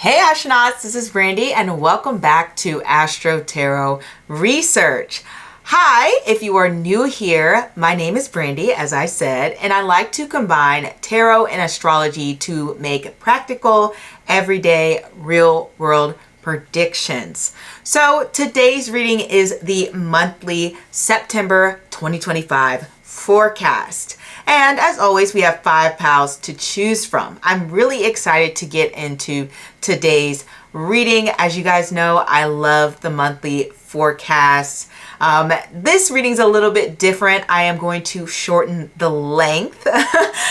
Hey astronauts, this is Brandi and welcome back to Astro-Tarot Research. Hi, if you are new here, my name is Brandi, as I said, and I like to combine tarot and astrology to make practical, everyday, real-world predictions. So today's reading is the monthly September 2025 forecast. And as always, we have 5 pals to choose from. I'm really excited to get into today's reading. As you guys know, I love the monthly forecasts. This reading's a little bit different. I am going to shorten the length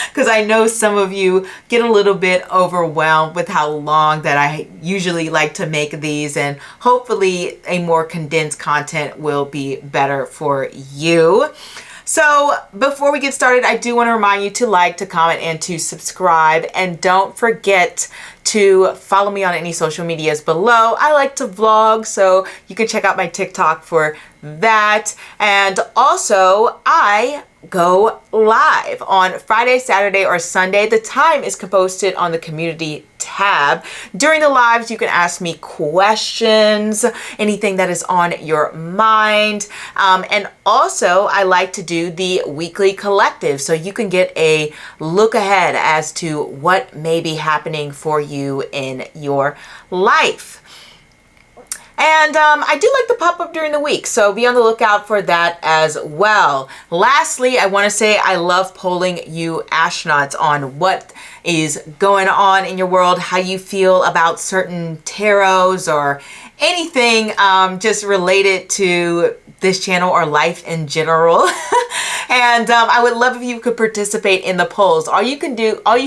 because I know some of you get a little bit overwhelmed with how long that I usually like to make these, and hopefully a more condensed content will be better for you. So before we get started, I do want to remind you to like, to comment, and to subscribe. And don't forget to follow me on any social medias below. I like to vlog, so you can check out my TikTok for that. And also, I go live on Friday, Saturday, or Sunday. The time is posted on the community tab. During the lives, you can ask me questions, anything that is on your mind. And also, I like to do the weekly collective, so you can get a look ahead as to what may be happening for you in your life. And I do like to pop up during the week, so be on the lookout for that as well. Lastly, I want to say I love polling you astronauts on what is going on in your world, how you feel about certain tarots or anything just related to this channel or life in general. And I would love if you could participate in the polls. All you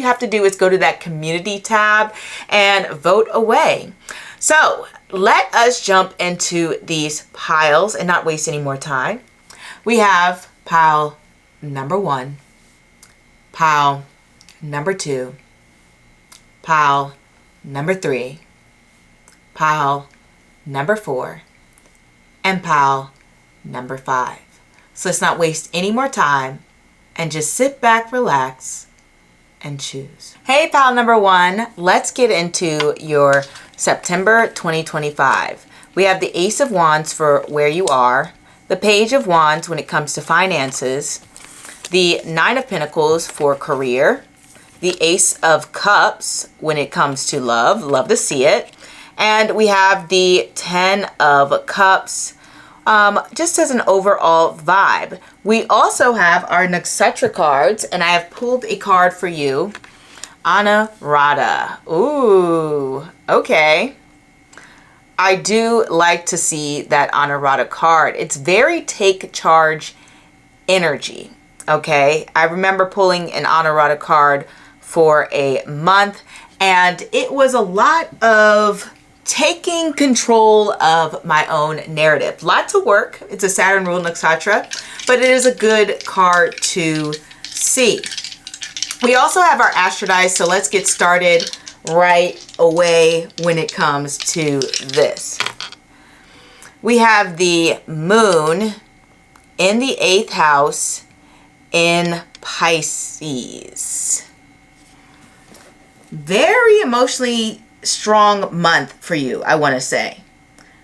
have to do is go to that community tab and vote away. So let us jump into these piles and not waste any more time. We have pile number 1, pile number 2, pile number 3, pile number 4, and pile number 5. So let's not waste any more time and just sit back, relax, and choose. Hey, pile number 1, let's get into your September 2025. We have the Ace of Wands for where you are, the Page of Wands when it comes to finances, the Nine of Pentacles for career, the Ace of Cups when it comes to love, love to see it, and we have the 10 of Cups just as an overall vibe. We also have our Nakshatra cards, and I have pulled a card for you. Anuradha. Ooh, okay. I do like to see that Anuradha card. It's very take charge energy, okay? I remember pulling an Anuradha card for a month, and it was a lot of taking control of my own narrative. Lots of work. It's a Saturn ruled nakshatra, but it is a good card to see. We also have our Astro dice, so let's get started right away when it comes to this. We have the Moon in the 8th house in Pisces. Very emotionally strong month for you, I want to say.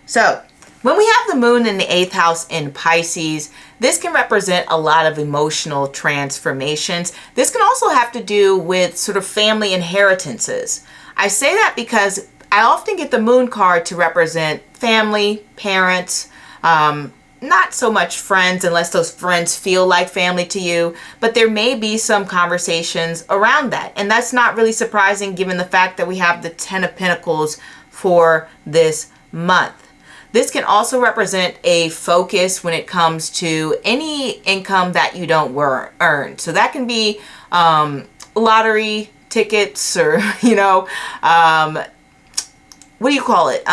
So when we have the Moon in the 8th house in Pisces, this can represent a lot of emotional transformations. This can also have to do with sort of family inheritances. I say that because I often get the Moon card to represent family, parents, not so much friends unless those friends feel like family to you, but there may be some conversations around that. And that's not really surprising given the fact that we have the 10 of Pentacles for this month. This can also represent a focus when it comes to any income that you don't earn. So that can be lottery tickets or, what do you call it?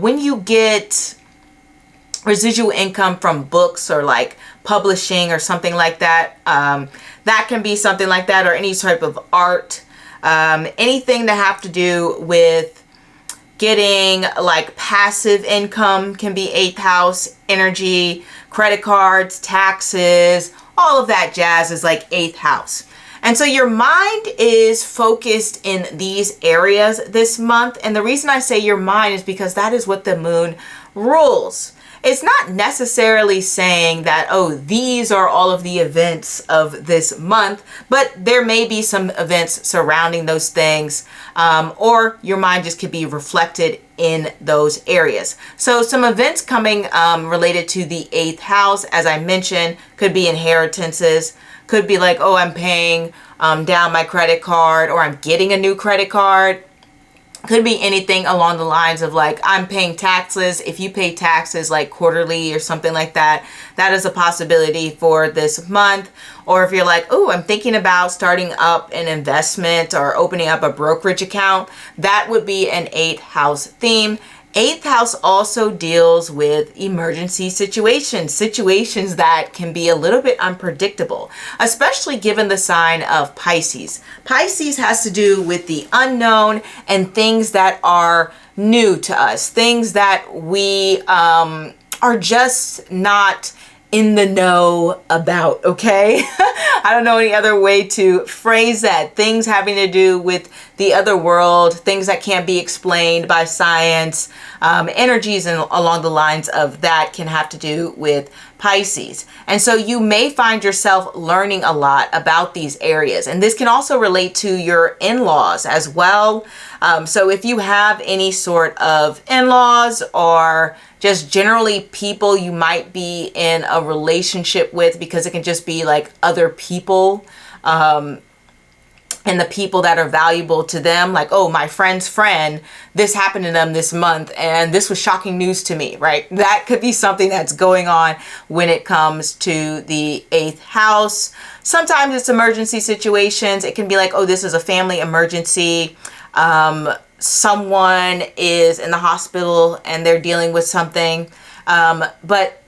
When you get residual income from books or like publishing or something like that. That can be something like that, or any type of art. Anything that have to do with getting like passive income can be 8th house energy. Credit cards, taxes, all of that jazz is like 8th house. And so your mind is focused in these areas this month. And the reason I say your mind is because that is what the moon rules. It's not necessarily saying that, oh, these are all of the events of this month, but there may be some events surrounding those things, or your mind just could be reflected in those areas. So some events coming related to the 8th house, as I mentioned, could be inheritances, could be like, oh, I'm paying down my credit card, or I'm getting a new credit card. Could be anything along the lines of like, I'm paying taxes. If you pay taxes like quarterly or something like that, that is a possibility for this month. Or if you're like, oh, I'm thinking about starting up an investment or opening up a brokerage account, that would be an 8th house theme. 8th house also deals with emergency situations that can be a little bit unpredictable, especially given the sign of Pisces. Pisces has to do with the unknown and things that are new to us, things that we are just not in the know about, okay? I don't know any other way to phrase that. Things having to do with the other world, things that can't be explained by science, energies and along the lines of that can have to do with Pisces. And so you may find yourself learning a lot about these areas. And this can also relate to your in-laws as well. So if you have any sort of in-laws or just generally people you might be in a relationship with, because it can just be like other people, and the people that are valuable to them, like, oh, my friend's friend, this happened to them this month and this was shocking news to me, right? That could be something that's going on when it comes to the 8th house. Sometimes it's emergency situations. It can be like, oh, this is a family emergency. Someone is in the hospital and they're dealing with something, but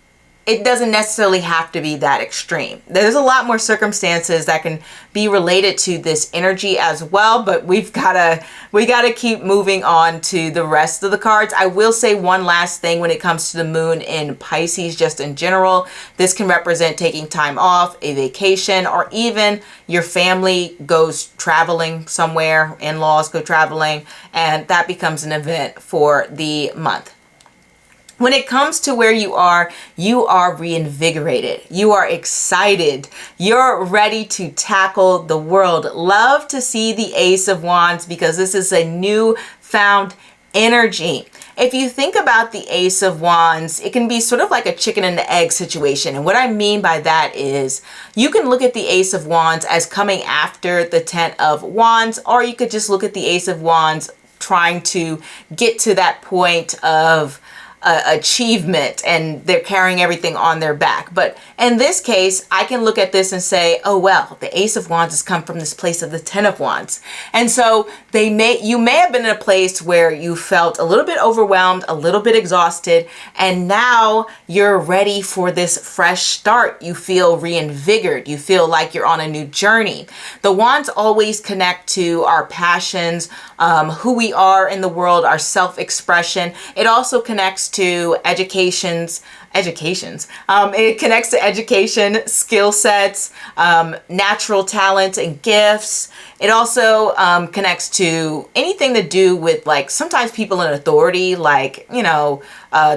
it doesn't necessarily have to be that extreme. There's a lot more circumstances that can be related to this energy as well, but we gotta keep moving on to the rest of the cards. I will say one last thing when it comes to the moon in Pisces, just in general. This can represent taking time off, a vacation, or even your family goes traveling somewhere, in-laws go traveling, and that becomes an event for the month. When it comes to where you are reinvigorated. You are excited. You're ready to tackle the world. Love to see the Ace of Wands because this is a new found energy. If you think about the Ace of Wands, it can be sort of like a chicken and the egg situation. And what I mean by that is you can look at the Ace of Wands as coming after the Ten of Wands, or you could just look at the Ace of Wands trying to get to that point of achievement and they're carrying everything on their back. But in this case, I can look at this and say, oh, well, the Ace of Wands has come from this place of the Ten of Wands. And so you may have been in a place where you felt a little bit overwhelmed, a little bit exhausted, and now you're ready for this fresh start. You feel reinvigorated. You feel like you're on a new journey. The Wands always connect to our passions, who we are in the world, our self-expression. It also connects to educations. It connects to education, skill sets, natural talents and gifts. It also connects to anything to do with, like, sometimes people in authority, like, you know,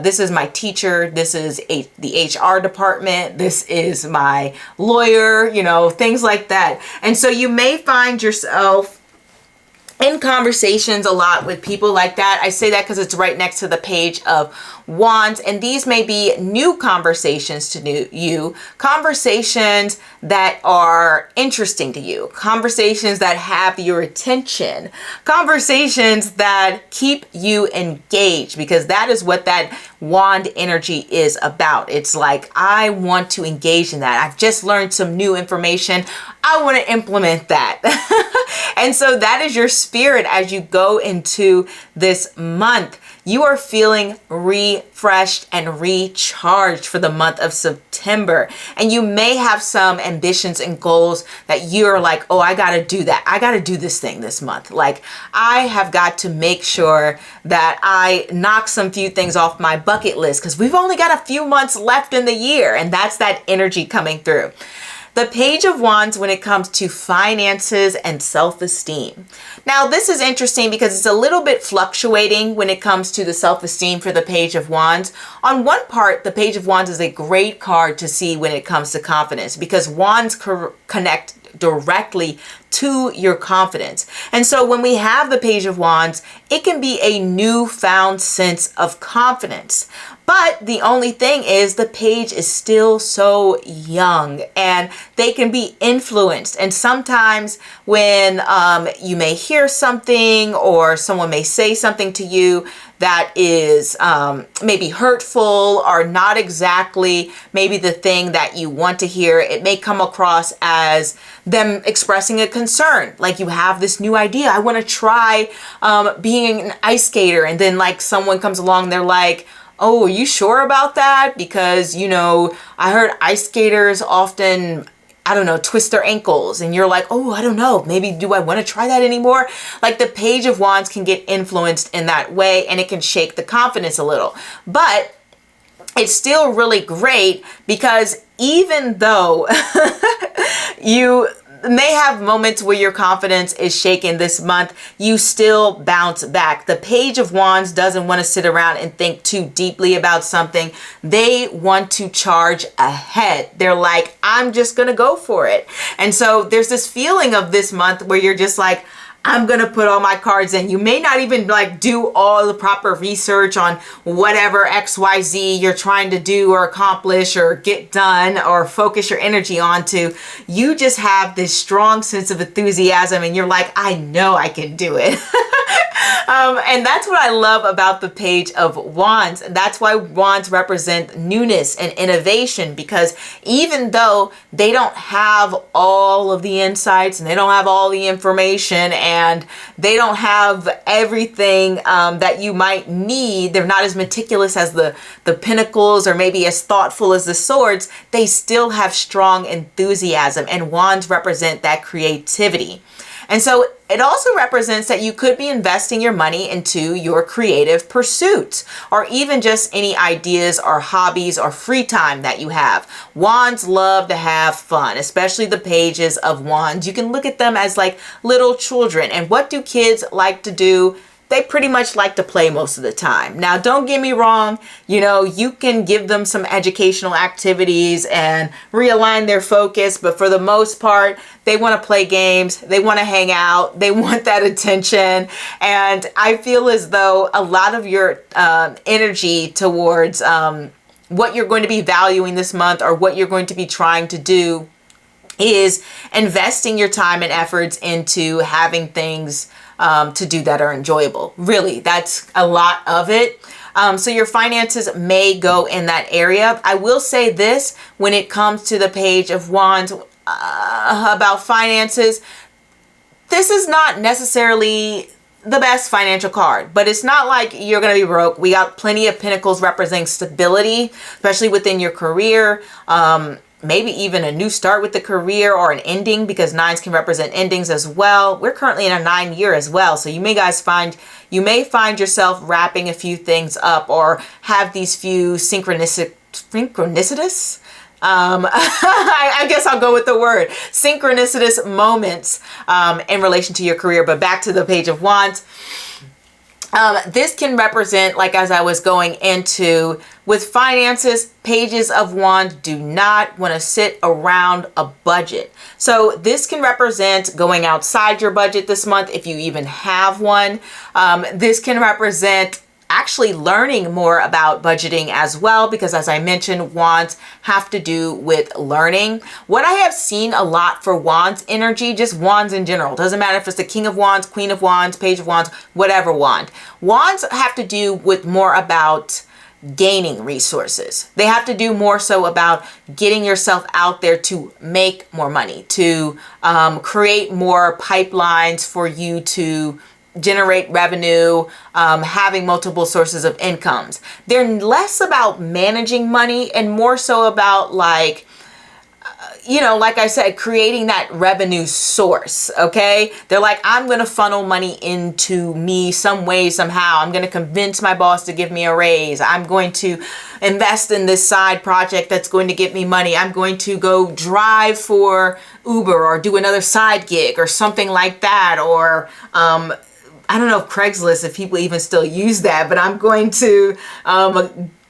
this is my teacher, this is the HR department, this is my lawyer, you know, things like that. And so you may find yourself in conversations a lot with people like that. I say that because it's right next to the Page of Wands, and these may be new conversations to you, conversations that are interesting to you, conversations that have your attention, conversations that keep you engaged, because that is what that wand energy is about. It's like, I want to engage in that. I've just learned some new information. I want to implement that. And so that is your spirit as you go into this month. You are feeling refreshed and recharged for the month of September. And you may have some ambitions and goals that you're like, oh, I got to do that. I got to do this thing this month. Like, I have got to make sure that I knock some few things off my bucket list because we've only got a few months left in the year. And that's that energy coming through. The Page of Wands when it comes to finances and self-esteem. Now, this is interesting because it's a little bit fluctuating when it comes to the self-esteem for the Page of Wands. On one part, the Page of Wands is a great card to see when it comes to confidence because wands connect directly to your confidence. And so when we have the Page of Wands, it can be a newfound sense of confidence. But the only thing is the page is still so young and they can be influenced. And sometimes when you may hear something or someone may say something to you that is maybe hurtful or not exactly maybe the thing that you want to hear, it may come across as them expressing a concern. Like you have this new idea, I want to try being an ice skater. And then like someone comes along, they're like, oh, are you sure about that? Because, you know, I heard ice skaters often, I don't know, twist their ankles. And you're like, oh, I don't know, maybe do I want to try that anymore? Like the Page of Wands can get influenced in that way and it can shake the confidence a little. But it's still really great because even though you may have moments where your confidence is shaken this month, you still bounce back. The Page of Wands doesn't want to sit around and think too deeply about something. They want to charge ahead. They're like, I'm just going to go for it. And so there's this feeling of this month where you're just like, I'm going to put all my cards in. You may not even like do all the proper research on whatever XYZ you're trying to do or accomplish or get done or focus your energy onto. You just have this strong sense of enthusiasm and you're like, I know I can do it. And that's what I love about the Page of Wands. That's why wands represent newness and innovation, because even though they don't have all of the insights and they don't have all the information and they don't have everything that you might need, they're not as meticulous as the Pentacles or maybe as thoughtful as the Swords, they still have strong enthusiasm, and wands represent that creativity. And so it also represents that you could be investing your money into your creative pursuits or even just any ideas or hobbies or free time that you have. Wands love to have fun, especially the Pages of Wands. You can look at them as like little children. And what do kids like to do? They pretty much like to play most of the time. Now, don't get me wrong, you know, you can give them some educational activities and realign their focus, but for the most part, they want to play games, they want to hang out, they want that attention. And I feel as though a lot of your energy towards what you're going to be valuing this month or what you're going to be trying to do is investing your time and efforts into having things to do that are enjoyable. Really, that's a lot of it. So your finances may go in that area. I will say this, when it comes to the Page of Wands about finances, this is not necessarily the best financial card, but it's not like you're going to be broke. We got plenty of Pentacles representing stability, especially within your career. Maybe even a new start with the career or an ending, because nines can represent endings as well. We're currently in a 9 year as well. So you may find yourself wrapping a few things up or have these few synchronicitous, I guess I'll go with the word synchronicitous moments in relation to your career. But back to the Page of Wands. This can represent, like as I was going into, with finances, Pages of Wands do not want to sit around a budget. So this can represent going outside your budget this month if you even have one. This can represent actually learning more about budgeting as well, because as I mentioned, wands have to do with learning. What I have seen a lot for wands energy, just wands in general, doesn't matter if it's the King of Wands, Queen of Wands, Page of Wands, whatever wand. Wands have to do with more about gaining resources. They have to do more so about getting yourself out there to make more money, to create more pipelines for you to generate revenue, having multiple sources of incomes. They're less about managing money and more so about like you know, like I said, creating that revenue source, okay? They're like, I'm going to funnel money into me some way, somehow. I'm going to convince my boss to give me a raise. I'm going to invest in this side project that's going to get me money. I'm going to go drive for Uber or do another side gig or something like that. Or, I don't know if Craigslist, if people even still use that, but I'm going to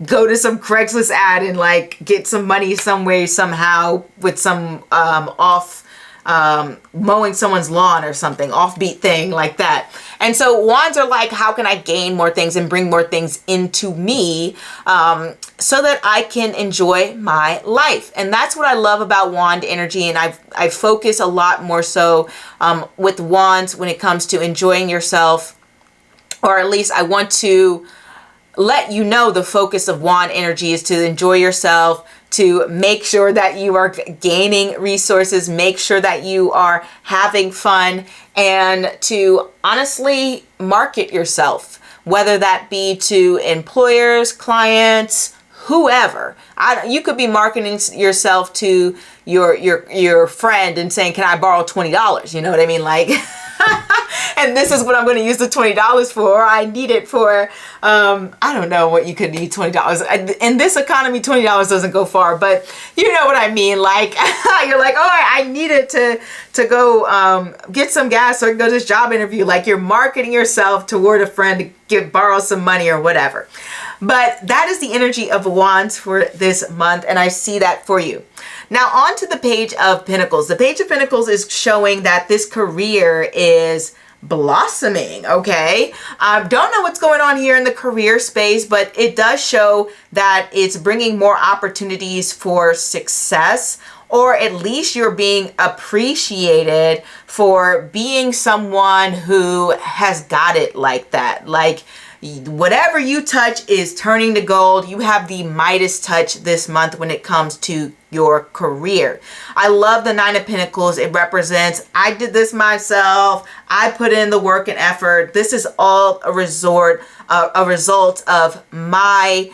go to some Craigslist ad and like get some money some way, somehow with some mowing someone's lawn or something, offbeat thing like that. And so wands are like, how can I gain more things and bring more things into me so that I can enjoy my life? And that's what I love about wand energy. And I focus a lot more so with wands when it comes to enjoying yourself, or at least I want to let you know the focus of wand energy is to enjoy yourself, to make sure that you are gaining resources, make sure that you are having fun, and to honestly market yourself, whether that be to employers, clients, whoever. You could be marketing yourself to your friend and saying, can I borrow $20? You know what I mean? Like, and this is what I'm going to use the $20 for. I need it for, I don't know what you could need $20. In this economy, $20 doesn't go far, but you know what I mean? Like, you're like, oh, I need it to go get some gas or go to this job interview. Like, you're marketing yourself toward a friend to borrow some money or whatever. But that is the energy of wands for this month, and I see that for you. Now on to the Page of Pentacles. The Page of Pentacles is showing that this career is blossoming, okay? Don't know what's going on here in the career space, but it does show that it's bringing more opportunities for success, or at least you're being appreciated for being someone who has got it like that. Like, whatever you touch is turning to gold. You have the Midas touch this month when it comes to your career. I love the Nine of Pentacles. It represents, I did this myself. I put in the work and effort. This is all a result of my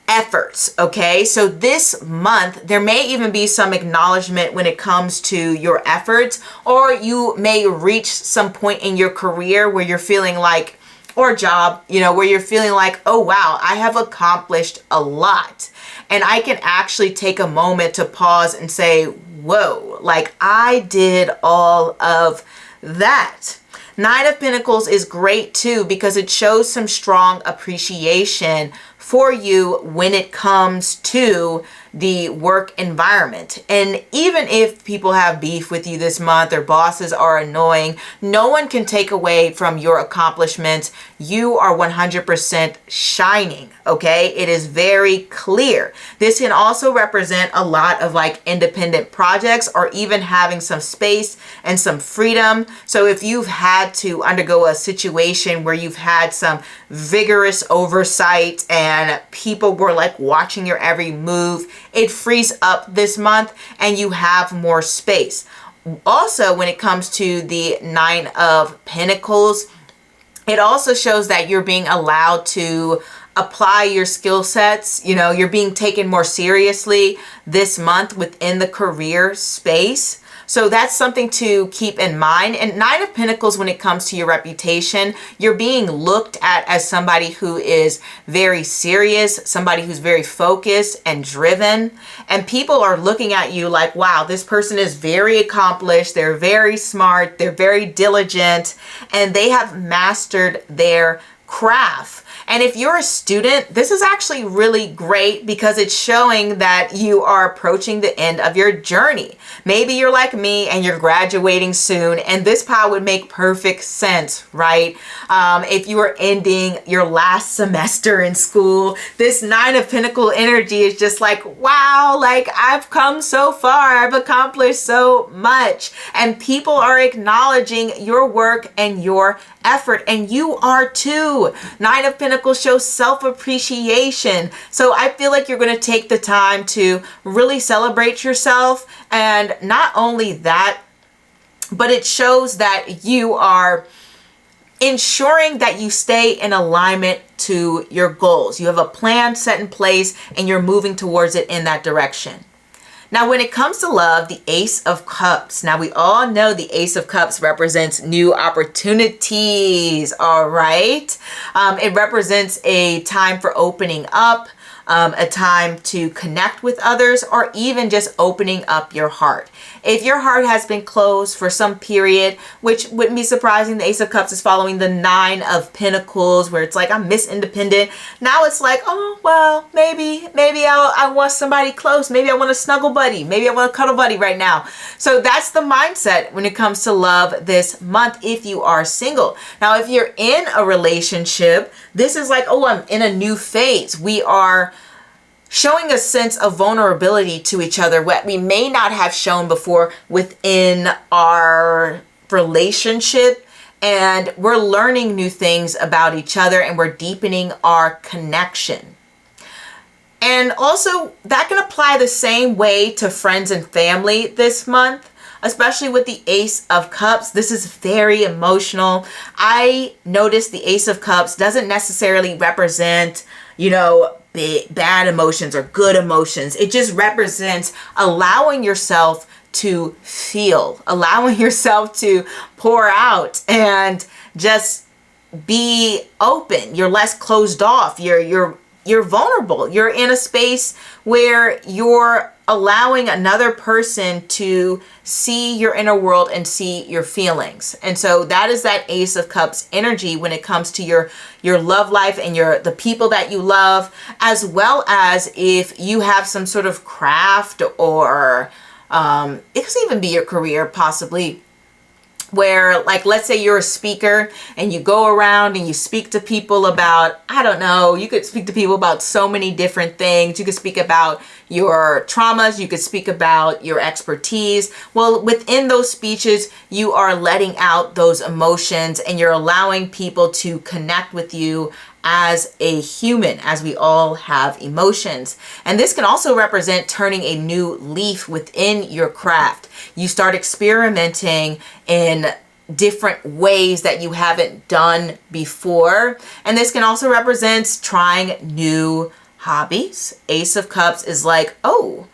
efforts, okay? So this month, there may even be some acknowledgement when it comes to your efforts, or you may reach some point in your career where you're feeling like, or job, you know, where you're feeling like, oh, wow, I have accomplished a lot. And I can actually take a moment to pause and say, whoa, like I did all of that. Nine of Pentacles is great too, because it shows some strong appreciation for you when it comes to the work environment. And even if people have beef with you this month or bosses are annoying, no one can take away from your accomplishments. You are 100% shining, okay? It is very clear. This can also represent a lot of like independent projects, or even having some space and some freedom. So if you've had to undergo a situation where you've had some vigorous oversight and people were like watching your every move, it frees up this month and you have more space. Also, when it comes to the Nine of Pentacles, it also shows that you're being allowed to apply your skill sets. You know, you're being taken more seriously this month within the career space. So that's something to keep in mind. And Nine of Pentacles, when it comes to your reputation, you're being looked at as somebody who is very serious, somebody who's very focused and driven. And people are looking at you like, wow, this person is very accomplished. They're very smart. They're very diligent, and they have mastered their craft. And if you're a student, this is actually really great because it's showing that you are approaching the end of your journey. Maybe you're like me and you're graduating soon, and this pile would make perfect sense, right? If you are ending your last semester in school, this Nine of Pentacles energy is just like, wow, like I've come so far, I've accomplished so much, and people are acknowledging your work and your effort, and you are too. Nine of Pentacles shows self-appreciation. So I feel like you're going to take the time to really celebrate yourself. And not only that, but it shows that you are ensuring that you stay in alignment to your goals. You have a plan set in place and you're moving towards it in that direction. Now, when it comes to love, the Ace of Cups. Now, we all know the Ace of Cups represents new opportunities, all right? It represents a time for opening up, a time to connect with others, or even just opening up your heart. If your heart has been closed for some period, which wouldn't be surprising, the Ace of Cups is following the Nine of Pentacles, where it's like, I'm Miss Independent. Now it's like, oh, well, maybe I want somebody close. Maybe I want a snuggle buddy. Maybe I want a cuddle buddy right now. So that's the mindset when it comes to love this month if you are single. Now, if you're in a relationship, this is like, oh, I'm in a new phase. We are showing a sense of vulnerability to each other, what we may not have shown before within our relationship. And we're learning new things about each other, and we're deepening our connection. And also, that can apply the same way to friends and family this month, especially with the Ace of Cups. This is very emotional. I noticed the Ace of Cups doesn't necessarily represent, bad emotions or good emotions. It just represents allowing yourself to feel, allowing yourself to pour out and just be open. You're less closed off. You're vulnerable. You're in a space where you're allowing another person to see your inner world and see your feelings. And so that is that Ace of Cups energy when it comes to your love life and the people that you love, as well as if you have some sort of craft or it could even be your career possibly, where, like, let's say you're a speaker and you go around and you speak to people about, I don't know, you could speak to people about so many different things. You could speak about your traumas. You could speak about your expertise. Well, within those speeches, you are letting out those emotions and you're allowing people to connect with you as a human, as we all have emotions. And this can also represent turning a new leaf within your craft. You start experimenting in different ways that you haven't done before. And this can also represent trying new hobbies. Ace of Cups is like, oh,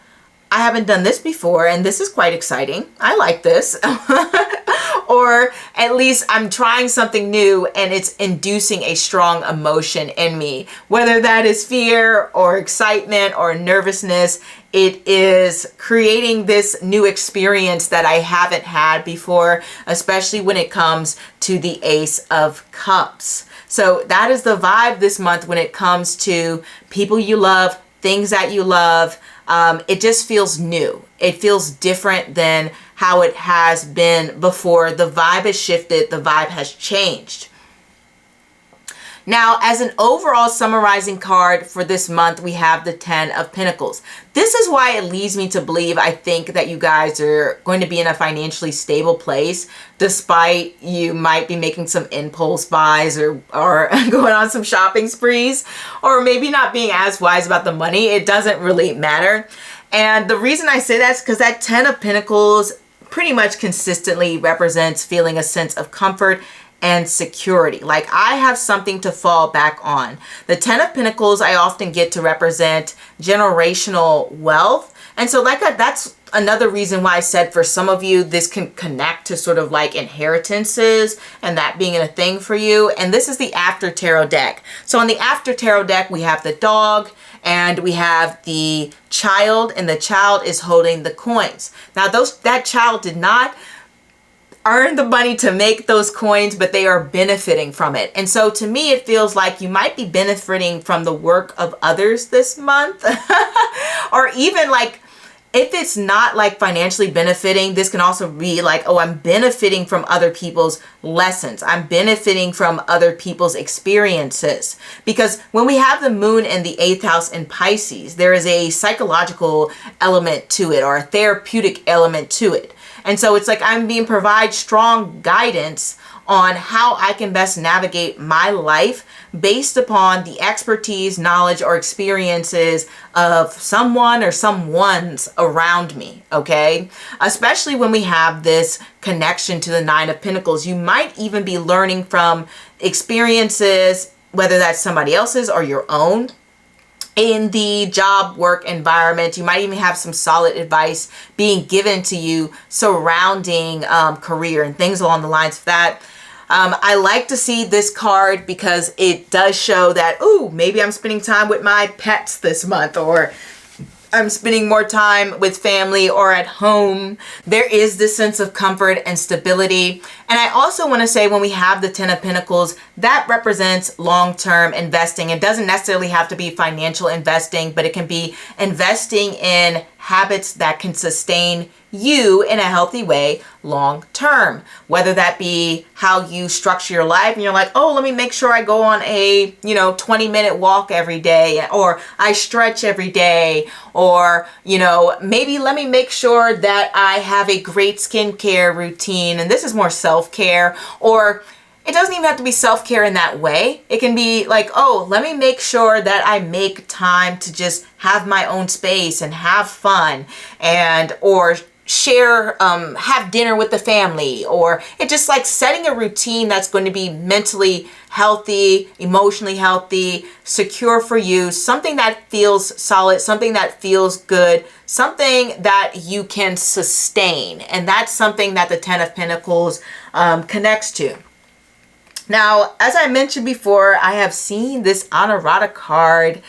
I haven't done this before, and this is quite exciting. I like this. Or at least I'm trying something new and it's inducing a strong emotion in me. Whether that is fear or excitement or nervousness, it is creating this new experience that I haven't had before, especially when it comes to the Ace of Cups. So that is the vibe this month when it comes to people you love, things that you love. It just feels new. It feels different than how it has been before. The vibe has shifted. The vibe has changed. Now, as an overall summarizing card for this month, we have the 10 of Pentacles. This is why it leads me to believe, I think, that you guys are going to be in a financially stable place, despite you might be making some impulse buys or going on some shopping sprees, or maybe not being as wise about the money. It doesn't really matter. And the reason I say that is because that 10 of Pentacles pretty much consistently represents feeling a sense of comfort and security. Like, I have something to fall back on. The 10 of Pentacles I often get to represent generational wealth. And so that's another reason why I said for some of you, this can connect to sort of like inheritances and that being a thing for you. And this is the After Tarot deck. So on the After Tarot deck, we have the dog and we have the child, and the child is holding the coins. Now that child did not earn the money to make those coins, but they are benefiting from it. And so to me, it feels like you might be benefiting from the work of others this month. Or even like, if it's not like financially benefiting, this can also be like, oh, I'm benefiting from other people's lessons. I'm benefiting from other people's experiences. Because when we have the moon in the 8th house in Pisces, there is a psychological element to it, or a therapeutic element to it. And so it's like I'm being provided strong guidance on how I can best navigate my life based upon the expertise, knowledge, or experiences of someone or someone's around me, okay? Especially when we have this connection to the 9 of Pentacles. You might even be learning from experiences, whether that's somebody else's or your own. in the job work environment. You might even have some solid advice being given to you surrounding career and things along the lines of that. I like to see this card because it does show that, ooh, maybe I'm spending time with my pets this month, or I'm spending more time with family or at home. There is this sense of comfort and stability. And I also want to say, when we have the Ten of Pentacles, that represents long-term investing. It doesn't necessarily have to be financial investing, but it can be investing in habits that can sustain you in a healthy way long term. Whether that be how you structure your life and you're like, oh, let me make sure I go on a 20-minute walk every day, or I stretch every day, or maybe let me make sure that I have a great skincare routine, and this is more self-care. Or it doesn't even have to be self-care in that way. It can be like, oh, let me make sure that I make time to just have my own space and have fun, or share, have dinner with the family. Or it's just like setting a routine that's going to be mentally healthy, emotionally healthy, secure for you, something that feels solid, something that feels good, something that you can sustain. And that's something that the Ten of Pentacles connects to. Now, as I mentioned before, I have seen this Honorata card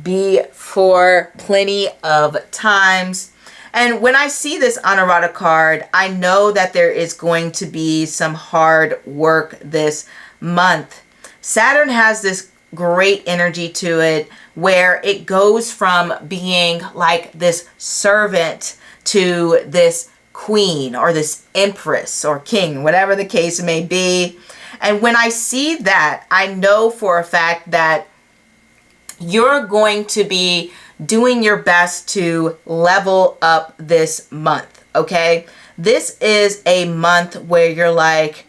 before plenty of times. And when I see this Honorata card, I know that there is going to be some hard work this month. Saturn has this great energy to it, where it goes from being like this servant to this queen, or this empress or king, whatever the case may be. And when I see that, I know for a fact that you're going to be doing your best to level up this month, okay? This is a month where you're like,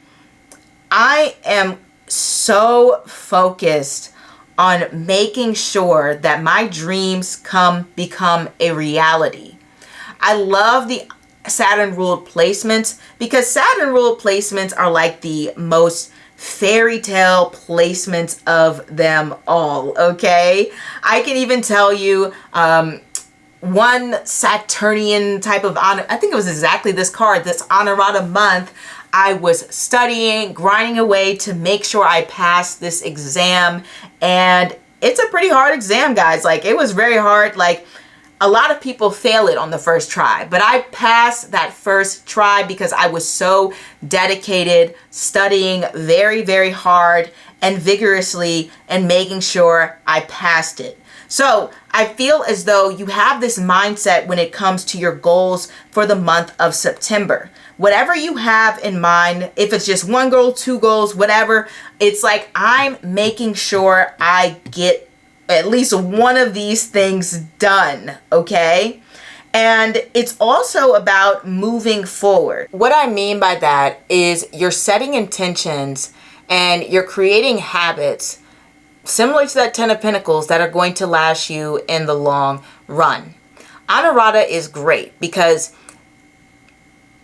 I am so focused on making sure that my dreams become a reality. I love the Saturn ruled placements, because Saturn ruled placements are like the most fairy tale placements of them all, okay? I can even tell you one Saturnian type of honor, I think it was exactly this card, this Honorata month. I was studying, grinding away to make sure I passed this exam, and it's a pretty hard exam, guys. Like, it was very hard. Like, a lot of people fail it on the first try, but I passed that first try because I was so dedicated, studying very, very hard and vigorously, and making sure I passed it. So I feel as though you have this mindset when it comes to your goals for the month of September. Whatever you have in mind, if it's just one goal, two goals, whatever, it's like, I'm making sure I get at least one of these things done, okay? And it's also about moving forward. What I mean by that is you're setting intentions and you're creating habits similar to that Ten of Pentacles that are going to last you in the long run. Honorata is great because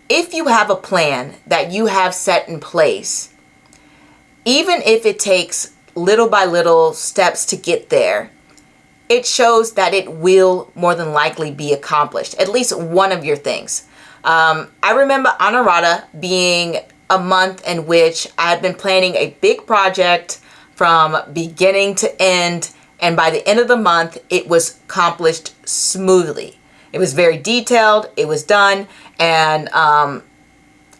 if you have a plan that you have set in place, even if it takes little by little steps to get there, it shows that it will more than likely be accomplished, at least one of your things. I remember Honorata being a month in which I had been planning a big project from beginning to end, and by the end of the month, it was accomplished smoothly. It was very detailed, it was done, and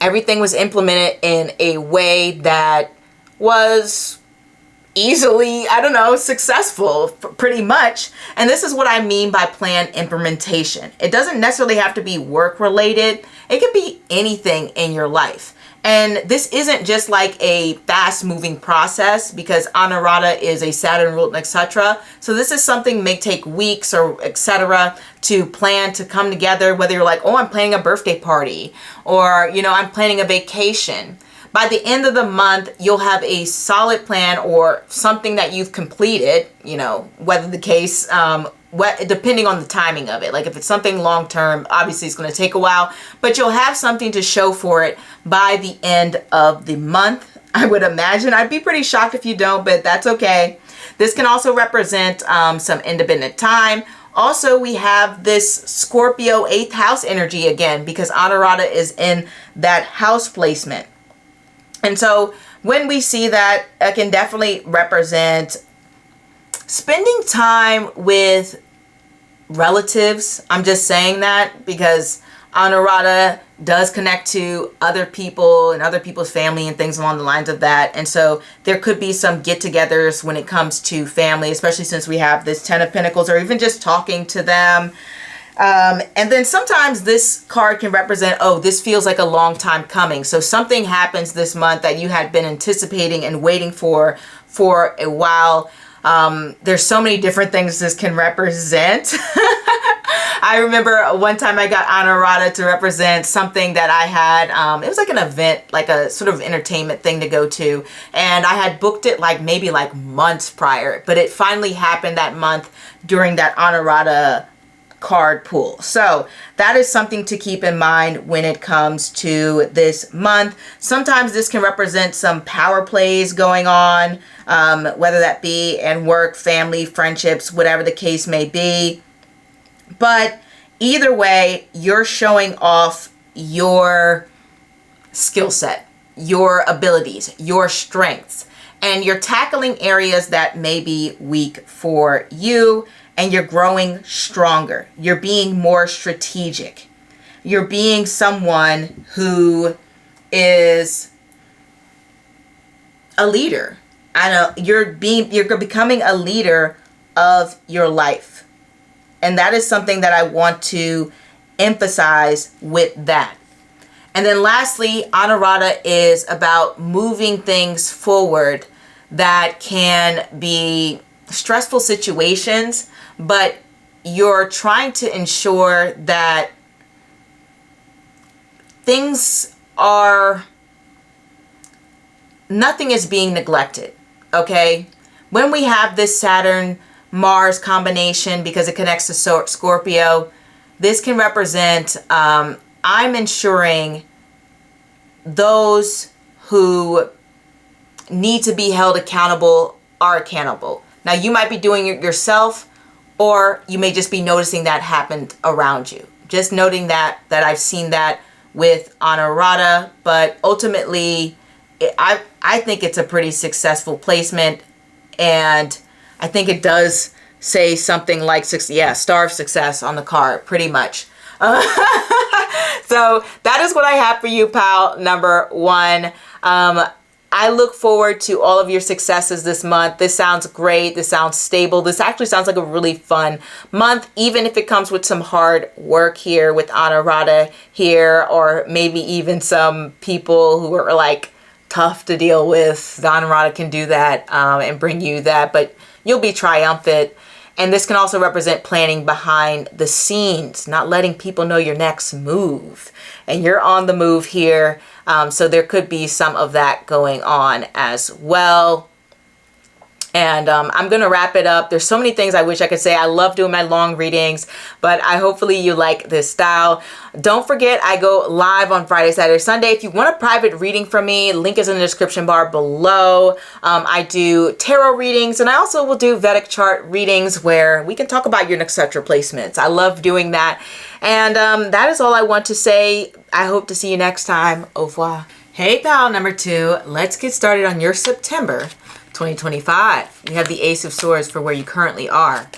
everything was implemented in a way that was easily, successful, pretty much. And this is what I mean by plan implementation. It doesn't necessarily have to be work related. It could be anything in your life. And this isn't just like a fast moving process, because Honorata is a Saturn ruled etc. So this is something may take weeks or etc. to plan to come together, whether you're like, oh, I'm planning a birthday party, or, I'm planning a vacation. By the end of the month, you'll have a solid plan or something that you've completed, whether the case, depending on the timing of it. Like if it's something long term, obviously it's going to take a while, but you'll have something to show for it by the end of the month. I would imagine. I'd be pretty shocked if you don't, but that's okay. This can also represent some independent time. Also, we have this Scorpio 8th house energy again, because Anurata is in that house placement. And so when we see that, it can definitely represent spending time with relatives. I'm just saying that because Anurata does connect to other people and other people's family and things along the lines of that. And so there could be some get-togethers when it comes to family, especially since we have this 10 of Pentacles, or even just talking to them. And then sometimes this card can represent, oh, this feels like a long time coming. So something happens this month that you had been anticipating and waiting for a while. There's so many different things this can represent. I remember one time I got Anurata to represent something that I had, it was like an event, like a sort of entertainment thing to go to. And I had booked it like maybe like months prior, but it finally happened that month during that Anurata card pool. So that is something to keep in mind when it comes to this month. Sometimes this can represent some power plays going on, whether that be in work, family, friendships, whatever the case may be. But either way, you're showing off your skill set, your abilities, your strengths, and you're tackling areas that may be weak for you, and you're growing stronger. You're being more strategic. You're being someone who is a leader. I know you're becoming a leader of your life. And that is something that I want to emphasize with that. And then lastly, Anurata is about moving things forward that can be stressful situations, but you're trying to ensure that nothing is being neglected, okay? When we have this Saturn-Mars combination, because it connects to Scorpio, this can represent, I'm ensuring those who need to be held accountable are accountable. Now, you might be doing it yourself, or you may just be noticing that happened around you. Just noting that I've seen that with Anurata, but ultimately, I think it's a pretty successful placement, and I think it does say something like, Star of Success on the card, pretty much. So that is what I have for you, pal number 1. I look forward to all of your successes this month. This sounds great. This sounds stable. This actually sounds like a really fun month, even if it comes with some hard work here with Anurata here, or maybe even some people who are like tough to deal with. The Anurata can do that and bring you that, but you'll be triumphant. And this can also represent planning behind the scenes, not letting people know your next move. And you're on the move here. So there could be some of that going on as well. And I'm going to wrap it up. There's so many things I wish I could say. I love doing my long readings, but hopefully you like this style. Don't forget, I go live on Friday, Saturday, Sunday. If you want a private reading from me, link is in the description bar below. I do tarot readings, and I also will do Vedic chart readings where we can talk about your nakshatra placements. I love doing that. And that is all I want to say. I hope to see you next time. Au revoir. Hey, pal number 2. Let's get started on your September 2025. We have the Ace of Swords for where you currently are.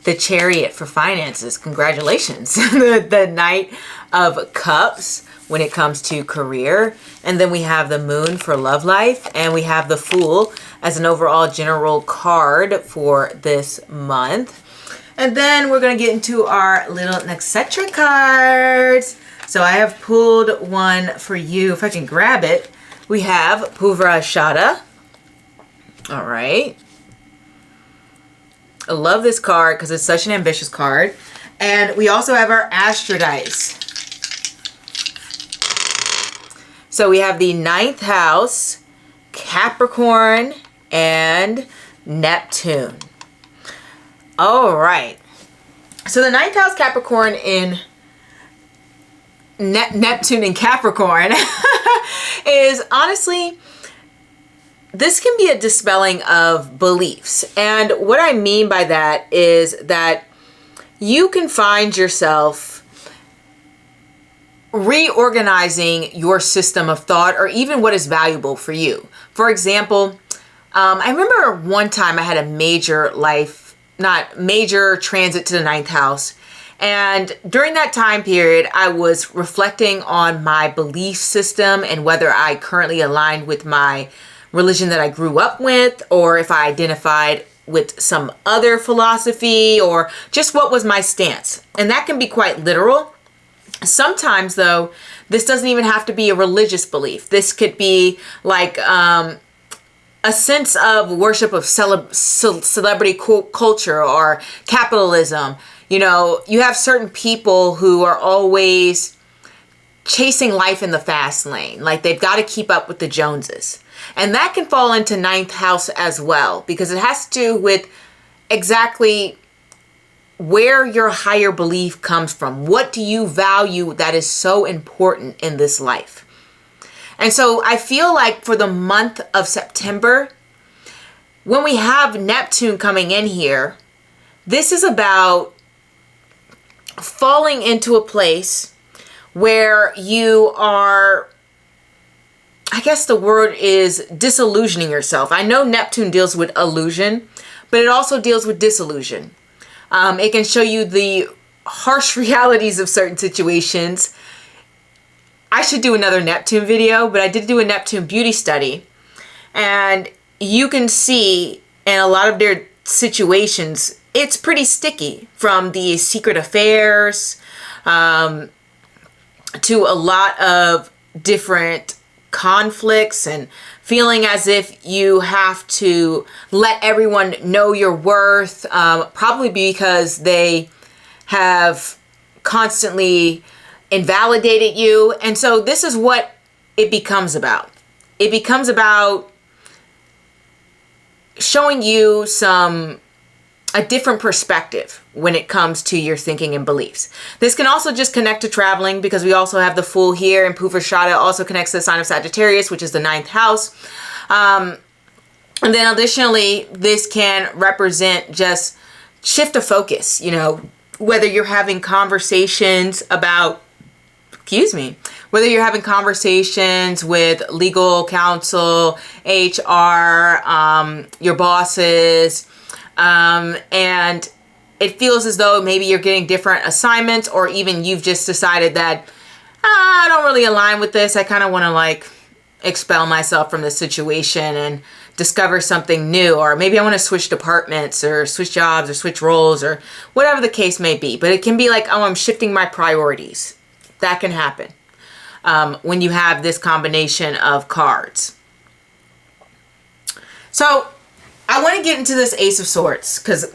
The Chariot for finances. Congratulations. The Knight of Cups when it comes to career. And then we have the Moon for love life. And we have the Fool as an overall general card for this month. And then we're going to get into our little nakshatra cards. So I have pulled one for you. If I can grab it. We have Purvashada. All right. I love this card because it's such an ambitious card. And we also have our Astro dice. So we have the 9th house, Capricorn, and Neptune. All right. So the 9th house, Capricorn in Neptune in Capricorn is honestly this can be a dispelling of beliefs. And what I mean by that is that you can find yourself reorganizing your system of thought or even what is valuable for you. For example, I remember one time I had a major transit to the ninth house. And during that time period, I was reflecting on my belief system and whether I currently aligned with my religion that I grew up with, or if I identified with some other philosophy, or just what was my stance. And that can be quite literal. Sometimes, though, this doesn't even have to be a religious belief. This could be like a sense of worship of celebrity culture or capitalism. You know, you have certain people who are always chasing life in the fast lane. Like they've got to keep up with the Joneses. And that can fall into ninth house as well, because it has to do with exactly where your higher belief comes from. What do you value that is so important in this life? And so I feel like for the month of September, when we have Neptune coming in here, this is about falling into a place where you are, I guess the word is disillusioning yourself. I know Neptune deals with illusion, but it also deals with disillusion. It can show you the harsh realities of certain situations. I should do another Neptune video, but I did do a Neptune beauty study. And you can see in a lot of their situations, it's pretty sticky, from the secret affairs to a lot of different conflicts and feeling as if you have to let everyone know your worth, probably because they have constantly invalidated you. And so this is what it becomes about. It becomes about showing you a different perspective when it comes to your thinking and beliefs. This can also just connect to traveling, because we also have the Fool here, and Purvashada also connects to the sign of Sagittarius, which is the ninth house. And then additionally, this can represent just shift of focus, you know, whether you're having conversations about, whether you're having conversations with legal counsel, HR, your bosses, and it feels as though maybe you're getting different assignments, or even you've just decided that I don't really align with this. I kind of want to like expel myself from this situation and discover something new, or maybe I want to switch departments or switch jobs or switch roles or whatever the case may be. But it can be like, oh, I'm shifting my priorities. That can happen when you have this combination of cards. So I want to get into this Ace of Swords, because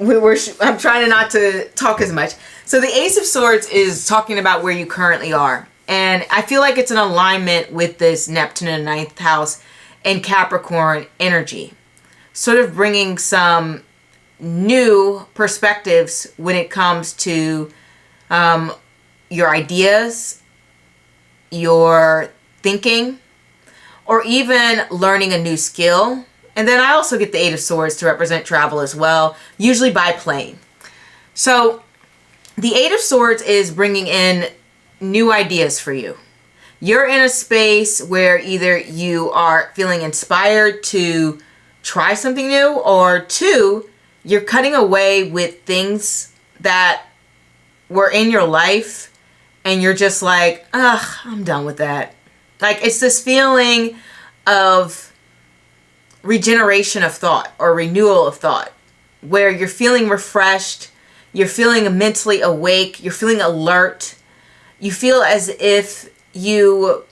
I'm trying not to talk as much. So the Ace of Swords is talking about where you currently are. And I feel like it's an alignment with this Neptune in the ninth house and Capricorn energy. Sort of bringing some new perspectives when it comes to your ideas, your thinking, or even learning a new skill. And then I also get the Eight of Swords to represent travel as well, usually by plane. So the Eight of Swords is bringing in new ideas for you. You're in a space where either you are feeling inspired to try something new, or two, you're cutting away with things that were in your life and you're just like, ugh, I'm done with that. Like, it's this feeling of regeneration of thought or renewal of thought, where you're feeling refreshed, you're feeling mentally awake, you're feeling alert, you feel as if you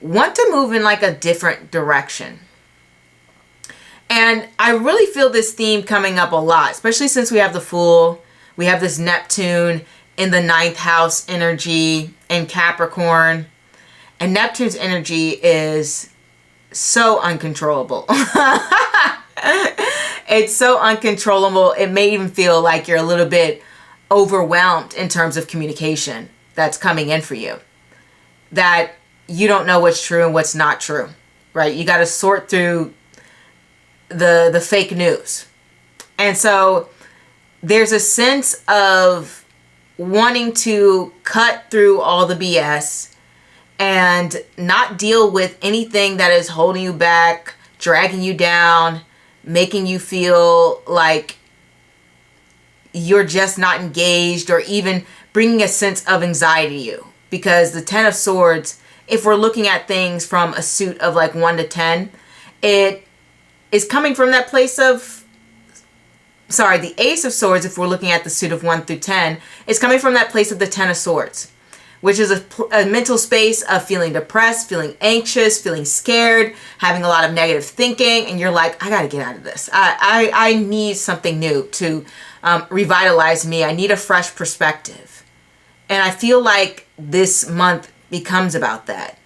want to move in like a different direction. And I really feel this theme coming up a lot, especially since we have the Fool, we have this Neptune in the ninth house energy in Capricorn, and Neptune's energy is so uncontrollable. It's so uncontrollable. It may even feel like you're a little bit overwhelmed in terms of communication that's coming in for you, that you don't know what's true and what's not true. right? You got to sort through the fake news. And so there's a sense of wanting to cut through all the BS and not deal with anything that is holding you back, dragging you down, making you feel like you're just not engaged, or even bringing a sense of anxiety to you. Because the Ten of Swords, if we're looking at things from a suit of like 1 to 10, it is coming from that place of, the Ace of Swords, if we're looking at the suit of 1 through 10, is coming from that place of the Ten of Swords, which is a mental space of feeling depressed, feeling anxious, feeling scared, having a lot of negative thinking, and you're like, I gotta get out of this. I need something new to revitalize me. I need a fresh perspective. And I feel like this month becomes about that.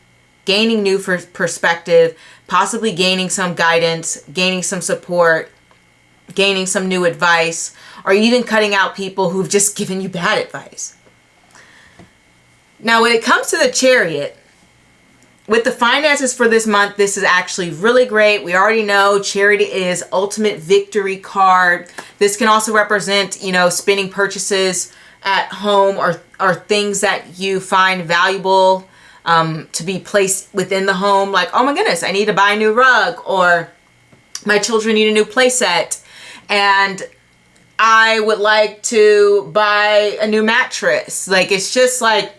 Gaining new perspective, possibly gaining some guidance, gaining some support, gaining some new advice, or even cutting out people who've just given you bad advice. Now, when it comes to the Chariot, with the finances for this month, this is actually really great. We already know Chariot is ultimate victory card. This can also represent, spending purchases at home or things that you find valuable to be placed within the home. Like, oh my goodness, I need to buy a new rug, or my children need a new play set, and I would like to buy a new mattress. Like, it's just like,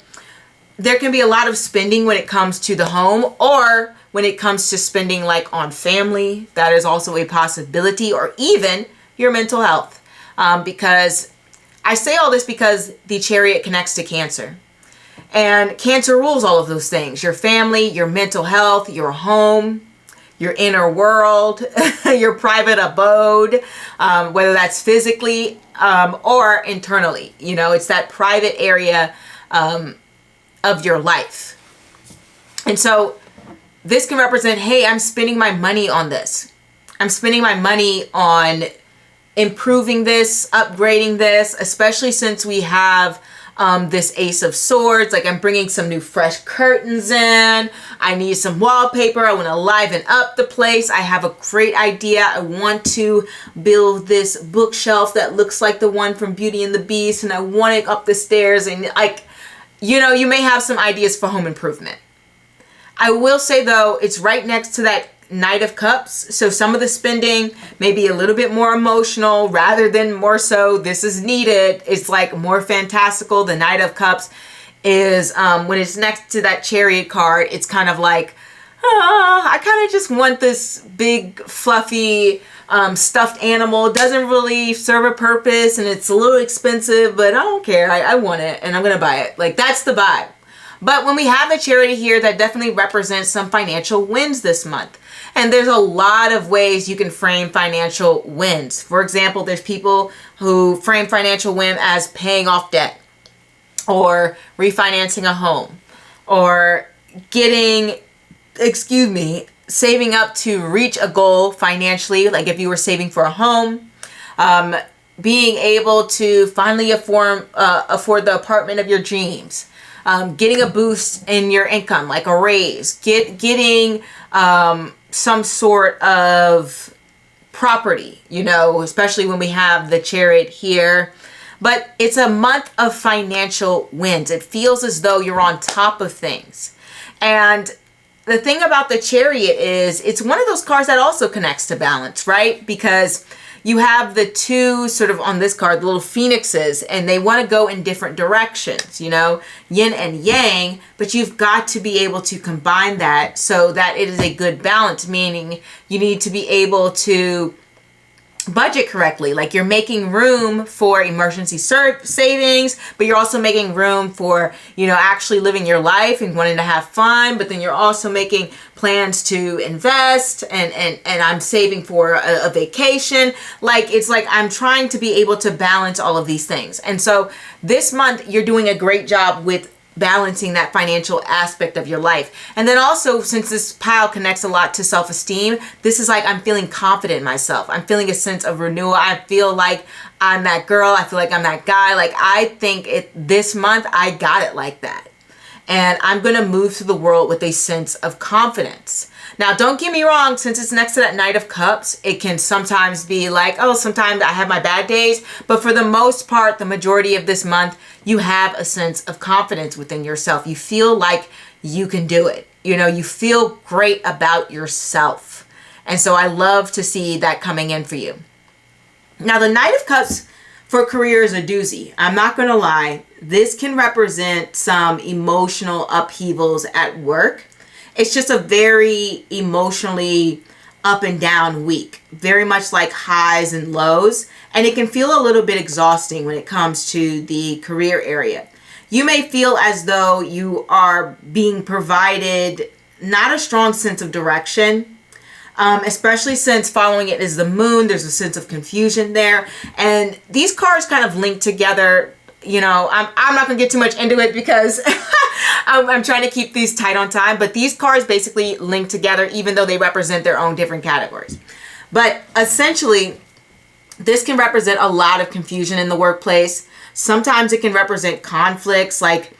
there can be a lot of spending when it comes to the home, or when it comes to spending like on family. That is also a possibility, or even your mental health. Because I say all this because the Chariot connects to Cancer. And Cancer rules all of those things. Your family, your mental health, your home, your inner world, your private abode, whether that's physically or internally. It's that private area of your life. And so this can represent, hey, I'm spending my money on this. I'm spending my money on improving this, upgrading this, especially since we have this Ace of Swords. Like, I'm bringing some new fresh curtains in. I need some wallpaper. I want to liven up the place. I have a great idea. I want to build this bookshelf that looks like the one from Beauty and the Beast, and I want it up the stairs, and you may have some ideas for home improvement. I will say, though, it's right next to that Knight of Cups. So some of the spending may be a little bit more emotional rather than more so this is needed. It's like more fantastical. The Knight of Cups is, when it's next to that Chariot card, it's kind of like, I kind of just want this big, fluffy, stuffed animal. It doesn't really serve a purpose, and it's a little expensive, but I don't care. I want it, and I'm going to buy it. Like, that's the vibe. But when we have the Chariot here, that definitely represents some financial wins this month. And there's a lot of ways you can frame financial wins. For example, there's people who frame financial win as paying off debt, or refinancing a home, or saving up to reach a goal financially. Like if you were saving for a home, being able to finally afford the apartment of your dreams, getting a boost in your income, like a raise, getting some sort of property, especially when we have the Chariot here. But it's a month of financial wins. It feels as though you're on top of things. And the thing about the Chariot is it's one of those cards that also connects to balance, right? Because you have the two sort of on this card, the little phoenixes, and they want to go in different directions, yin and yang, but you've got to be able to combine that so that it is a good balance, meaning you need to be able to budget correctly. Like you're making room for emergency savings, but you're also making room for, actually living your life and wanting to have fun, but then you're also making plans to invest and I'm saving for a vacation. Like, it's like I'm trying to be able to balance all of these things. And so this month you're doing a great job with balancing that financial aspect of your life. And then also, since this pile connects a lot to self-esteem, this is like I'm feeling confident in myself. I'm feeling a sense of renewal. I feel like I'm that girl. I feel like I'm that guy. Like I think this month I got it like that. and I'm going to move through the world with a sense of confidence. Now, don't get me wrong, since it's next to that Knight of Cups, it can sometimes be like, oh, sometimes I have my bad days. But for the most part, the majority of this month, you have a sense of confidence within yourself. You feel like you can do it. You know, you feel great about yourself. And so I love to see that coming in for you. Now, the Knight of Cups for career is a doozy. I'm not going to lie. This can represent some emotional upheavals at work. It's just a very emotionally up and down week, very much like highs and lows. And it can feel a little bit exhausting when it comes to the career area. You may feel as though you are being provided not a strong sense of direction, especially since following it is the moon. There's a sense of confusion there. And these cards kind of link together. You know, I'm not going to get too much into it because I'm trying to keep these tight on time. But these cards basically link together even though they represent their own different categories. But essentially, this can represent a lot of confusion in the workplace. Sometimes it can represent conflicts, like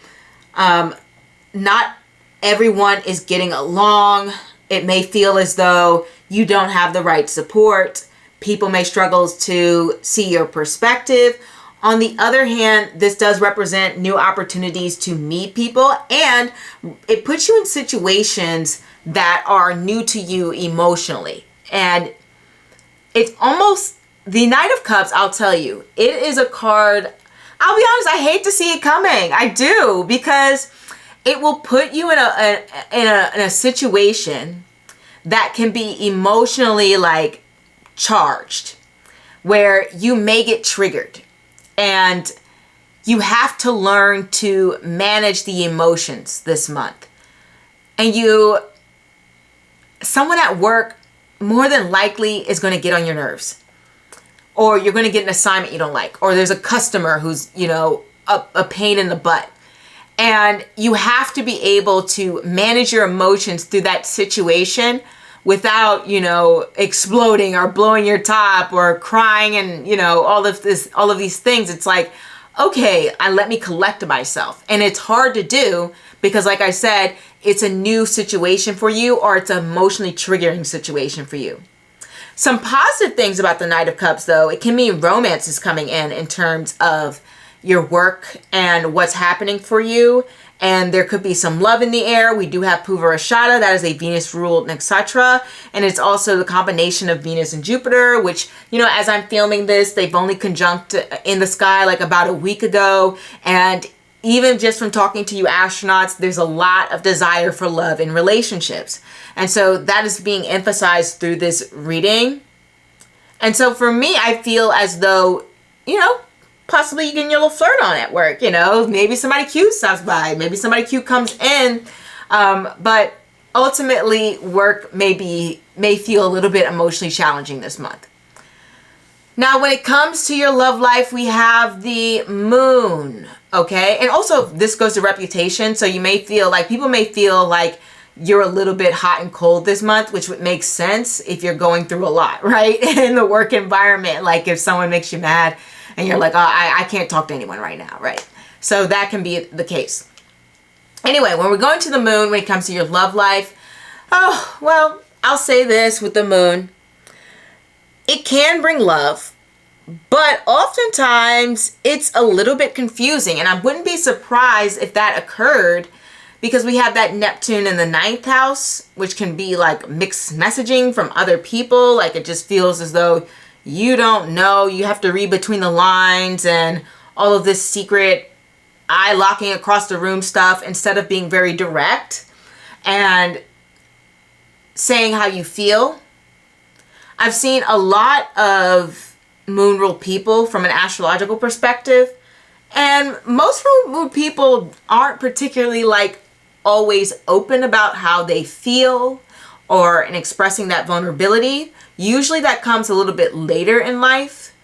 not everyone is getting along. It may feel as though you don't have the right support. People may struggle to see your perspective. On the other hand, this does represent new opportunities to meet people, and it puts you in situations that are new to you emotionally. And it's almost the Knight of Cups, I'll tell you, it is a card, I'll be honest, I hate to see it coming. I do, because it will put you in a situation that can be emotionally like charged, where you may get triggered. And you have to learn to manage the emotions this month. And someone at work more than likely is going to get on your nerves. Or you're going to get an assignment you don't like. Or there's a customer who's, you know, a pain in the butt. And you have to be able to manage your emotions through that situation without, you know, exploding or blowing your top or crying and, you know, all of these things. It's like, okay, let me collect myself. And it's hard to do because, like I said, it's a new situation for you, or it's an emotionally triggering situation for you. Some positive things about the Knight of Cups, though, it can mean romance is coming in terms of your work and what's happening for you. And there could be some love in the air. We do have Purvarashada, that is a Venus-ruled nakshatra. And it's also the combination of Venus and Jupiter, which, you know, as I'm filming this, they've only conjunct in the sky like about a week ago. And even just from talking to you astronauts, there's a lot of desire for love in relationships. And so that is being emphasized through this reading. And so for me, I feel as though, you know, possibly you getting your little flirt on at work, you know, maybe somebody cute stops by, maybe somebody cute comes in, but ultimately work may feel a little bit emotionally challenging this month. Now, when it comes to your love life, we have the moon, okay? And also this goes to reputation. So you may feel like, people may feel like you're a little bit hot and cold this month, which would make sense if you're going through a lot, right? In the work environment, like if someone makes you mad, and you're like, oh, I can't talk to anyone right now, right? So that can be the case. Anyway, when we're going to the moon, when it comes to your love life, oh, well, I'll say this with the moon. It can bring love, but oftentimes it's a little bit confusing. And I wouldn't be surprised if that occurred because we have that Neptune in the 9th house, which can be like mixed messaging from other people. Like it just feels as though you don't know, you have to read between the lines and all of this secret eye locking across the room stuff instead of being very direct and saying how you feel. I've seen a lot of moon ruled people from an astrological perspective, and most moon ruled people aren't particularly like always open about how they feel or in expressing that vulnerability. Usually that comes a little bit later in life.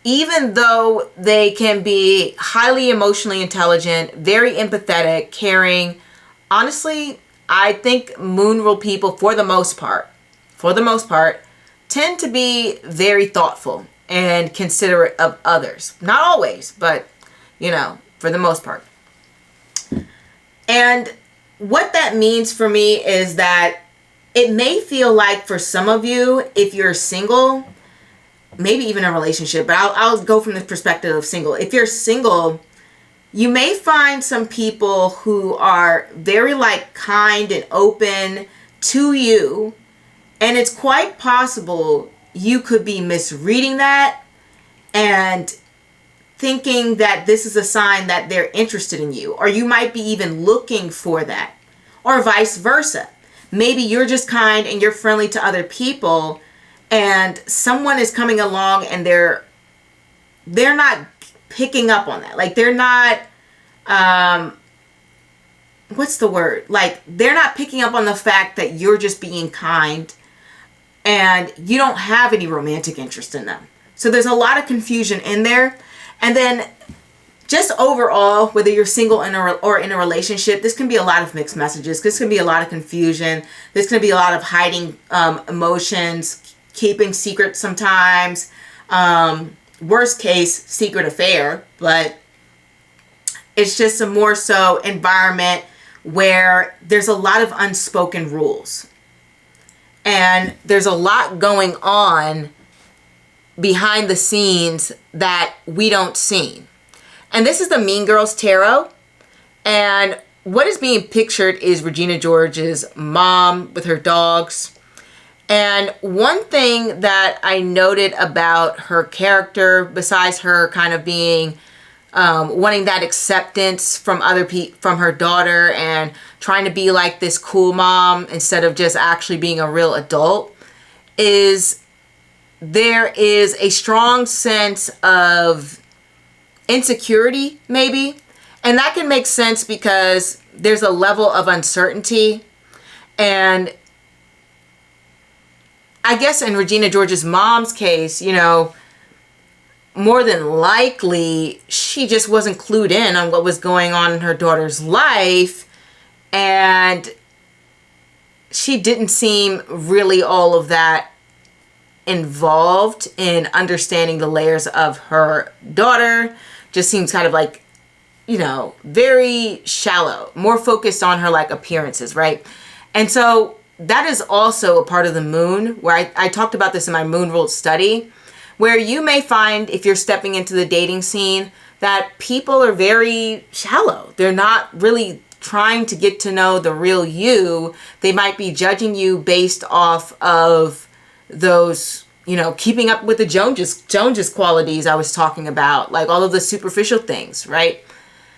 Even though they can be highly emotionally intelligent, very empathetic, caring, honestly, I think moon ruled people, for the most part, tend to be very thoughtful and considerate of others. Not always, but, you know, for the most part. And what that means for me is that it may feel like for some of you, if you're single, maybe even a relationship, but I'll go from the perspective of single. If you're single, you may find some people who are very like kind and open to you, and it's quite possible you could be misreading that and thinking that this is a sign that they're interested in you, or you might be even looking for that, or vice versa. Maybe you're just kind and you're friendly to other people, and someone is coming along and they're not picking up on that. Like they're not, what's the word? Like they're not picking up on the fact that you're just being kind and you don't have any romantic interest in them. So there's a lot of confusion in there. And then just overall, whether you're single or in a relationship, this can be a lot of mixed messages. This can be a lot of confusion. This can be a lot of hiding emotions, keeping secrets sometimes. Worst case, secret affair. But it's just a more so environment where there's a lot of unspoken rules. And there's a lot going on behind the scenes that we don't see. And this is the Mean Girls Tarot. And what is being pictured is Regina George's mom with her dogs. And one thing that I noted about her character, besides her kind of being wanting that acceptance from from her daughter and trying to be like this cool mom instead of just actually being a real adult, is there is a strong sense of insecurity, maybe. And that can make sense because there's a level of uncertainty. And I guess in Regina George's mom's case, you know, more than likely, she just wasn't clued in on what was going on in her daughter's life. And she didn't seem really all of that involved in understanding the layers of her daughter. Just seems kind of like, you know, very shallow, more focused on her like appearances, right? And so that is also a part of the moon, where I talked about this in my moon ruled study, where you may find, if you're stepping into the dating scene, that people are very shallow. They're not really trying to get to know the real you. They might be judging you based off of those, you know, keeping up with the Joneses qualities I was talking about, like all of the superficial things, right?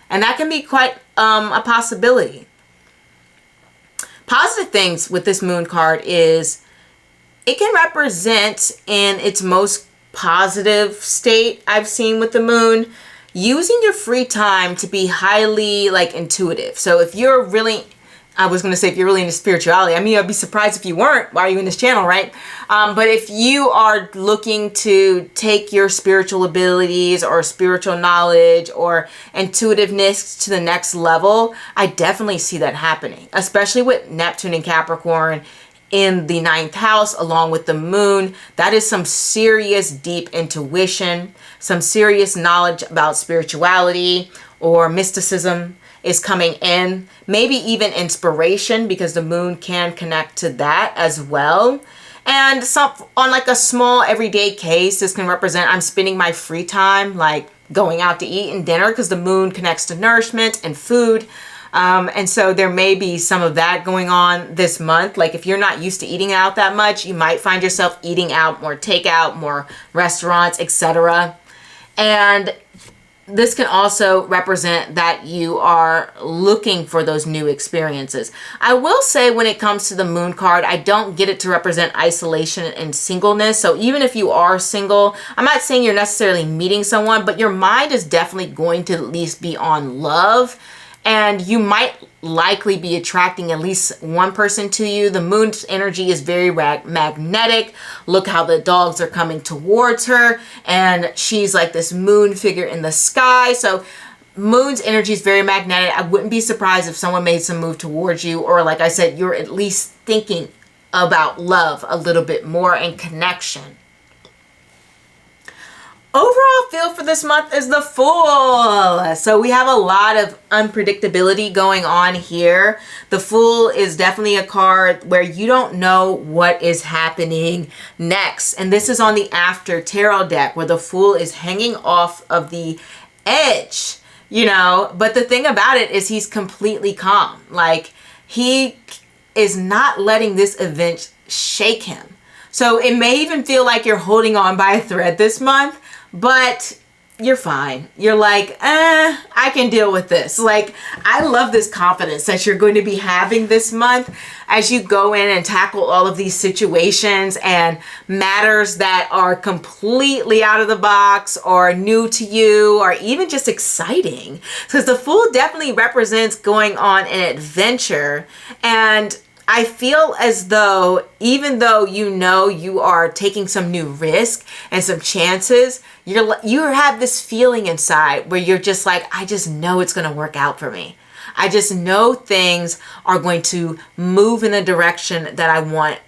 And that can be quite a possibility. Positive things with this moon card is it can represent, in its most positive state I've seen with the moon, using your free time to be highly like intuitive. So if you're really, I was going to say if you're really into spirituality, I mean, I'd be surprised if you weren't. Why are you in this channel, right? But if you are looking to take your spiritual abilities or spiritual knowledge or intuitiveness to the next level, I definitely see that happening, especially with Neptune and Capricorn in the 9th house, along with the moon. That is some serious deep intuition, some serious knowledge about spirituality or mysticism is coming in. Maybe even inspiration, because the moon can connect to that as well. And some on like a small everyday case, this can represent I'm spending my free time like going out to eat and dinner, because the moon connects to nourishment and food. And so there may be some of that going on this month. Like if you're not used to eating out that much, you might find yourself eating out more takeout, more restaurants, etc. And this can also represent that you are looking for those new experiences. I will say when it comes to the moon card, I don't get it to represent isolation and singleness. So even if you are single, I'm not saying you're necessarily meeting someone, but your mind is definitely going to at least be on love. And you might likely be attracting at least one person to you. The moon's energy is very magnetic. Look how the dogs are coming towards her. And she's like this moon figure in the sky. So moon's energy is very magnetic. I wouldn't be surprised if someone made some move towards you. Or like I said, you're at least thinking about love a little bit more and connection. overall feel for this month is the Fool. So we have a lot of unpredictability going on here. The Fool is definitely a card where you don't know what is happening next. And this is on the After Tarot deck where the Fool is hanging off of the edge, you know. But the thing about it is he's completely calm. Like, he is not letting this event shake him. So it may even feel like you're holding on by a thread this month, but you're fine. You're like, I can deal with this. Like, I love this confidence that you're going to be having this month as you go in and tackle all of these situations and matters that are completely out of the box or new to you or even just exciting. Because the Fool definitely represents going on an adventure, and I feel as though, even though you know you are taking some new risk and some chances, you have this feeling inside where you're just like, I just know it's going to work out for me. I just know things are going to move in the direction that I want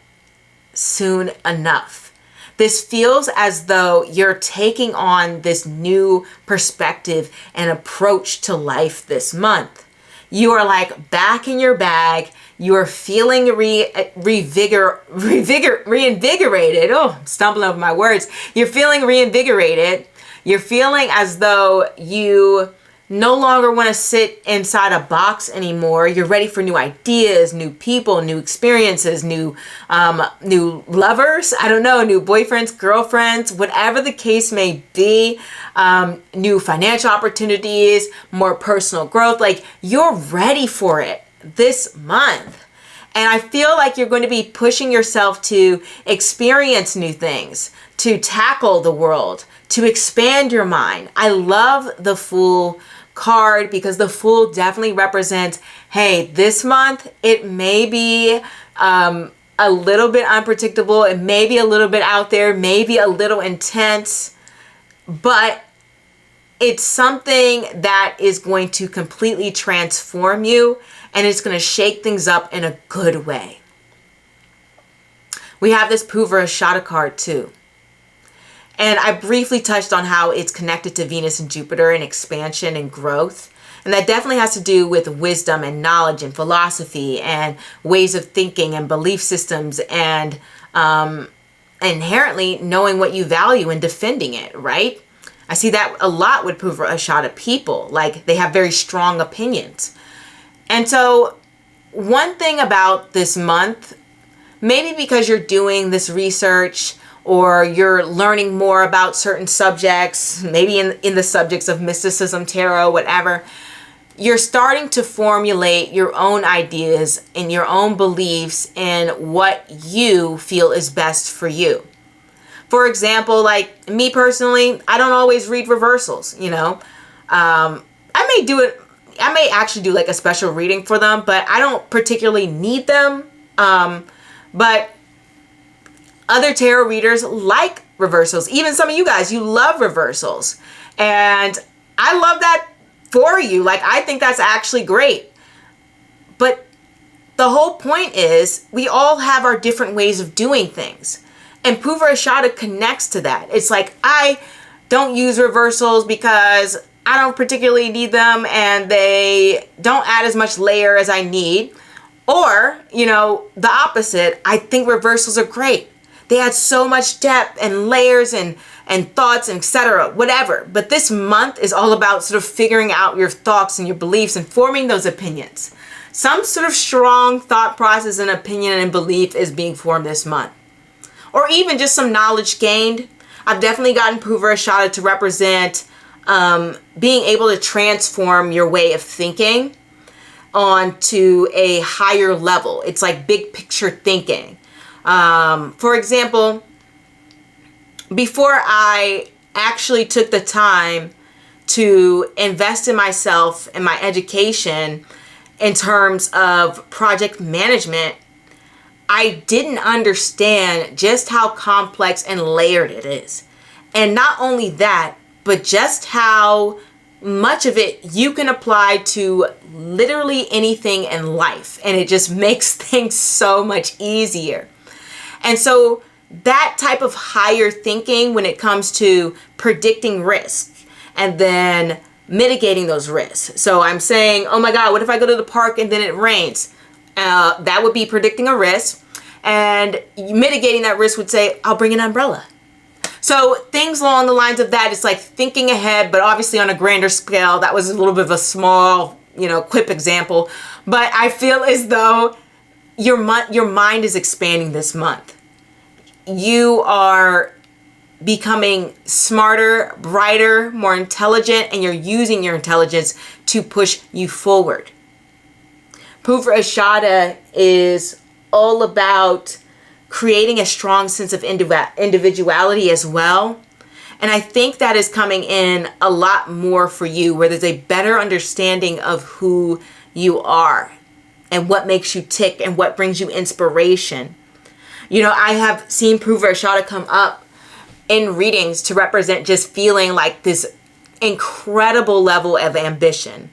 soon enough. This feels as though you're taking on this new perspective and approach to life this month. You are like back in your bag. You are feeling reinvigorated. Oh, I'm stumbling over my words. You're feeling reinvigorated. You're feeling as though you no longer want to sit inside a box anymore. You're ready for new ideas, new people, new experiences, new lovers. I don't know, new boyfriends, girlfriends, whatever the case may be. New financial opportunities, more personal growth. Like, you're ready for it this month. And I feel like you're going to be pushing yourself to experience new things, to tackle the world, to expand your mind. I love the Fool card because the Fool definitely represents, hey, this month it may be a little bit unpredictable. It may be a little bit out there, maybe a little intense, but it's something that is going to completely transform you, and it's going to shake things up in a good way. We have this Purvashada card too. And I briefly touched on how it's connected to Venus and Jupiter and expansion and growth. And that definitely has to do with wisdom and knowledge and philosophy and ways of thinking and belief systems and inherently knowing what you value and defending it, right? I see that a lot with Purvashada people. Like, they have very strong opinions. And so one thing about this month, maybe because you're doing this research or you're learning more about certain subjects, maybe in the subjects of mysticism, tarot, whatever, you're starting to formulate your own ideas and your own beliefs in what you feel is best for you. For example, like me personally, I don't always read reversals, you know. I may actually do like a special reading for them, but I don't particularly need them. But other tarot readers like reversals. Even some of you guys, you love reversals. And I love that for you. Like, I think that's actually great. But the whole point is we all have our different ways of doing things. And Purvashada connects to that. It's like, I don't use reversals because I don't particularly need them and they don't add as much layer as I need. Or, you know, the opposite. I think reversals are great. They add so much depth and layers and thoughts and etc. Whatever. But this month is all about sort of figuring out your thoughts and your beliefs and forming those opinions. Some sort of strong thought process and opinion and belief is being formed this month. Or even just some knowledge gained. I've definitely gotten Purvashada to represent being able to transform your way of thinking onto a higher level. It's like big picture thinking. For example, before I actually took the time to invest in myself and my education in terms of project management, I didn't understand just how complex and layered it is. And not only that, but just how much of it you can apply to literally anything in life. And it just makes things so much easier. And so that type of higher thinking when it comes to predicting risks and then mitigating those risks. So I'm saying, oh my God, what if I go to the park and then it rains? That would be predicting a risk. And mitigating that risk would say, I'll bring an umbrella. So things along the lines of that, it's like thinking ahead, but obviously on a grander scale. That was a little bit of a small, quip example. But I feel as though your mind is expanding this month. You are becoming smarter, brighter, more intelligent, and you're using your intelligence to push you forward. Purva Ashada is all about creating a strong sense of individuality as well. And I think that is coming in a lot more for you, where there's a better understanding of who you are and what makes you tick and what brings you inspiration. I have seen Purva Ashada come up in readings to represent just feeling like this incredible level of ambition,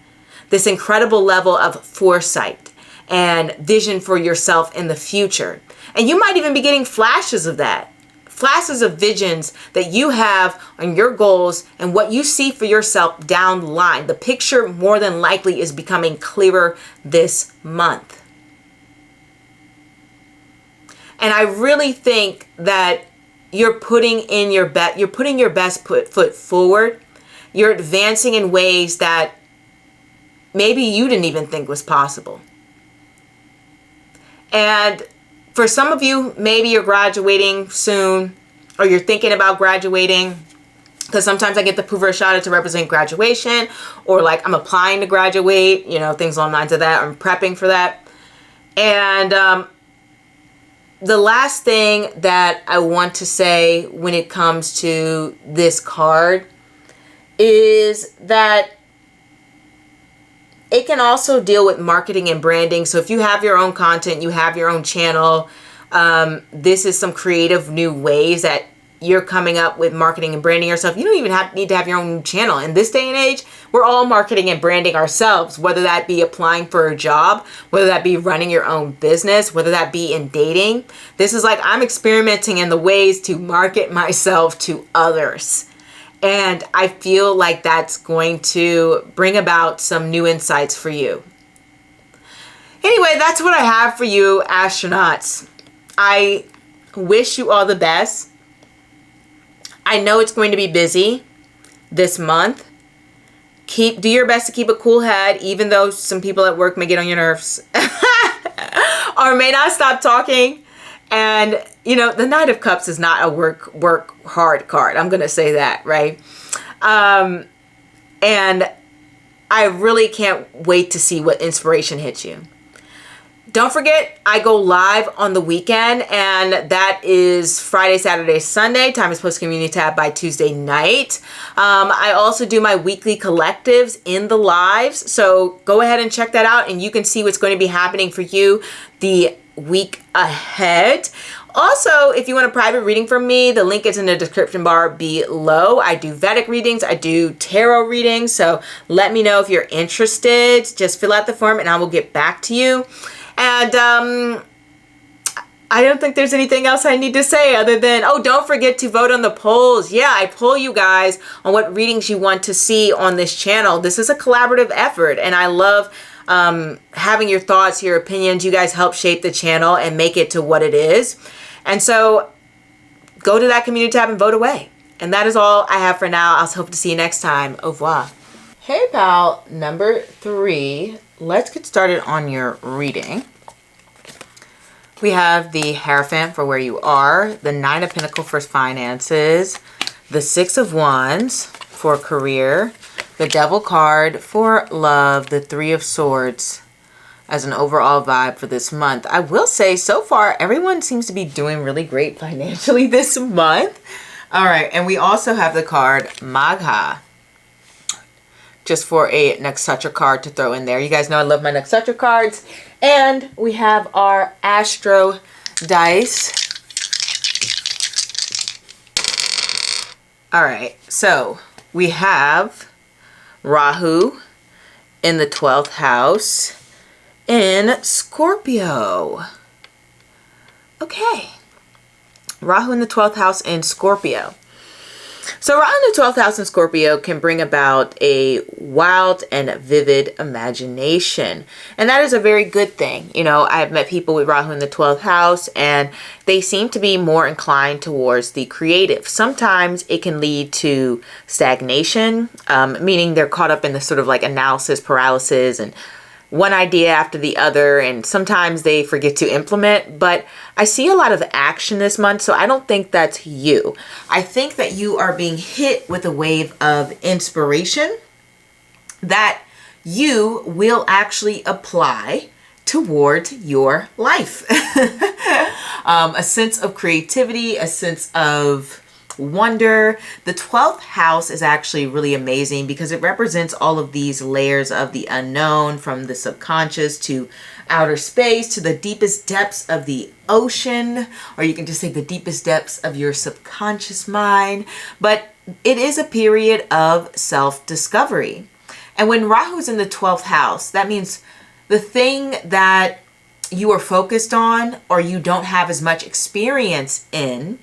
this incredible level of foresight and vision for yourself in the future. And you might even be getting flashes of that, flashes of visions that you have on your goals and what you see for yourself down the line. The picture more than likely is becoming clearer this month. And I really think that you're putting your best foot forward. You're advancing in ways that maybe you didn't even think was possible. And for some of you, maybe you're graduating soon, or you're thinking about graduating, because sometimes I get the Purva Ashada to represent graduation, or like I'm applying to graduate, things along the lines of that. I'm prepping for that. And the last thing that I want to say when it comes to this card is that it can also deal with marketing and branding. So if you have your own content, you have your own channel, this is some creative new ways that you're coming up with marketing and branding yourself. You don't even need to have your own channel. In this day and age, we're all marketing and branding ourselves, whether that be applying for a job, whether that be running your own business, whether that be in dating. This is like I'm experimenting in the ways to market myself to others. And I feel like that's going to bring about some new insights for you. Anyway, that's what I have for you, astronauts. I wish you all the best. I know it's going to be busy this month. Do your best to keep a cool head, even though some people at work may get on your nerves or may not stop talking. And, the Knight of Cups is not a work hard card. I'm going to say that, right? And I really can't wait to see what inspiration hits you. Don't forget, I go live on the weekend, and that is Friday, Saturday, Sunday. Time is post community tab by Tuesday night. I also do my weekly collectives in the lives. So go ahead and check that out, and you can see what's going to be happening for you the week ahead. Also, if you want a private reading from me, the link is in the description bar below. I do Vedic readings. I do tarot readings. So let me know if you're interested. Just fill out the form and I will get back to you. And I don't think there's anything else I need to say other than, don't forget to vote on the polls. Yeah, I poll you guys on what readings you want to see on this channel. This is a collaborative effort, and I love having your thoughts, your opinions. You guys help shape the channel and make it to what it is. And so go to that community tab and vote away. And that is all I have for now. I'll hope to see you next time. Au revoir. Hey, pal, number 3. Let's get started on your reading. We have the Hierophant for where you are, the 9 of Pentacles for finances, the 6 of Wands for career, the Devil card for love, the 3 of Swords as an overall vibe for this month. I will say so far, everyone seems to be doing really great financially this month. All right, and we also have the card Magha, just for a Nakshatra card to throw in there. You guys know I love my Nakshatra cards. And we have our Astro dice. All right, so we have Rahu in the 12th house in Scorpio. Okay. Rahu in the 12th house in Scorpio. So Rahu in the 12th house in Scorpio can bring about a wild and vivid imagination. And that is a very good thing. You know, I've met people with Rahu in the 12th house and they seem to be more inclined towards the creative. Sometimes it can lead to stagnation, meaning they're caught up in the sort of like analysis paralysis and one idea after the other, and sometimes they forget to implement. But I see a lot of action this month, so I don't think that's you. I think that you are being hit with a wave of inspiration that you will actually apply towards your life. A sense of creativity, a sense of wonder. The 12th house is actually really amazing because it represents all of these layers of the unknown, from the subconscious to outer space to the deepest depths of the ocean, or you can just say the deepest depths of your subconscious mind. But it is a period of self-discovery. And when Rahu's in the 12th house, that means the thing that you are focused on or you don't have as much experience in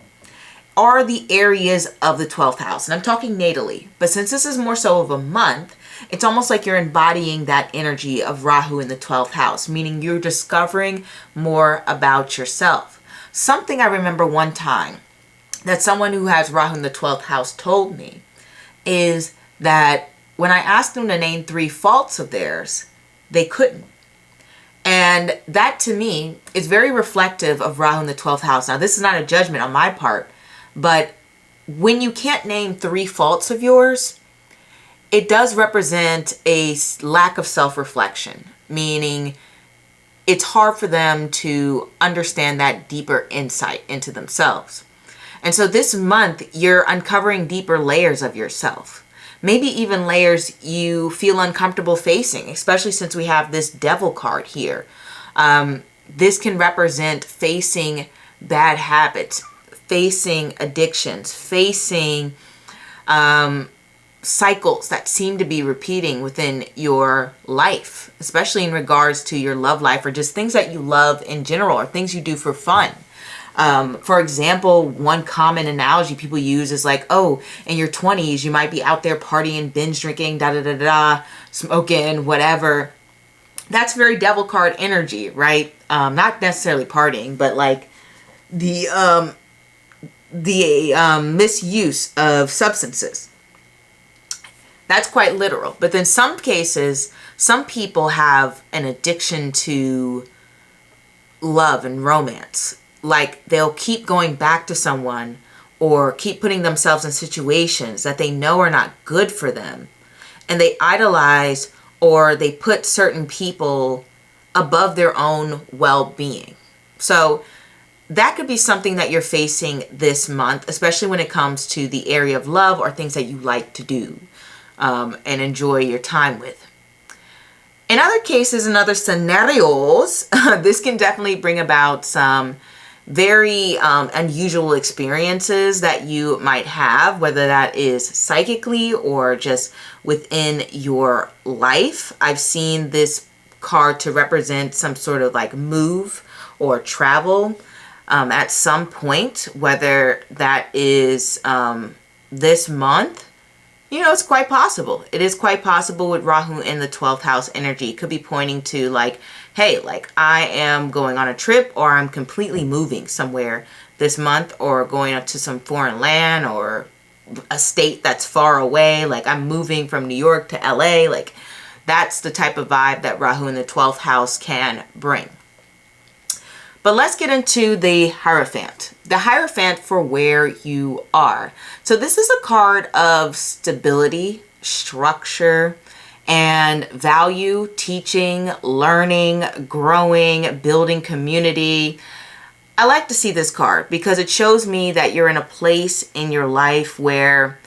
are the areas of the 12th house. And I'm talking natally, but since this is more so of a month, it's almost like you're embodying that energy of Rahu in the 12th house, meaning you're discovering more about yourself. Something I remember one time that someone who has Rahu in the 12th house told me is that when I asked them to name 3 faults of theirs, they couldn't. And that to me is very reflective of Rahu in the 12th house. Now, this is not a judgment on my part, but when you can't name 3 faults of yours, it does represent a lack of self-reflection, meaning it's hard for them to understand that deeper insight into themselves. And so this month, you're uncovering deeper layers of yourself. Maybe even layers you feel uncomfortable facing, especially since we have this devil card here. This can represent facing bad habits, facing addictions, facing cycles that seem to be repeating within your life, especially in regards to your love life or just things that you love in general or things you do for fun. For example, one common analogy people use is like, oh, in your 20s, you might be out there partying, binge drinking, smoking, whatever. That's very devil card energy, right? Not necessarily partying, but like the misuse of substances. That's quite literal. But then some cases, some people have an addiction to love and romance. Like they'll keep going back to someone or keep putting themselves in situations that they know are not good for them. And they idolize or they put certain people above their own well-being. So that could be something that you're facing this month, especially when it comes to the area of love or things that you like to do and enjoy your time with. In other cases, in other scenarios, this can definitely bring about some very unusual experiences that you might have, whether that is psychically or just within your life. I've seen this card to represent some sort of like move or travel at some point, whether that is this month. You know, it's quite possible. It is quite possible with Rahu in the 12th house energy. It could be pointing to like, hey, like I am going on a trip or I'm completely moving somewhere this month or going up to some foreign land or a state that's far away. Like I'm moving from New York to LA. Like that's the type of vibe that Rahu in the 12th house can bring. But let's get into the Hierophant. The Hierophant for where you are. So this is a card of stability, structure, and value, teaching, learning, growing, building community. I like to see this card because it shows me that you're in a place in your life where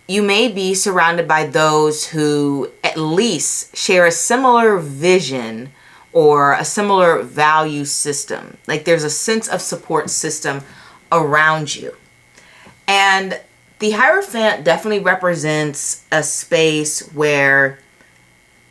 you may be surrounded by those who at least share a similar vision or a similar value system. Like there's a sense of support system around you. And the Hierophant definitely represents a space where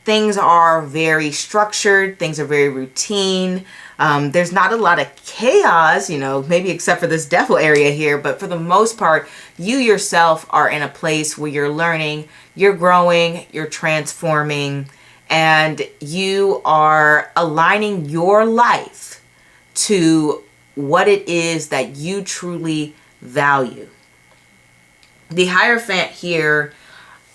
things are very structured, things are very routine. There's not a lot of chaos, you know, maybe except for this devil area here, but for the most part, you yourself are in a place where you're learning, you're growing, you're transforming, and you are aligning your life to what it is that you truly value. The Hierophant here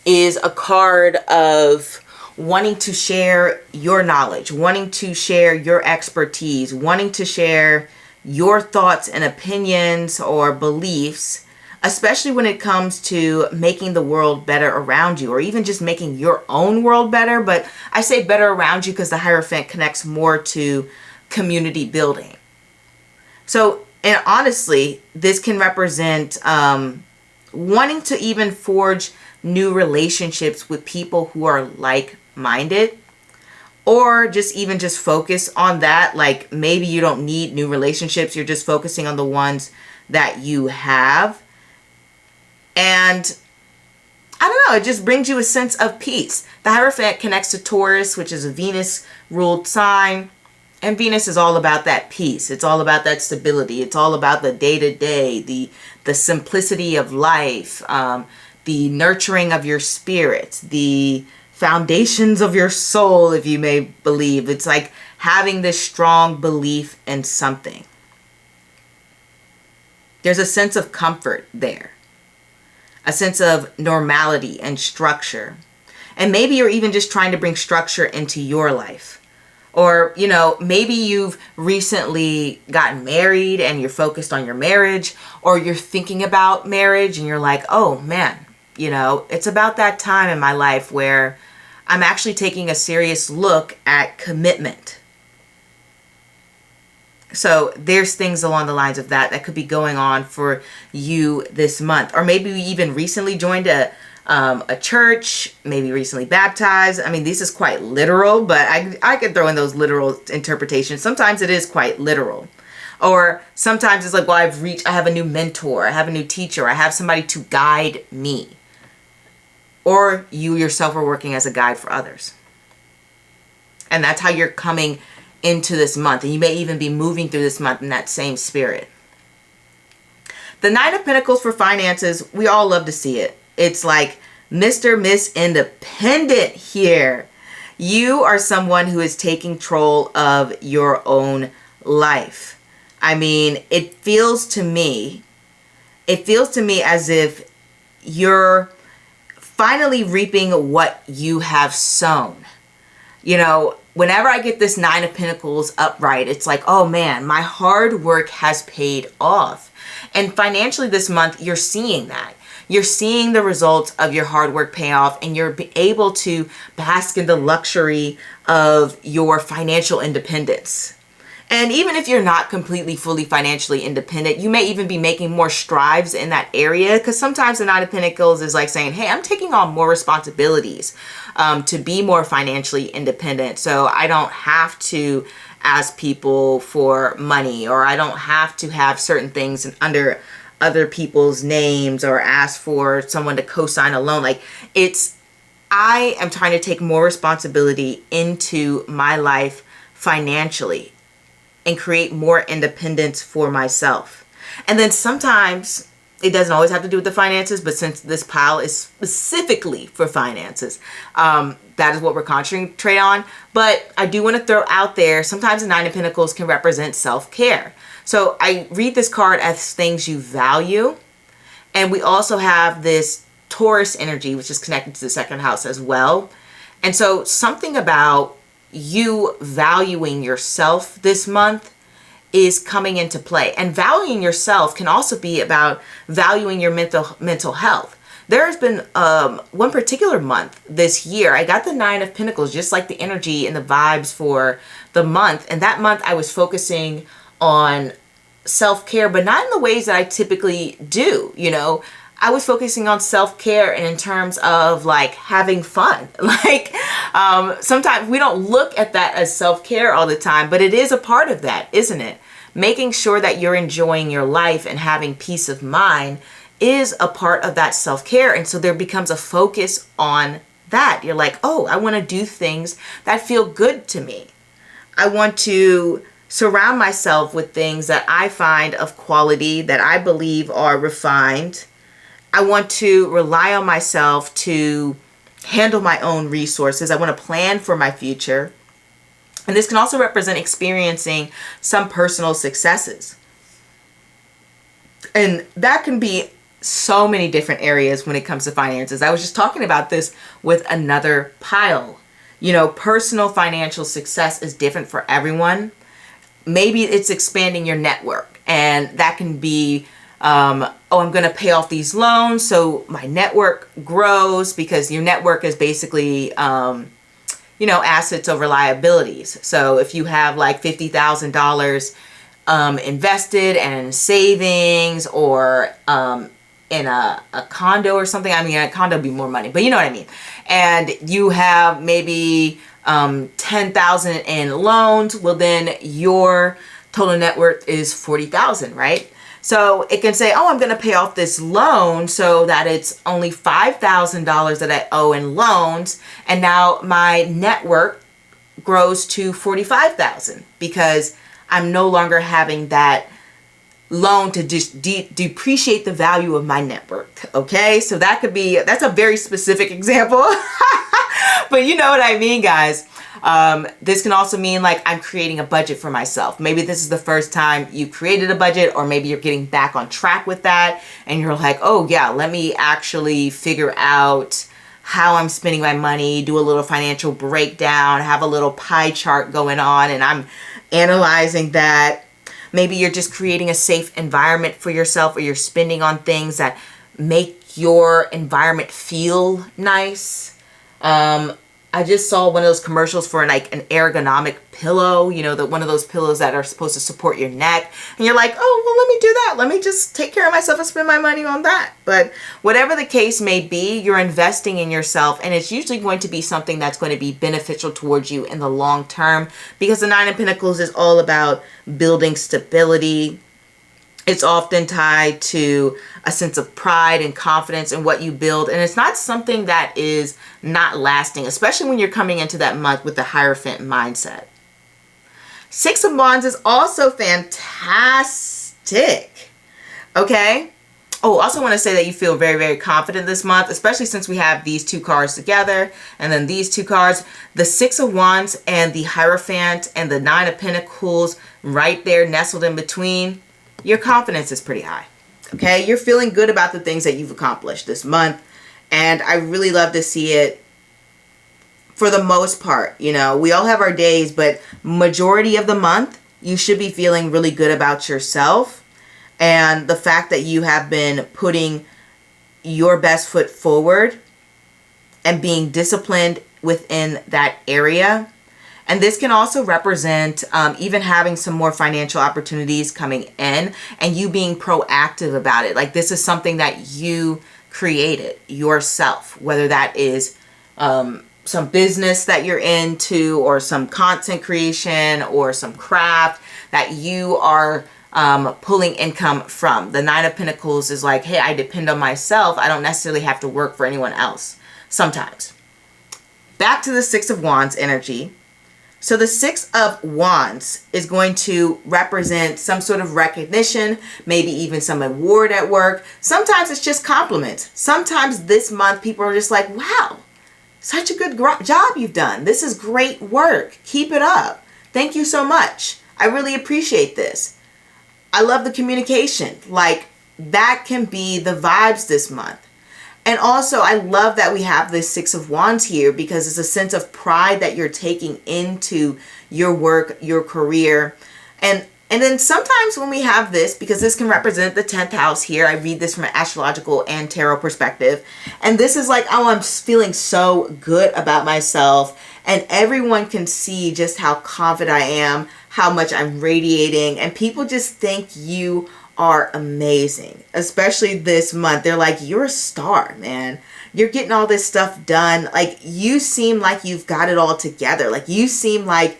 is a card of wanting to share your knowledge, wanting to share your expertise, wanting to share your thoughts and opinions or beliefs, especially when it comes to making the world better around you, or even just making your own world better. But I say better around you because the Hierophant connects more to community building. So, and honestly, this can represent wanting to even forge new relationships with people who are like-minded, or just focus on that. Like maybe you don't need new relationships, you're just focusing on the ones that you have. And I don't know, it just brings you a sense of peace. The Hierophant connects to Taurus, which is a Venus ruled sign. And Venus is all about that peace. It's all about that stability. It's all about the day-to-day, the simplicity of life, the nurturing of your spirit, the foundations of your soul, if you may believe. It's like having this strong belief in something. There's a sense of comfort there, a sense of normality and structure. And maybe you're even just trying to bring structure into your life. Or, you know, maybe you've recently gotten married and you're focused on your marriage, or you're thinking about marriage and you're like, oh man, you know, it's about that time in my life where I'm actually taking a serious look at commitment. So there's things along the lines of that could be going on for you this month. Or maybe you even recently joined a church, maybe recently baptized. I mean, this is quite literal, but I could throw in those literal interpretations. Sometimes it is quite literal. Or sometimes it's like, well, I have a new mentor, I have a new teacher, I have somebody to guide me. Or you yourself are working as a guide for others. And that's how you're coming into this month. And you may even be moving through this month in that same spirit. The Nine of Pentacles for finances, we all love to see it. It's like Mr. Miss Independent here. You are someone who is taking control of your own life. I mean, it feels to me as if you're finally reaping what you have sown. You know, whenever I get this Nine of Pentacles upright, it's like, oh man, my hard work has paid off. And financially this month, you're seeing that. You're seeing the results of your hard work pay off, and you're able to bask in the luxury of your financial independence. And even if you're not completely, fully financially independent, you may even be making more strides in that area, because sometimes the Nine of Pentacles is like saying, hey, I'm taking on more responsibilities to be more financially independent. So I don't have to ask people for money, or I don't have to have certain things under other people's names, or ask for someone to co-sign a loan. Like I am trying to take more responsibility into my life financially and create more independence for myself. And then sometimes it doesn't always have to do with the finances, but since this pile is specifically for finances, that is what we're concentrating on. But I do want to throw out there, sometimes the Nine of Pentacles can represent self-care. So I read this card as things you value. And we also have this Taurus energy, which is connected to the second house as well. And so something about you valuing yourself this month is coming into play. And valuing yourself can also be about valuing your mental health. There has been one particular month this year, I got the Nine of Pentacles, just like the energy and the vibes for the month. And that month I was focusing on self-care, but not in the ways that I typically do. You know, I was focusing on self-care and in terms of like having fun. Like sometimes we don't look at that as self-care all the time, but it is a part of that, isn't it? Making sure that you're enjoying your life and having peace of mind is a part of that self-care. And so there becomes a focus on that. You're like, oh, I want to do things that feel good to me. I want to surround myself with things that I find of quality, that I believe are refined. I want to rely on myself to handle my own resources. I want to plan for my future. And this can also represent experiencing some personal successes. And that can be so many different areas when it comes to finances. I was just talking about this with another pile. You know, personal financial success is different for everyone. Maybe it's expanding your network, and that can be, oh, I'm going to pay off these loans so my network grows, because your network is basically, assets over liabilities. So if you have like $50,000 invested and savings, or in a condo or something. I mean, a condo would be more money, but you know what I mean. And you have maybe $10,000 in loans. Well, then your total net worth is $40,000, right? So it can say, oh, I'm going to pay off this loan so that it's only $5,000 that I owe in loans. And now my net worth grows to $45,000 because I'm no longer having that loan to just depreciate the value of my net worth. Okay, so that's a very specific example, but you know what I mean, guys. This can also mean like I'm creating a budget for myself. Maybe this is the first time you created a budget, or maybe you're getting back on track with that and you're like, oh yeah, let me actually figure out how I'm spending my money, do a little financial breakdown, have a little pie chart going on, and I'm analyzing that. Maybe you're just creating a safe environment for yourself, or you're spending on things that make your environment feel nice. I just saw one of those commercials for like an ergonomic pillow, you know, one of those pillows that are supposed to support your neck. And you're like, oh, well, let me do that. Let me just take care of myself and spend my money on that. But whatever the case may be, you're investing in yourself, and it's usually going to be something that's going to be beneficial towards you in the long term, because the Nine of Pentacles is all about building stability. It's often tied to a sense of pride and confidence in what you build. And it's not something that is not lasting, especially when you're coming into that month with the Hierophant mindset. Six of Wands is also fantastic. Okay. Oh, also want to say that you feel very, very confident this month, especially since we have these two cards together. And then these two cards, the Six of Wands and the Hierophant and the Nine of Pentacles right there nestled in between. Your confidence is pretty high. Okay, you're feeling good about the things that you've accomplished this month, and I really love to see it for the most part. You know, we all have our days, but majority of the month, you should be feeling really good about yourself, and the fact that you have been putting your best foot forward and being disciplined within that area. And this can also represent even having some more financial opportunities coming in and you being proactive about it. Like this is something that you created yourself, whether that is some business that you're into, or some content creation, or some craft that you are pulling income from. The Nine of Pentacles is like, hey, I depend on myself. I don't necessarily have to work for anyone else sometimes. Back to the Six of Wands energy. So the Six of Wands is going to represent some sort of recognition, maybe even some award at work. Sometimes it's just compliments. Sometimes this month people are just like, wow, such a good job you've done. This is great work. Keep it up. Thank you so much. I really appreciate this. I love the communication. Like that can be the vibes this month. And also, I love that we have this Six of Wands here, because it's a sense of pride that you're taking into your work, your career. And then sometimes when we have this, because this can represent the 10th house here, I read this from an astrological and tarot perspective. And this is like, oh, I'm feeling so good about myself. And everyone can see just how confident I am, how much I'm radiating. And people just think you are amazing, especially this month. They're like, you're a star, man. You're getting all this stuff done. Like you seem like you've got it all together. Like you seem like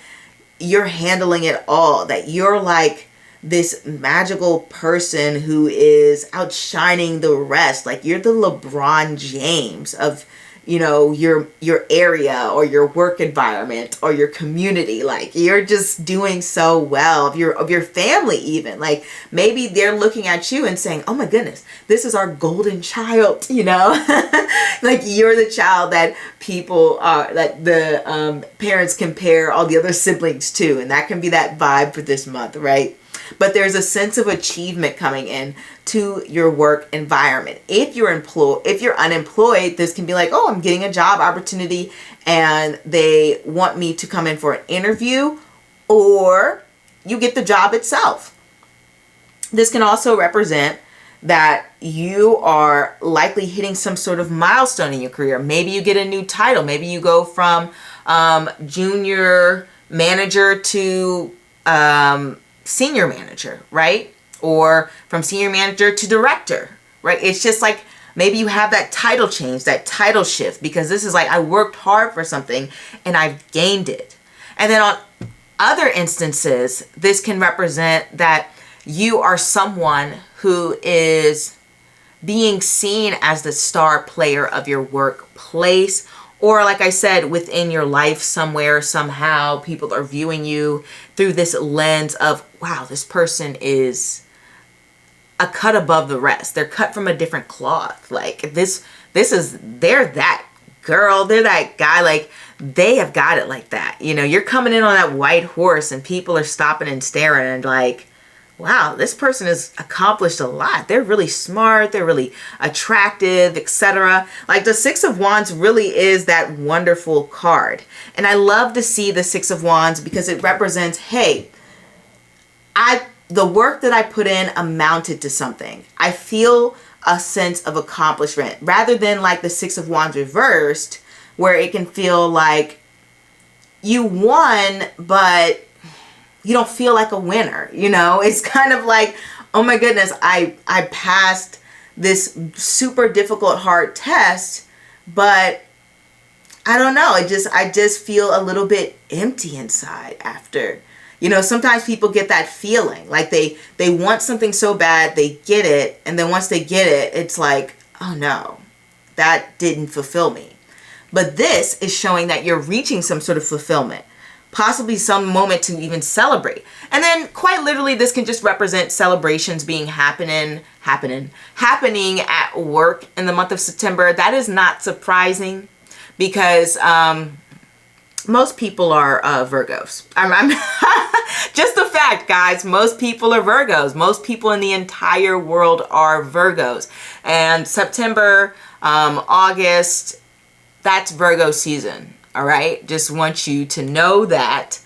you're handling it all, that you're like this magical person who is outshining the rest. Like you're the LeBron James of you know, your area or your work environment or your community. Like, you're just doing so well, of your family even. Like, maybe they're looking at you and saying, oh my goodness, this is our golden child, you know. Like, you're the child that people are, that the parents compare all the other siblings to, and that can be that vibe for this month, right? But there's a sense of achievement coming in to your work environment. If you're unemployed, this can be like, oh, I'm getting a job opportunity and they want me to come in for an interview, or you get the job itself. This can also represent that you are likely hitting some sort of milestone in your career. Maybe you get a new title. Maybe you go from junior manager to senior manager, right? Or from senior manager to director, right? It's just like, maybe you have that title change, that title shift, because this is like, I worked hard for something and I've gained it. And then on other instances, this can represent that you are someone who is being seen as the star player of your workplace, or like I said, within your life somewhere, somehow, people are viewing you through this lens of, wow, this person is a cut above the rest. They're cut from a different cloth. Like, they're that girl, they're that guy, like, they have got it like that. You know, you're coming in on that white horse and people are stopping and staring and like, wow, this person has accomplished a lot. They're really smart. They're really attractive, etc. Like, the Six of Wands really is that wonderful card. And I love to see the Six of Wands because it represents, hey, the work that I put in amounted to something. I feel a sense of accomplishment, rather than like the Six of Wands reversed, where it can feel like you won, but you don't feel like a winner, you know? It's kind of like, oh my goodness, I passed this super difficult, hard test, but I don't know. I just feel a little bit empty inside after. You know, sometimes people get that feeling like they want something so bad, they get it, and then once they get it, it's like, oh no, that didn't fulfill me. But this is showing that you're reaching some sort of fulfillment, possibly some moment to even celebrate. And then quite literally, this can just represent celebrations being happening at work in the month of September. That is not surprising because most people are Virgos. I'm just the fact, guys, most people are Virgos. Most people in the entire world are Virgos. And September, August, that's Virgo season. All right. Just want you to know that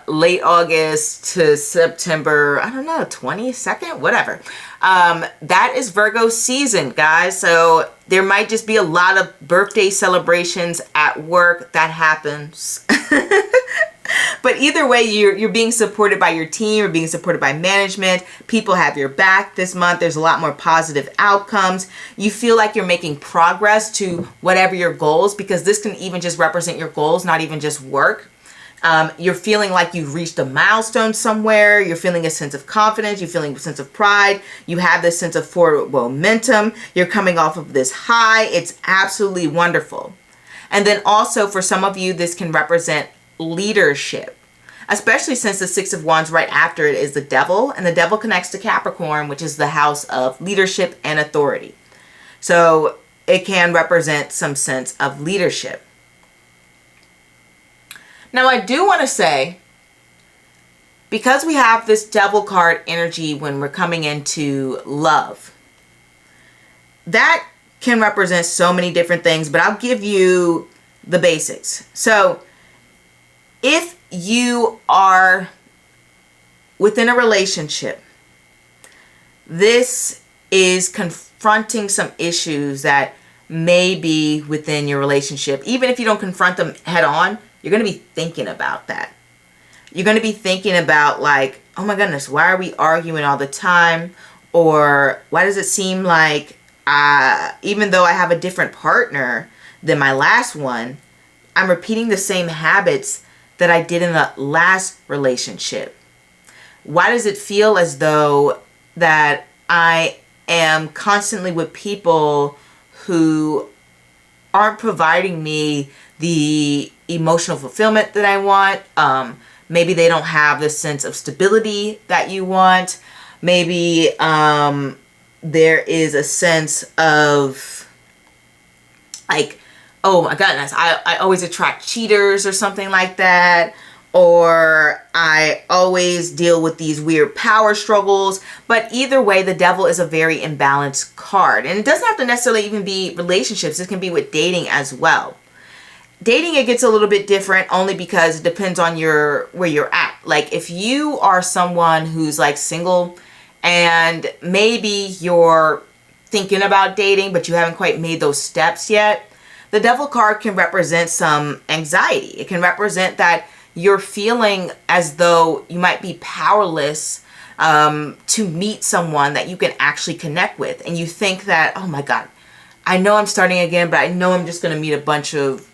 late August to September, I don't know, 22nd, whatever. That is Virgo season, guys. So there might just be a lot of birthday celebrations at work. That happens. But either way, you're being supported by your team, you're being supported by management. People have your back this month. There's a lot more positive outcomes. You feel like you're making progress to whatever your goals, because this can even just represent your goals, not even just work. You're feeling like you've reached a milestone somewhere. You're feeling a sense of confidence. You're feeling a sense of pride. You have this sense of forward momentum. You're coming off of this high. It's absolutely wonderful. And then also for some of you, this can represent leadership, especially since the Six of Wands right after it is the Devil, and the Devil connects to Capricorn, which is the house of leadership and authority. So it can represent some sense of leadership. Now, I do want to say, because we have this Devil card energy when we're coming into love, that can represent so many different things, but I'll give you the basics. So if you are within a relationship, this is confronting some issues that may be within your relationship. Even if you don't confront them head on, you're going to be thinking about that. You're going to be thinking about like, oh my goodness, why are we arguing all the time? Or why does it seem like even though I have a different partner than my last one, I'm repeating the same habits that I did in the last relationship? Why does it feel as though that I am constantly with people who aren't providing me the emotional fulfillment that I want. Maybe they don't have the sense of stability that you want. Maybe there is a sense of like, oh my goodness, I always attract cheaters or something like that. Or I always deal with these weird power struggles. But either way, the devil is a very imbalanced card. And it doesn't have to necessarily even be relationships. It can be with dating as well. Dating, it gets a little bit different only because it depends on where you're at. Like if you are someone who's like single and maybe you're thinking about dating, but you haven't quite made those steps yet, the devil card can represent some anxiety. It can represent that you're feeling as though you might be powerless to meet someone that you can actually connect with. And you think that, oh my God, I know I'm starting again, but I know I'm just going to meet a bunch of,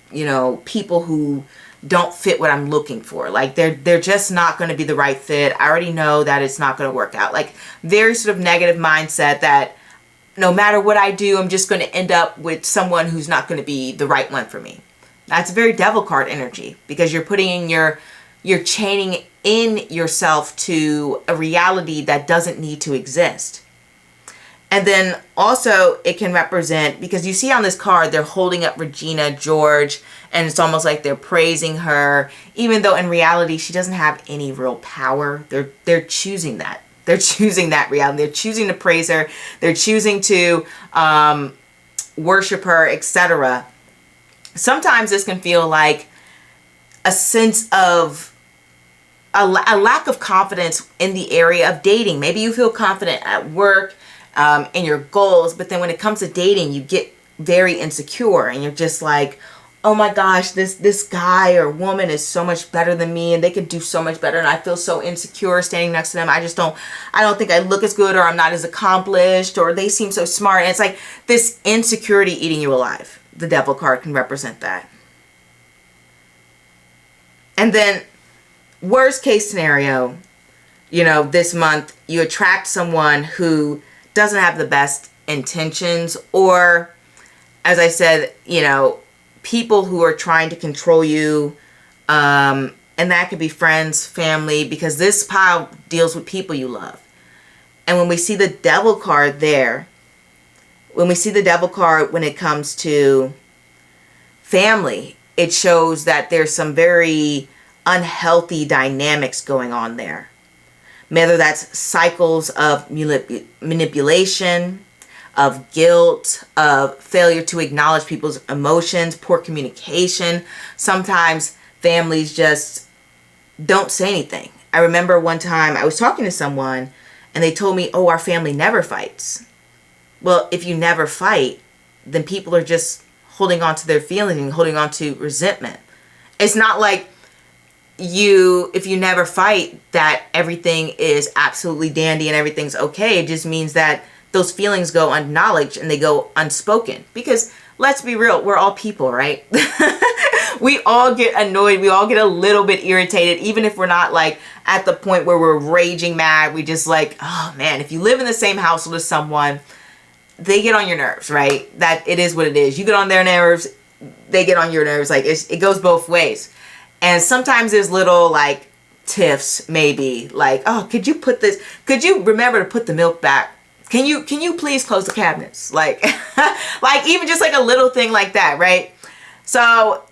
people who don't fit what I'm looking for. Like they're just not going to be the right fit. I already know that it's not going to work out. Like very sort of negative mindset that no matter what I do, I'm just going to end up with someone who's not going to be the right one for me. That's very devil card energy because you're putting in you're chaining in yourself to a reality that doesn't need to exist. And then also it can represent, because you see on this card, they're holding up Regina George and it's almost like they're praising her, even though in reality, she doesn't have any real power. They're choosing that. They're choosing that reality. They're choosing to praise her. They're choosing to worship her, etc. Sometimes this can feel like a sense of a lack of confidence in the area of dating. Maybe you feel confident at work, in your goals, but then when it comes to dating, you get very insecure and you're just like, oh my gosh, this guy or woman is so much better than me and they could do so much better and I feel so insecure standing next to them. I don't think I look as good, or I'm not as accomplished, or they seem so smart. And it's like this insecurity eating you alive. The devil card can represent that. And then worst case scenario, this month you attract someone who doesn't have the best intentions, or as I said, people who are trying to control you, and that could be friends, family, because this pile deals with people you love. And when we see the devil card there, when we see the devil card when it comes to family, it shows that there's some very unhealthy dynamics going on there. Whether that's cycles of manipulation, of guilt, of failure to acknowledge people's emotions, poor communication. Sometimes families just don't say anything. I remember one time I was talking to someone and they told me, oh, our family never fights. Well, if you never fight, then people are just holding on to their feelings and holding on to resentment. It's not like if you never fight, that everything is absolutely dandy and everything's okay. It just means that those feelings go unacknowledged and they go unspoken. Because let's be real, we're all people, right? We all get annoyed. We all get a little bit irritated, even if we're not like at the point where we're raging mad. We just like, oh man, if you live in the same household as someone, they get on your nerves, right? That it is what it is. You get on their nerves, they get on your nerves. Like it goes both ways. And sometimes there's little like tiffs, maybe like, oh, could you remember to put the milk back? Can you please close the cabinets? Like, like even just like a little thing like that, right? So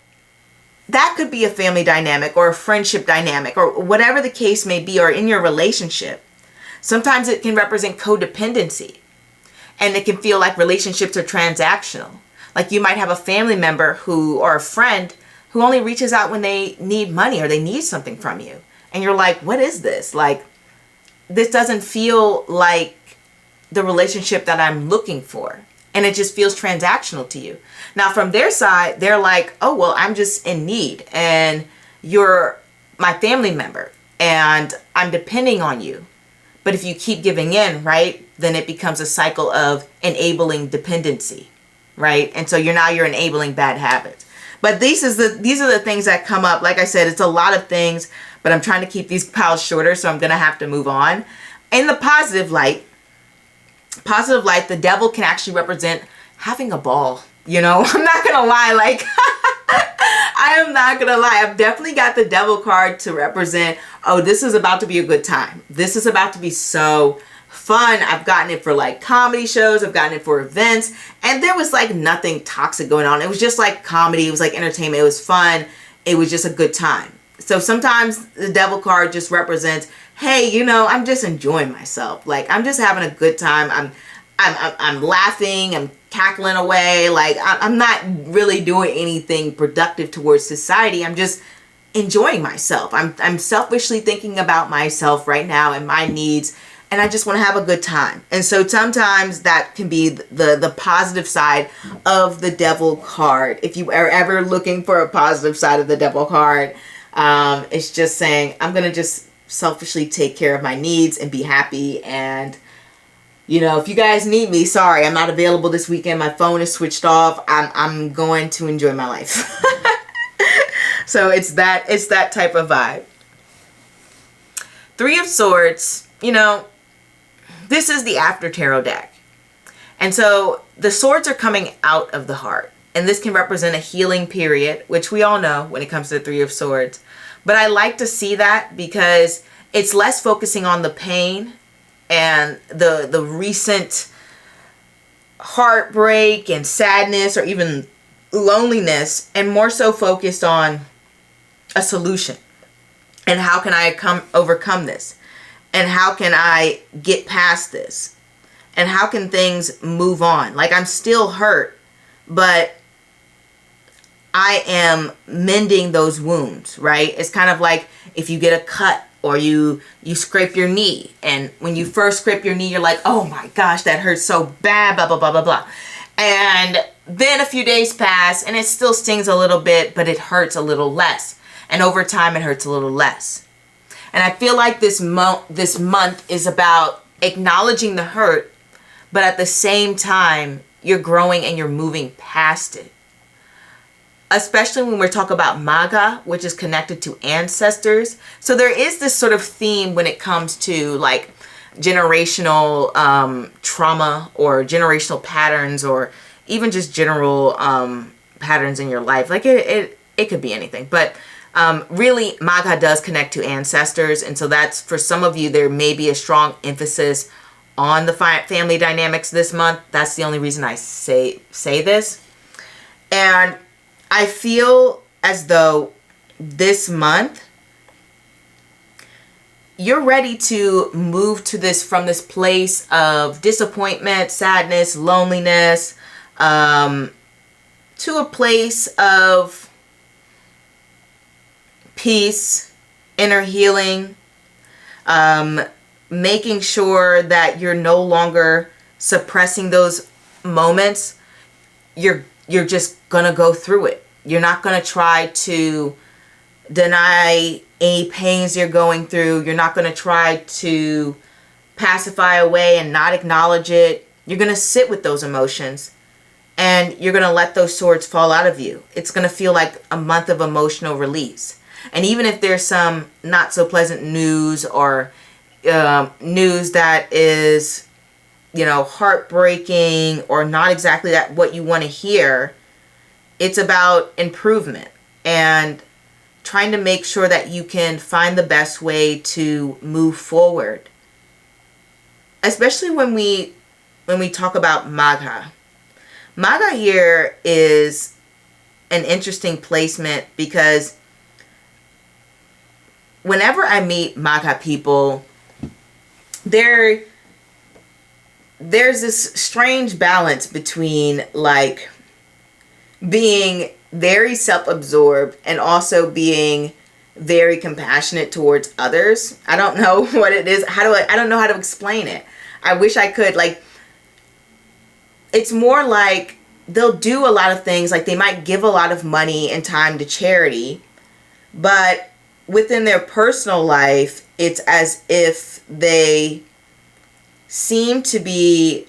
that could be a family dynamic or a friendship dynamic or whatever the case may be, or in your relationship. Sometimes it can represent codependency, and it can feel like relationships are transactional. Like you might have a family member or a friend who only reaches out when they need money or they need something from you. And you're like, what is this? Like, this doesn't feel like the relationship that I'm looking for. And it just feels transactional to you. Now, from their side, they're like, oh, well, I'm just in need and you're my family member and I'm depending on you. But if you keep giving in, right, then it becomes a cycle of enabling dependency, right? And so you're enabling bad habits. But these are the things that come up. Like I said, it's a lot of things, but I'm trying to keep these piles shorter, so I'm going to have to move on. In the positive light, the devil can actually represent having a ball, You know, I'm not gonna lie, like I am not gonna lie. I've definitely got the devil card to represent, oh, this is about to be a good time. This is about to be so fun. I've gotten it for like comedy shows. I've gotten it for events. And there was like nothing toxic going on. It was just like comedy. It was like entertainment. It was fun. It was just a good time. So sometimes the devil card just represents, hey, you know, I'm just enjoying myself. Like, I'm just having a good time. I'm laughing. I'm cackling away. Like, I'm not really doing anything productive towards society. I'm just enjoying myself. I'm selfishly thinking about myself right now and my needs, and I just want to have a good time. And so sometimes that can be the positive side of the devil card. If you are ever looking for a positive side of the devil card, it's just saying, I'm going to just selfishly take care of my needs and be happy. And, you know, if you guys need me, sorry, I'm not available this weekend. My phone is switched off. I'm going to enjoy my life. So it's that type of vibe. Three of Swords, you know, this is the After Tarot deck. And so the swords are coming out of the heart. And this can represent a healing period, which we all know when it comes to the Three of Swords. But I like to see that because it's less focusing on the pain and the recent heartbreak and sadness or even loneliness, and more so focused on a solution. And how can I overcome this? And how can I get past this? And how can things move on? Like, I'm still hurt, but I am mending those wounds, right? It's kind of like if you get a cut or you scrape your knee. And when you first scrape your knee, you're like, oh my gosh, that hurts so bad, blah, blah, blah, blah, blah. And then a few days pass and it still stings a little bit, but it hurts a little less. And over time, it hurts a little less. And I feel like this month is about acknowledging the hurt, but at the same time, you're growing and you're moving past it. Especially when we're talking about Maga, which is connected to ancestors. So there is this sort of theme when it comes to like generational trauma or generational patterns, or even just general patterns in your life. Like it could be anything, but really, Maga does connect to ancestors. And so that's, for some of you, there may be a strong emphasis on the family dynamics this month. That's the only reason I say this. And I feel as though this month, you're ready to move to from this place of disappointment, sadness, loneliness, to a place of peace, inner healing, making sure that you're no longer suppressing those moments. You're just gonna go through it. You're not gonna try to deny any pains you're going through. You're not gonna try to pacify away and not acknowledge it. You're gonna sit with those emotions and you're gonna let those swords fall out of you. It's gonna feel like a month of emotional release. And even if there's some not so pleasant news or news that is, you know, heartbreaking or not exactly what you want to hear, it's about improvement and trying to make sure that you can find the best way to move forward. Especially when we talk about Maga. Maga here is an interesting placement because whenever I meet Maga people, there's this strange balance between like being very self-absorbed and also being very compassionate towards others. I don't know what it is. I don't know how to explain it. I wish I could. Like, it's more like they'll do a lot of things. Like, they might give a lot of money and time to charity, but within their personal life, it's as if they seem to be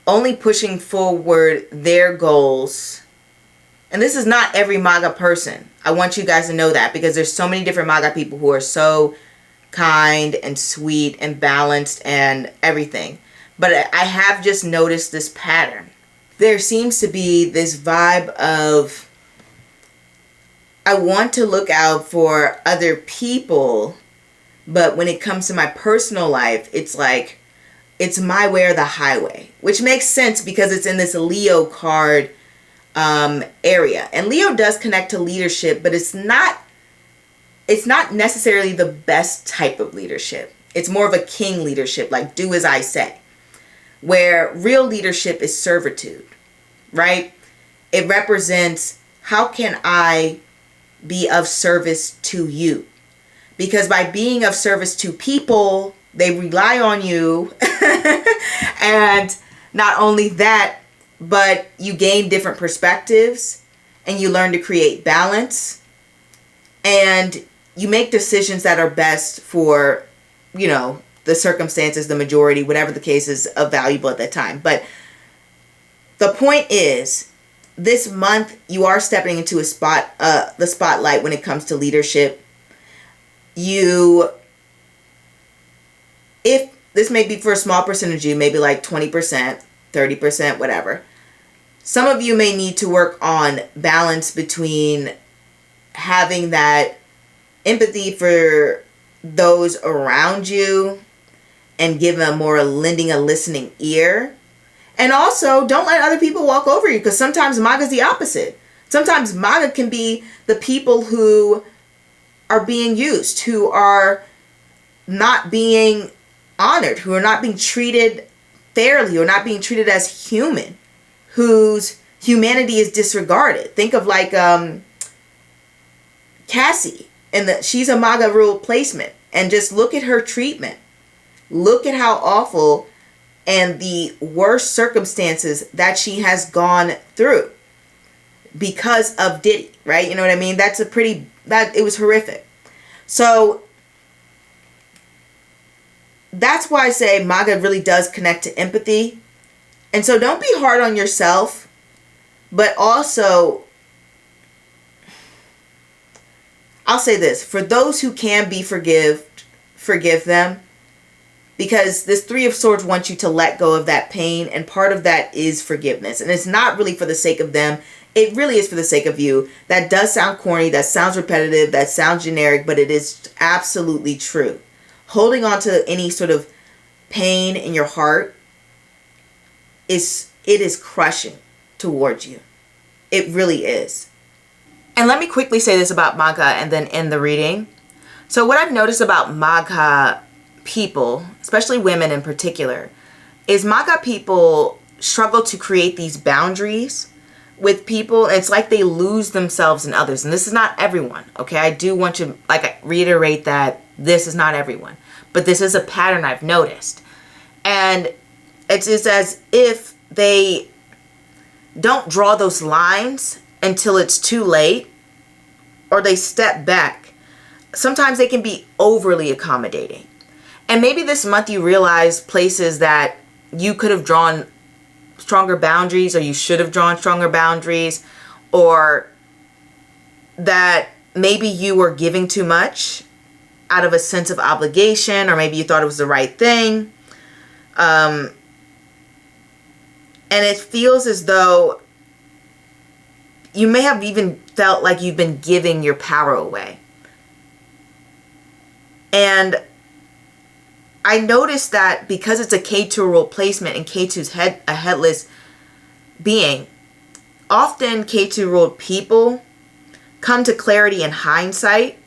only pushing forward their goals. And this is not every Maga person. I want you guys to know that, because there's so many different Maga people who are so kind and sweet and balanced and everything. But I have just noticed this pattern. there seems to be this vibe of, I want to look out for other people, but when it comes to my personal life, it's like, it's my way or the highway, which makes sense because it's in this Leo card area. And Leo does connect to leadership, but it's not necessarily the best type of leadership. It's more of a king leadership, like do as I say, where real leadership is servitude, right? It represents, how can I be of service to you? Because by being of service to people, they rely on you. And not only that, but you gain different perspectives and you learn to create balance and you make decisions that are best for, you know, the circumstances, the majority, whatever the case is, of valuable at that time. But the point is, this month you are stepping into the spotlight when it comes to leadership. If this may be for a small percentage of you, maybe like 20%, 30%, whatever. Some of you may need to work on balance between having that empathy for those around you and lending a listening ear. And also, don't let other people walk over you, because sometimes MAGA is the opposite. Sometimes MAGA can be the people who are being used, who are not being honored, who are not being treated fairly, who are not being treated as human, whose humanity is disregarded. Think of like Cassie, and she's a MAGA rule placement, and just look at her treatment. Look at how awful and the worst circumstances that she has gone through because of Diddy, right? You know what I mean? It was horrific. So that's why I say MAGA really does connect to empathy. And so don't be hard on yourself, but also, I'll say this, for those who can be forgive them, because this Three of Swords wants you to let go of that pain, and part of that is forgiveness. And it's not really for the sake of them. It really is for the sake of you. That does sound corny, that sounds repetitive, that sounds generic, but it is absolutely true. Holding on to any sort of pain in your heart is crushing towards you. It really is. And let me quickly say this about MAGA and then end the reading. So what I've noticed about MAGA people, especially women in particular, is MAGA people struggle to create these boundaries with people. It's like they lose themselves in others. And this is not everyone, okay? I do want to reiterate that this is not everyone. But this is a pattern I've noticed. And it's as if they don't draw those lines until it's too late, or they step back. Sometimes they can be overly accommodating. And maybe this month you realize places that you could have drawn stronger boundaries, or you should have drawn stronger boundaries, or that maybe you were giving too much out of a sense of obligation, or maybe you thought it was the right thing. And it feels as though you may have even felt like you've been giving your power away. And I noticed that because it's a K2 rule placement and K2's a headless being, often K2 ruled people come to clarity in hindsight.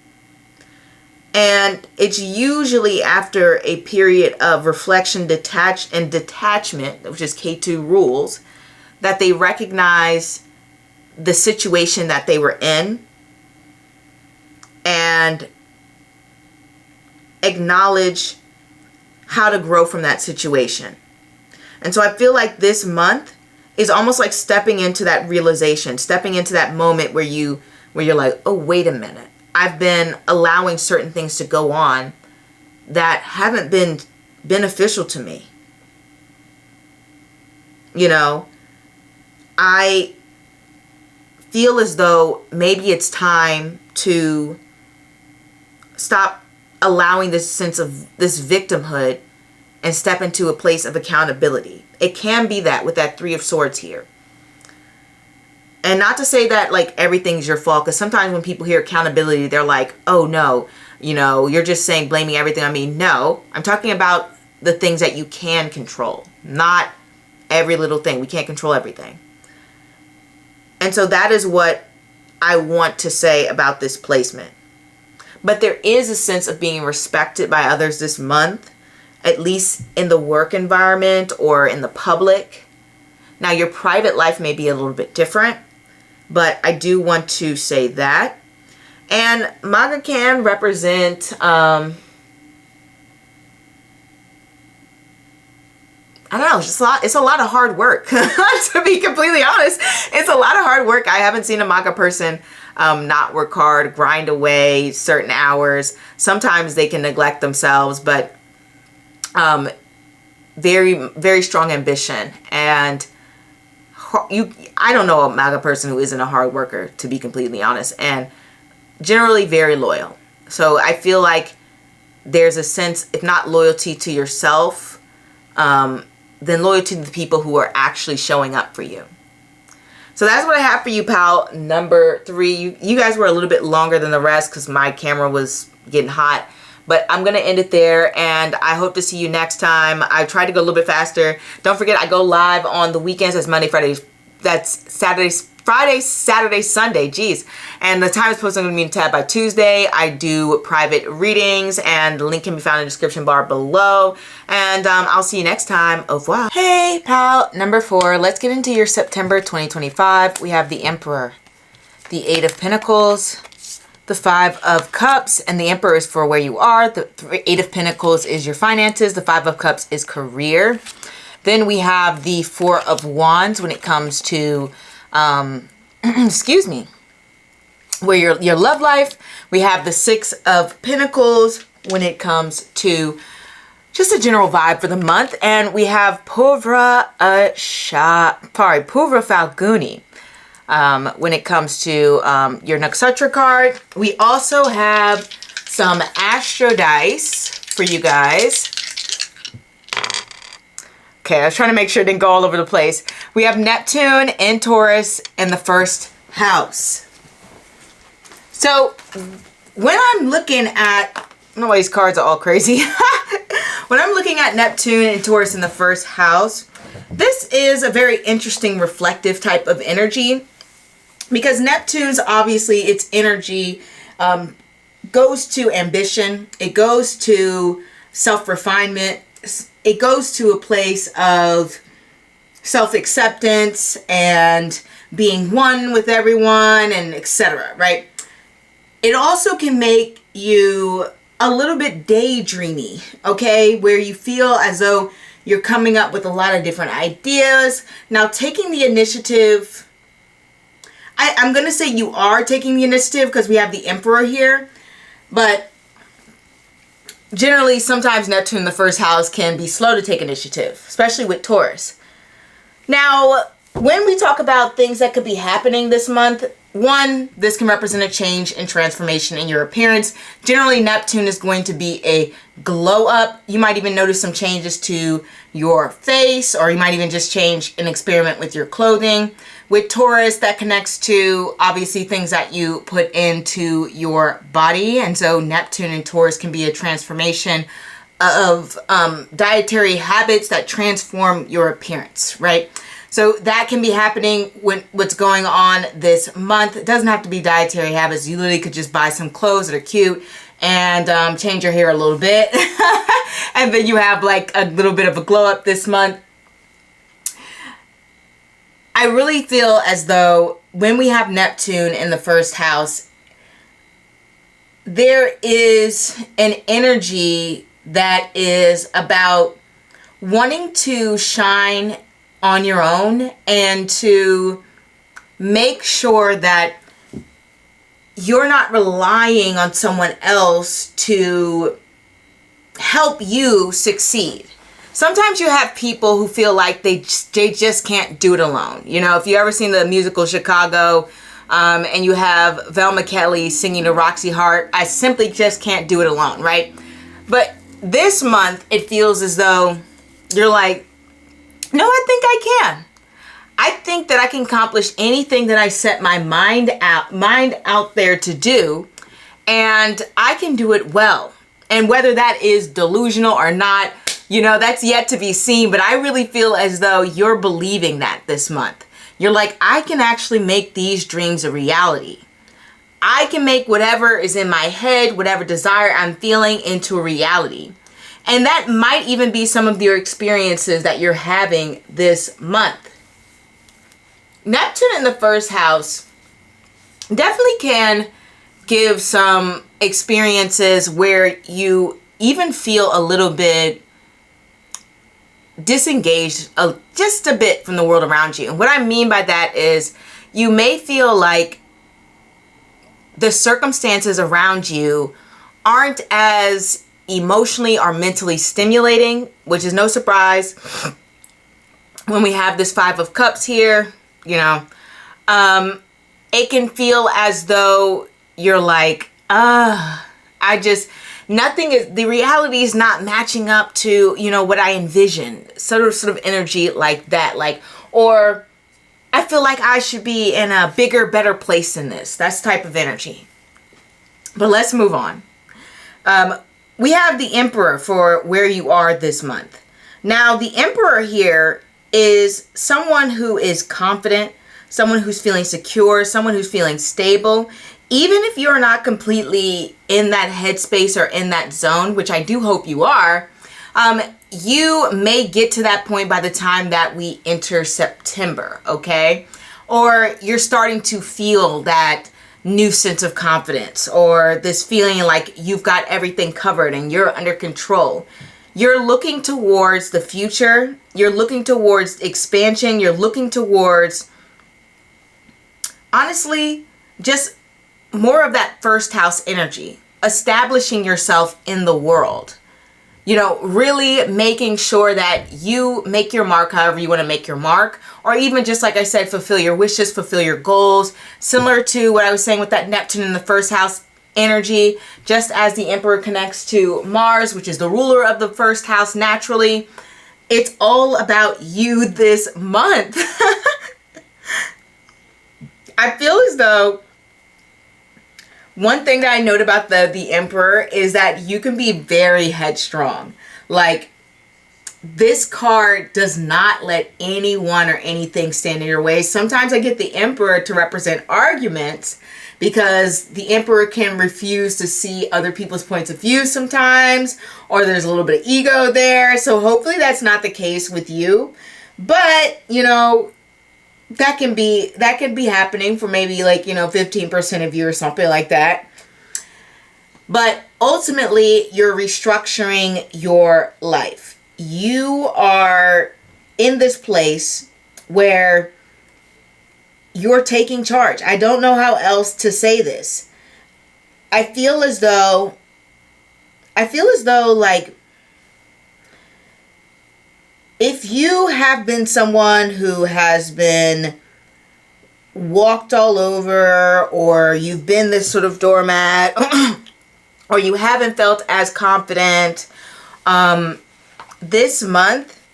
And it's usually after a period of reflection, detachment, which is K2 rules, that they recognize the situation that they were in and acknowledge how to grow from that situation. And so I feel like this month is almost like stepping into that realization, stepping into that moment where you're like, oh, wait a minute. I've been allowing certain things to go on that haven't been beneficial to me. You know, I feel as though maybe it's time to stop allowing this sense of this victimhood and step into a place of accountability. It can be that with that Three of Swords here. And not to say that like everything's your fault, because sometimes when people hear accountability, they're like, oh no, you know, you're just saying blaming everything on me. No, I'm talking about the things that you can control, not every little thing. We can't control everything. And so that is what I want to say about this placement. But there is a sense of being respected by others this month, at least in the work environment or in the public. Now, your private life may be a little bit different, but I do want to say that. And MAGA can represent, I don't know, it's a lot of hard work. To be completely honest, it's a lot of hard work. I haven't seen a MAGA person not work hard, grind away certain hours. Sometimes they can neglect themselves, but very, very strong ambition. And I don't know a MAGA person who isn't a hard worker, to be completely honest, and generally very loyal. So I feel like there's a sense, if not loyalty to yourself, then loyalty to the people who are actually showing up for you. So that's what I have for you, pal. Number 3. You guys were a little bit longer than the rest because my camera was getting hot. But I'm going to end it there, and I hope to see you next time. I tried to go a little bit faster. Don't forget, I go live on the weekends. That's Monday, Friday. That's Friday, Saturday, Sunday. Geez. And the time is posted on the tab by Tuesday. I do private readings, and the link can be found in the description bar below. And I'll see you next time. Au revoir. Hey, pal. Number 4. Let's get into your September 2025. We have the Emperor, the 8 of Pentacles, the 5 of Cups, and the Emperor is for where you are. The 8 of Pentacles is your finances. The 5 of Cups is career. Then we have the 4 of Wands when it comes to, excuse me, where your love life. We have the 6 of Pentacles when it comes to just a general vibe for the month. And we have Pauvre Falguni. When it comes to your Nakshatra card. We also have some Astro dice for you guys. Okay, I was trying to make sure it didn't go all over the place. We have Neptune in Taurus in the first house. So when I'm looking at, I don't know why these cards are all crazy. When I'm looking at Neptune in Taurus in the first house, this is a very interesting reflective type of energy. Because Neptune's, obviously, its energy goes to ambition. It goes to self-refinement. It goes to a place of self-acceptance and being one with everyone and etc., right? It also can make you a little bit daydreamy, okay? Where you feel as though you're coming up with a lot of different ideas. Now, taking the initiative, I'm going to say you are taking the initiative because we have the Emperor here. But generally, sometimes Neptune in the first house can be slow to take initiative, especially with Taurus. Now, when we talk about things that could be happening this month, one, this can represent a change and transformation in your appearance. Generally, Neptune is going to be a glow up. You might even notice some changes to your face, or you might even just change and experiment with your clothing. With Taurus, that connects to obviously things that you put into your body. And so Neptune and Taurus can be a transformation of dietary habits that transform your appearance, right? So that can be happening when what's going on this month. It doesn't have to be dietary habits. You literally could just buy some clothes that are cute and change your hair a little bit. And then you have like a little bit of a glow up this month. I really feel as though when we have Neptune in the first house, there is an energy that is about wanting to shine on your own and to make sure that you're not relying on someone else to help you succeed. Sometimes you have people who feel like they just can't do it alone. You know, if you ever seen the musical Chicago, and you have Velma Kelly singing to Roxy Hart, I simply just can't do it alone, right? But this month, it feels as though you're like, no, I think I can. I think that I can accomplish anything that I set my mind out there to do, and I can do it well. And whether that is delusional or not, you know, that's yet to be seen. But I really feel as though you're believing that this month. You're like, I can actually make these dreams a reality. I can make whatever is in my head, whatever desire I'm feeling, into a reality. And that might even be some of your experiences that you're having this month. Neptune in the first house definitely can give some experiences where you even feel a little bit disengaged, just a bit from the world around you. And what I mean by that is you may feel like the circumstances around you aren't as emotionally or mentally stimulating, which is no surprise when we have this Five of Cups here. You know, it can feel as though you're like, the reality is not matching up to, you know, what I envisioned. Sort of energy like that. Like, or I feel like I should be in a bigger, better place than this. That's the type of energy. But let's move on. We have the Emperor for where you are this month. Now, the Emperor here is someone who is confident, someone who's feeling secure, someone who's feeling stable. Even if you're not completely in that headspace or in that zone, which I do hope you are, you may get to that point by the time that we enter September, okay? Or you're starting to feel that new sense of confidence, or this feeling like you've got everything covered and you're under control. You're looking towards the future. You're looking towards expansion. You're looking towards, honestly, just more of that first house energy, establishing yourself in the world. You know, really making sure that you make your mark however you want to make your mark, or even just like I said, fulfill your wishes, fulfill your goals. Similar to what I was saying with that Neptune in the first house energy, just as the Emperor connects to Mars, which is the ruler of the first house naturally. It's all about you this month. I feel as though one thing that I note about the Emperor is that you can be very headstrong. Like, this card does not let anyone or anything stand in your way. Sometimes I get the Emperor to represent arguments because the Emperor can refuse to see other people's points of view sometimes, or there's a little bit of ego there. So hopefully that's not the case with you. But, you know, that can be happening for maybe, like, you know, 15% of you or something like that. But ultimately, you're restructuring your life. You are in this place where you're taking charge. I don't know how else to say this. I feel as though like, if you have been someone who has been walked all over, or you've been this sort of doormat, or you haven't felt as confident, this month,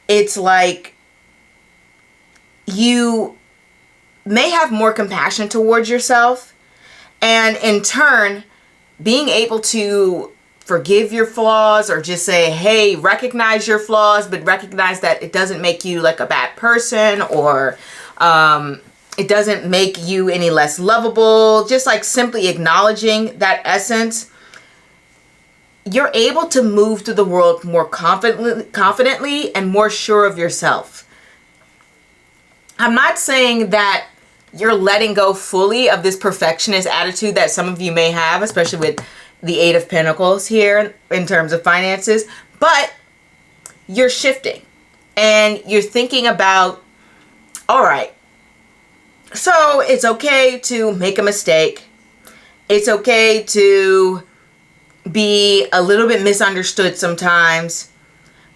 it's like you may have more compassion towards yourself, and in turn, being able to forgive your flaws, or just say, hey, recognize your flaws, but recognize that it doesn't make you like a bad person, or it doesn't make you any less lovable. Just like simply acknowledging that essence, you're able to move through the world more confidently and more sure of yourself. I'm not saying that you're letting go fully of this perfectionist attitude that some of you may have, especially with the Eight of Pentacles here in terms of finances, but you're shifting and you're thinking about, all right, so it's okay to make a mistake. It's okay to be a little bit misunderstood sometimes,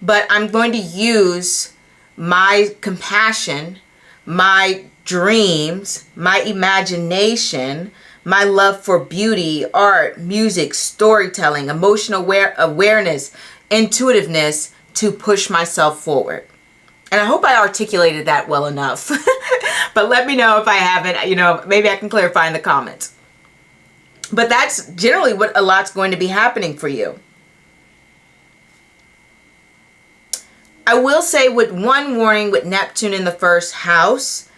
but I'm going to use my compassion, my dreams, my imagination, my love for beauty, art, music, storytelling, emotional awareness, intuitiveness to push myself forward. And I hope I articulated that well enough. But let me know if I haven't, you know, maybe I can clarify in the comments. But that's generally what a lot's going to be happening for you. I will say, with one warning, with Neptune in the first house,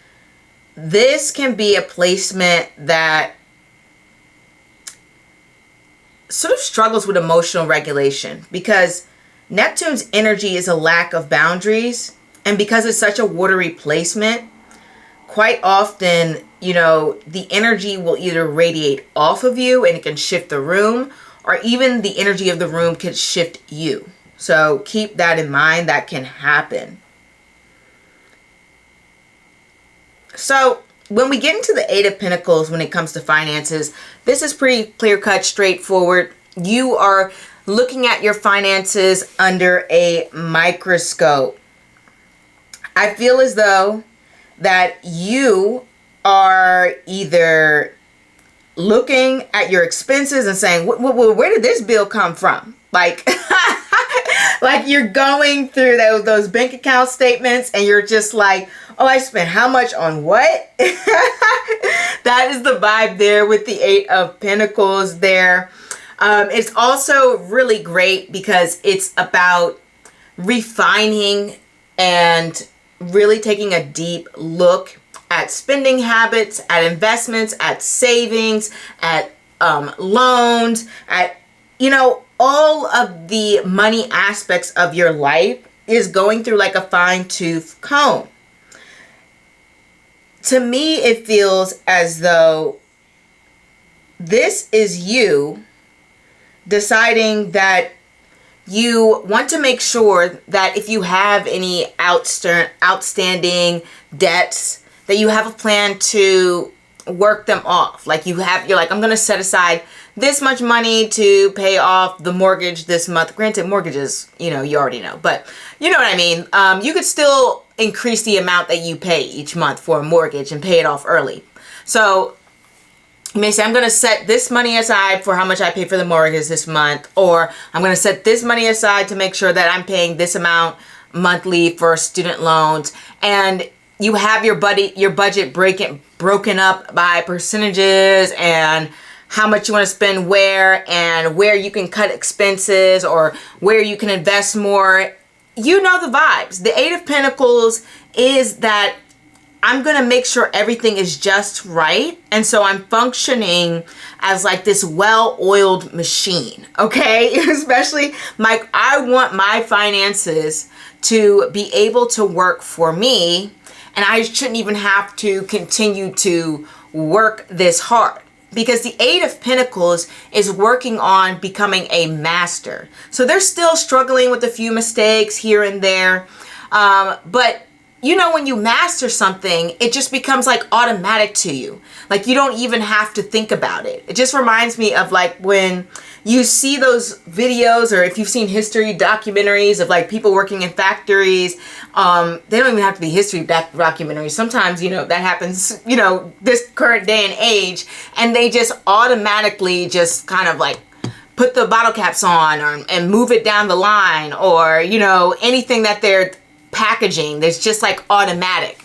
this can be a placement that sort of struggles with emotional regulation, because Neptune's energy is a lack of boundaries. And because it's such a watery placement, quite often, you know, the energy will either radiate off of you and it can shift the room, or even the energy of the room can shift you. So keep that in mind. That can happen. So when we get into the Eight of Pentacles, when it comes to finances, this is pretty clear-cut, straightforward. You are looking at your finances under a microscope. I feel as though that you are either looking at your expenses and saying, where did this bill come from? Like, like you're going through those bank account statements and you're just like, oh, I spent how much on what? That is the vibe there with the Eight of Pentacles there. It's also really great because it's about refining and really taking a deep look at spending habits, at investments, at savings, at loans, at, you know, all of the money aspects of your life is going through like a fine-tooth comb. To me, it feels as though this is you deciding that you want to make sure that if you have any outstanding debts, that you have a plan to work them off. Like you're like, I'm going to set aside this much money to pay off the mortgage this month. Granted, mortgages, you know, you already know, but you know what I mean? You could still increase the amount that you pay each month for a mortgage and pay it off early. So you may say, I'm going to set this money aside for how much I pay for the mortgage this month, or I'm going to set this money aside to make sure that I'm paying this amount monthly for student loans. And you have your budget broken up by percentages and how much you want to spend where, and where you can cut expenses or where you can invest more. You know the vibes. The Eight of Pentacles is that I'm going to make sure everything is just right. And so I'm functioning as like this well-oiled machine, okay? Especially like I want my finances to be able to work for me, and I shouldn't even have to continue to work this hard. Because the Eight of Pentacles is working on becoming a master. So they're still struggling with a few mistakes here and there. But you know, when you master something, it just becomes like automatic to you. Like you don't even have to think about it. It just reminds me of like when you see those videos, or if you've seen history documentaries of like people working in factories. They don't even have to be history documentaries. Sometimes, you know, that happens, you know, this current day and age, and they just automatically just kind of like put the bottle caps on and move it down the line, or, you know, anything that they're packaging, there's just like automatic.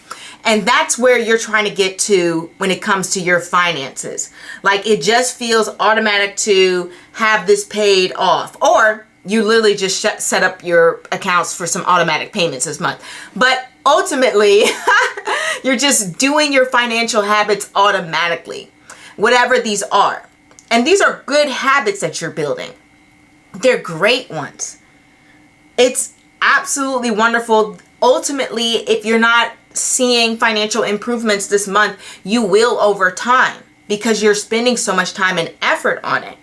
And that's where you're trying to get to when it comes to your finances. Like it just feels automatic to have this paid off, or you literally just set up your accounts for some automatic payments this month. But ultimately, you're just doing your financial habits automatically, whatever these are. And these are good habits that you're building. They're great ones. It's absolutely wonderful. Ultimately, if you're not seeing financial improvements this month, you will over time, because you're spending so much time and effort on it.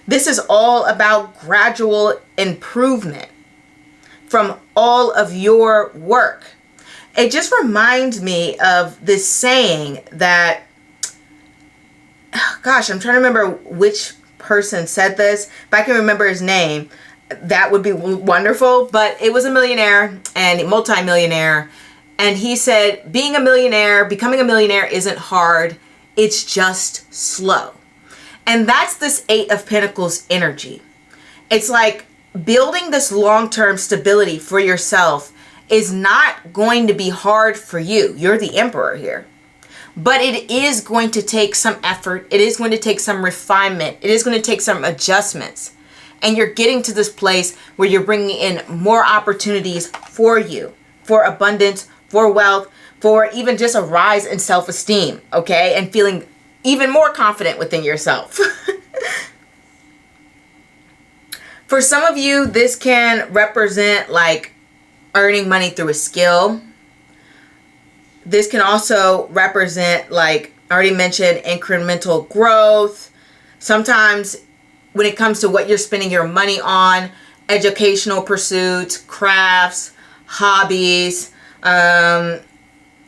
This is all about gradual improvement from all of your work. It just reminds me of this saying that, gosh, I'm trying to remember which person said this. If I can remember his name, that would be wonderful. But it was a millionaire and a multimillionaire. And he said, becoming a millionaire isn't hard. It's just slow. And that's this Eight of Pentacles energy. It's like building this long-term stability for yourself is not going to be hard for you. You're the emperor here. But it is going to take some effort. It is going to take some refinement. It is going to take some adjustments. And you're getting to this place where you're bringing in more opportunities for you, for abundance, for wealth, for even just a rise in self-esteem, okay? And feeling even more confident within yourself. For some of you, this can represent like earning money through a skill. This can also represent, like I already mentioned, incremental growth. Sometimes when it comes to what you're spending your money on, educational pursuits, crafts, hobbies, trying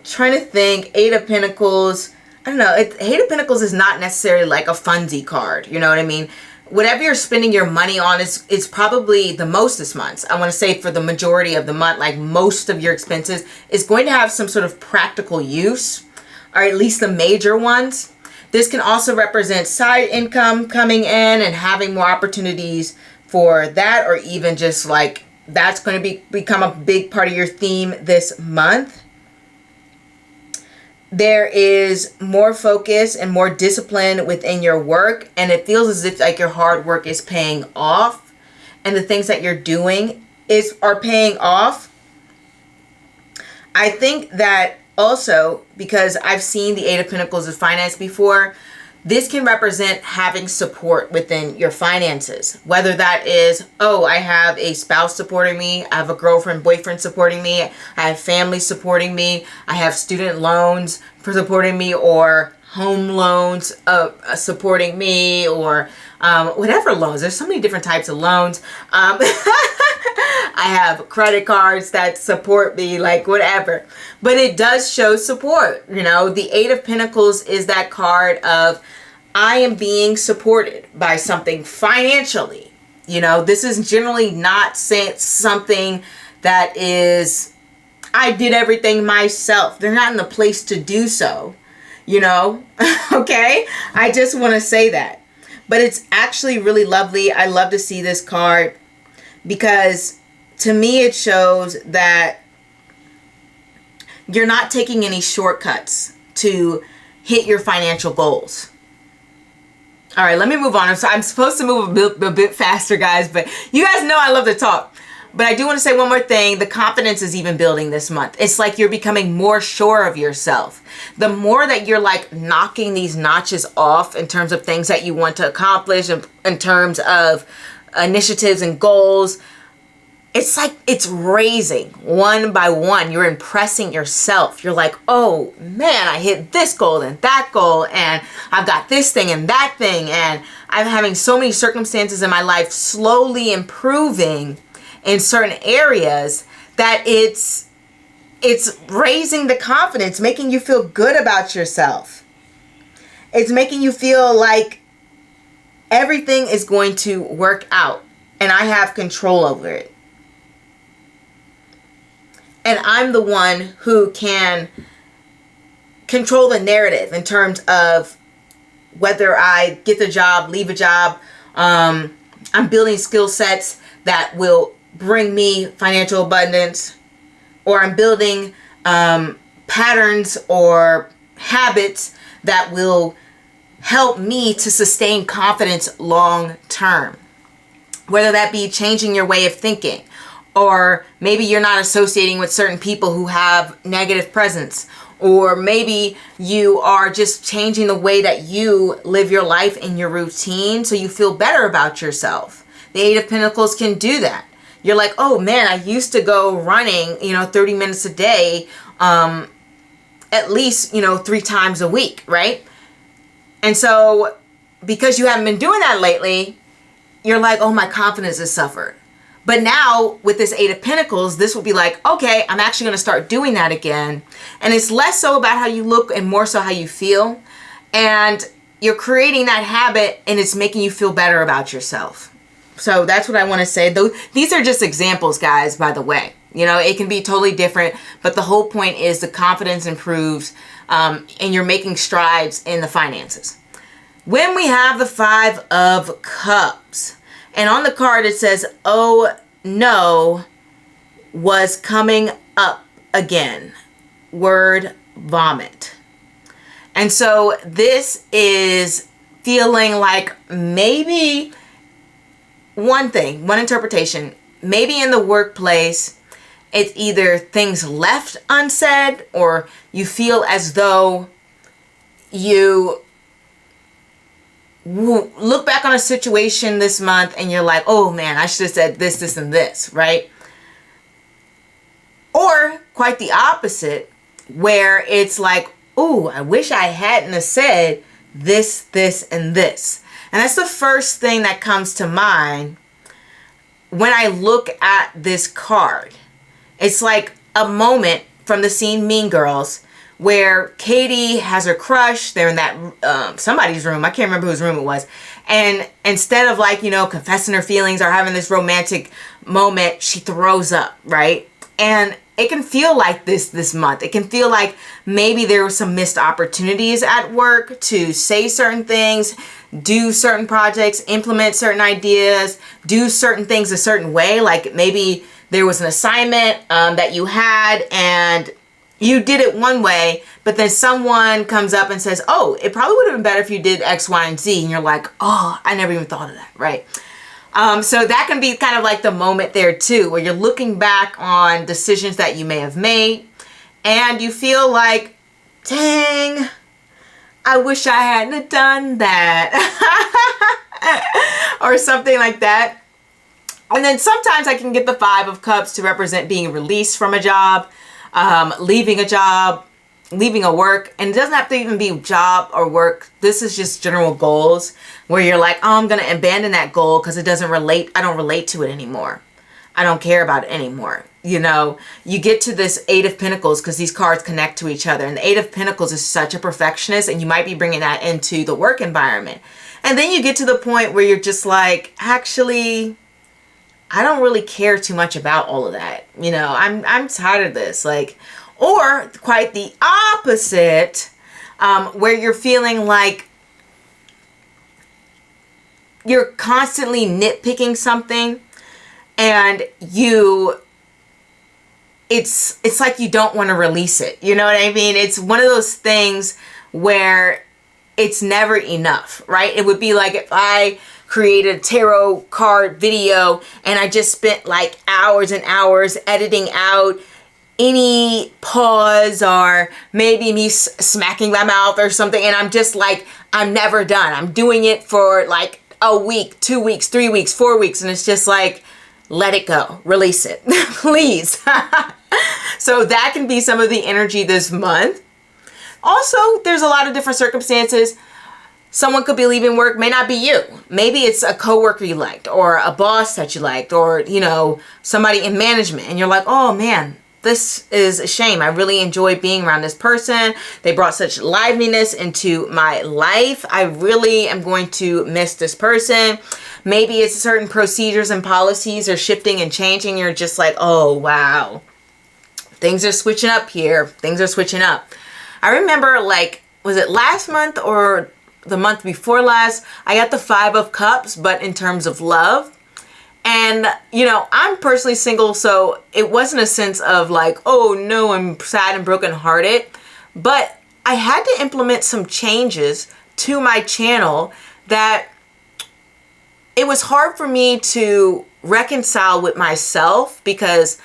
to think, Eight of Pentacles. I don't know. Eight of Pentacles is not necessarily like a funsy card. You know what I mean? Whatever you're spending your money on is probably the most this month. I want to say for the majority of the month, like most of your expenses is going to have some sort of practical use, or at least the major ones. This can also represent side income coming in and having more opportunities for that, or even just like that's going to become a big part of your theme this month. There is more focus and more discipline within your work, and it feels as if like your hard work is paying off, and the things that you're doing are paying off. I think that also, because I've seen the Eight of Pentacles of finance before, this can represent having support within your finances. Whether that is, oh, I have a spouse supporting me, I have a girlfriend, boyfriend supporting me, I have family supporting me, I have student loans for supporting me, or home loans supporting me, or whatever loans. There's so many different types of loans. I have credit cards that support me, like whatever. But it does show support. You know, the Eight of Pentacles is that card of I am being supported by something financially. You know, this is generally not something that is, I did everything myself. They're not in the place to do so, you know, okay? I just want to say that. But it's actually really lovely. I love to see this card because to me it shows that you're not taking any shortcuts to hit your financial goals. All right, let me move on. I'm supposed to move a bit faster, guys, but you guys know I love to talk. But I do want to say one more thing. The confidence is even building this month. It's like you're becoming more sure of yourself. The more that you're like knocking these notches off in terms of things that you want to accomplish, in terms of initiatives and goals, it's like it's raising one by one. You're impressing yourself. You're like, oh man, I hit this goal and that goal, and I've got this thing and that thing, and I'm having so many circumstances in my life slowly improving in certain areas that it's raising the confidence, making you feel good about yourself. It's making you feel like everything is going to work out and I have control over it. And I'm the one who can control the narrative in terms of whether I get the job, leave a job. I'm building skill sets that will bring me financial abundance, or I'm building patterns or habits that will help me to sustain confidence long term. Whether that be changing your way of thinking, or maybe you're not associating with certain people who have negative presence, or maybe you are just changing the way that you live your life and your routine so you feel better about yourself. The Eight of Pentacles can do that. You're like, oh man, I used to go running, 30 minutes a day, at least, 3 times a week, right? And so because you haven't been doing that lately, you're like, oh, my confidence has suffered. But now with this Eight of Pentacles, this will be like, okay, I'm actually going to start doing that again. And it's less so about how you look and more so how you feel. And you're creating that habit and it's making you feel better about yourself. So that's what I want to say. These are just examples, guys, by the way. It can be totally different, but the whole point is the confidence improves and you're making strides in the finances. When we have the Five of Cups, and on the card it says, oh no, was coming up again. Word vomit. And so this is feeling like maybe one interpretation, maybe in the workplace, it's either things left unsaid, or you feel as though you look back on a situation this month and you're like, oh man, I should have said this, this, and this, right? Or quite the opposite, where it's like, oh, I wish I hadn't have said this, this, and this. And that's the first thing that comes to mind when I look at this card. It's like a moment from the scene Mean Girls where Katie has her crush. They're in that somebody's room. I can't remember whose room it was. And instead of like, confessing her feelings or having this romantic moment, she throws up, right? And it can feel like this month. It can feel like maybe there were some missed opportunities at work to say certain things, do certain projects, implement certain ideas, do certain things a certain way. Like maybe there was an assignment that you had and you did it one way, but then someone comes up and says, oh, it probably would have been better if you did X, Y, and Z. And you're like, oh, I never even thought of that, right? So that can be kind of like the moment there too, where you're looking back on decisions that you may have made and you feel like, dang, I wish I hadn't done that or something like that. And then sometimes I can get the Five of Cups to represent being released from a job, leaving a work. And it doesn't have to even be job or work. This is just general goals where you're like, oh, I'm going to abandon that goal because it doesn't relate. I don't relate to it anymore. I don't care about it anymore. You get to this Eight of Pentacles because these cards connect to each other. And the Eight of Pentacles is such a perfectionist, and you might be bringing that into the work environment. And then you get to the point where you're just like, actually, I don't really care too much about all of that. I'm tired of this. Or quite the opposite, where you're feeling like you're constantly nitpicking something and it's like you don't want to release it. You know what I mean? It's one of those things where it's never enough, right? It would be like if I created a tarot card video and I just spent like hours and hours editing out any pause or maybe me smacking my mouth or something, and I'm just like, I'm never done. I'm doing it for like a week, 2 weeks, 3 weeks, 4 weeks, and it's just like, let it go, release it, please. So that can be some of the energy this month. Also, there's a lot of different circumstances. Someone could be leaving work, may not be you. Maybe it's a coworker you liked or a boss that you liked or, somebody in management, and you're like, oh man, this is a shame. I really enjoy being around this person. They brought such liveliness into my life. I really am going to miss this person. Maybe it's certain procedures and policies are shifting and changing. You're just like, oh, wow. Things are switching up here. Things are switching up. I remember was it last month or the month before last? I got the Five of Cups, but in terms of love. And, I'm personally single, so it wasn't a sense of like, oh no, I'm sad and brokenhearted. But I had to implement some changes to my channel that it was hard for me to reconcile with myself because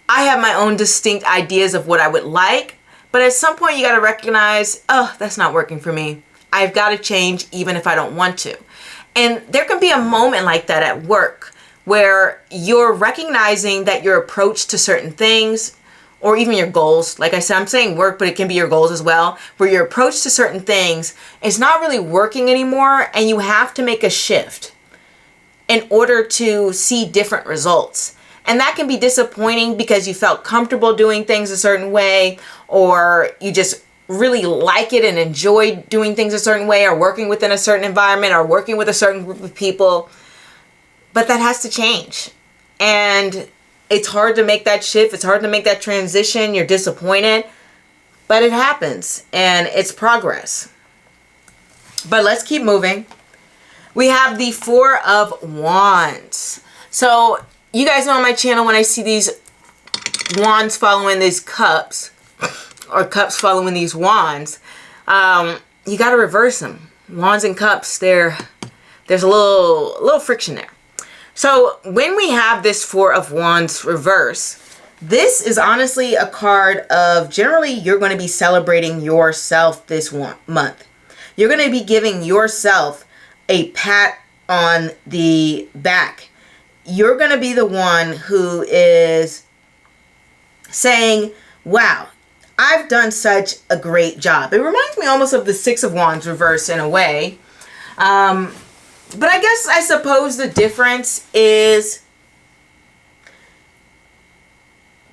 I have my own distinct ideas of what I would like. But at some point you got to recognize, oh, that's not working for me. I've got to change even if I don't want to. And there can be a moment like that at work where you're recognizing that your approach to certain things or even your goals, like I said, I'm saying work, but it can be your goals as well, where your approach to certain things is not really working anymore and you have to make a shift in order to see different results. And that can be disappointing because you felt comfortable doing things a certain way, or you just really like it and enjoy doing things a certain way, or working within a certain environment, or working with a certain group of people. But that has to change. And it's hard to make that shift. It's hard to make that transition. You're disappointed. But it happens. And it's progress. But let's keep moving. We have the Four of Wands. So you guys know on my channel, when I see these wands following these cups, or cups following these wands, you got to reverse them. Wands and cups, there's a little friction there. So when we have this Four of Wands reverse, this is honestly a card of generally you're going to be celebrating yourself this month. You're going to be giving yourself a pat on the back. You're going to be the one who is saying, wow, I've done such a great job. It reminds me almost of the Six of Wands reverse in a way. But I suppose the difference is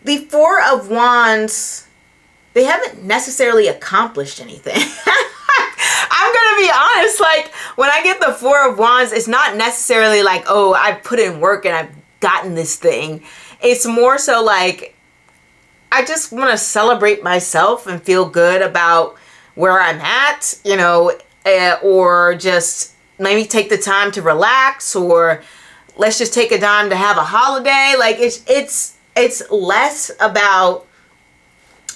the Four of Wands, they haven't necessarily accomplished anything. I'm going to be honest, like when I get the Four of Wands, it's not necessarily like, oh, I've put in work and I've gotten this thing. It's more so like, I just want to celebrate myself and feel good about where I'm at, you know, or just maybe take the time to relax, or let's just take a time to have a holiday. Like it's less about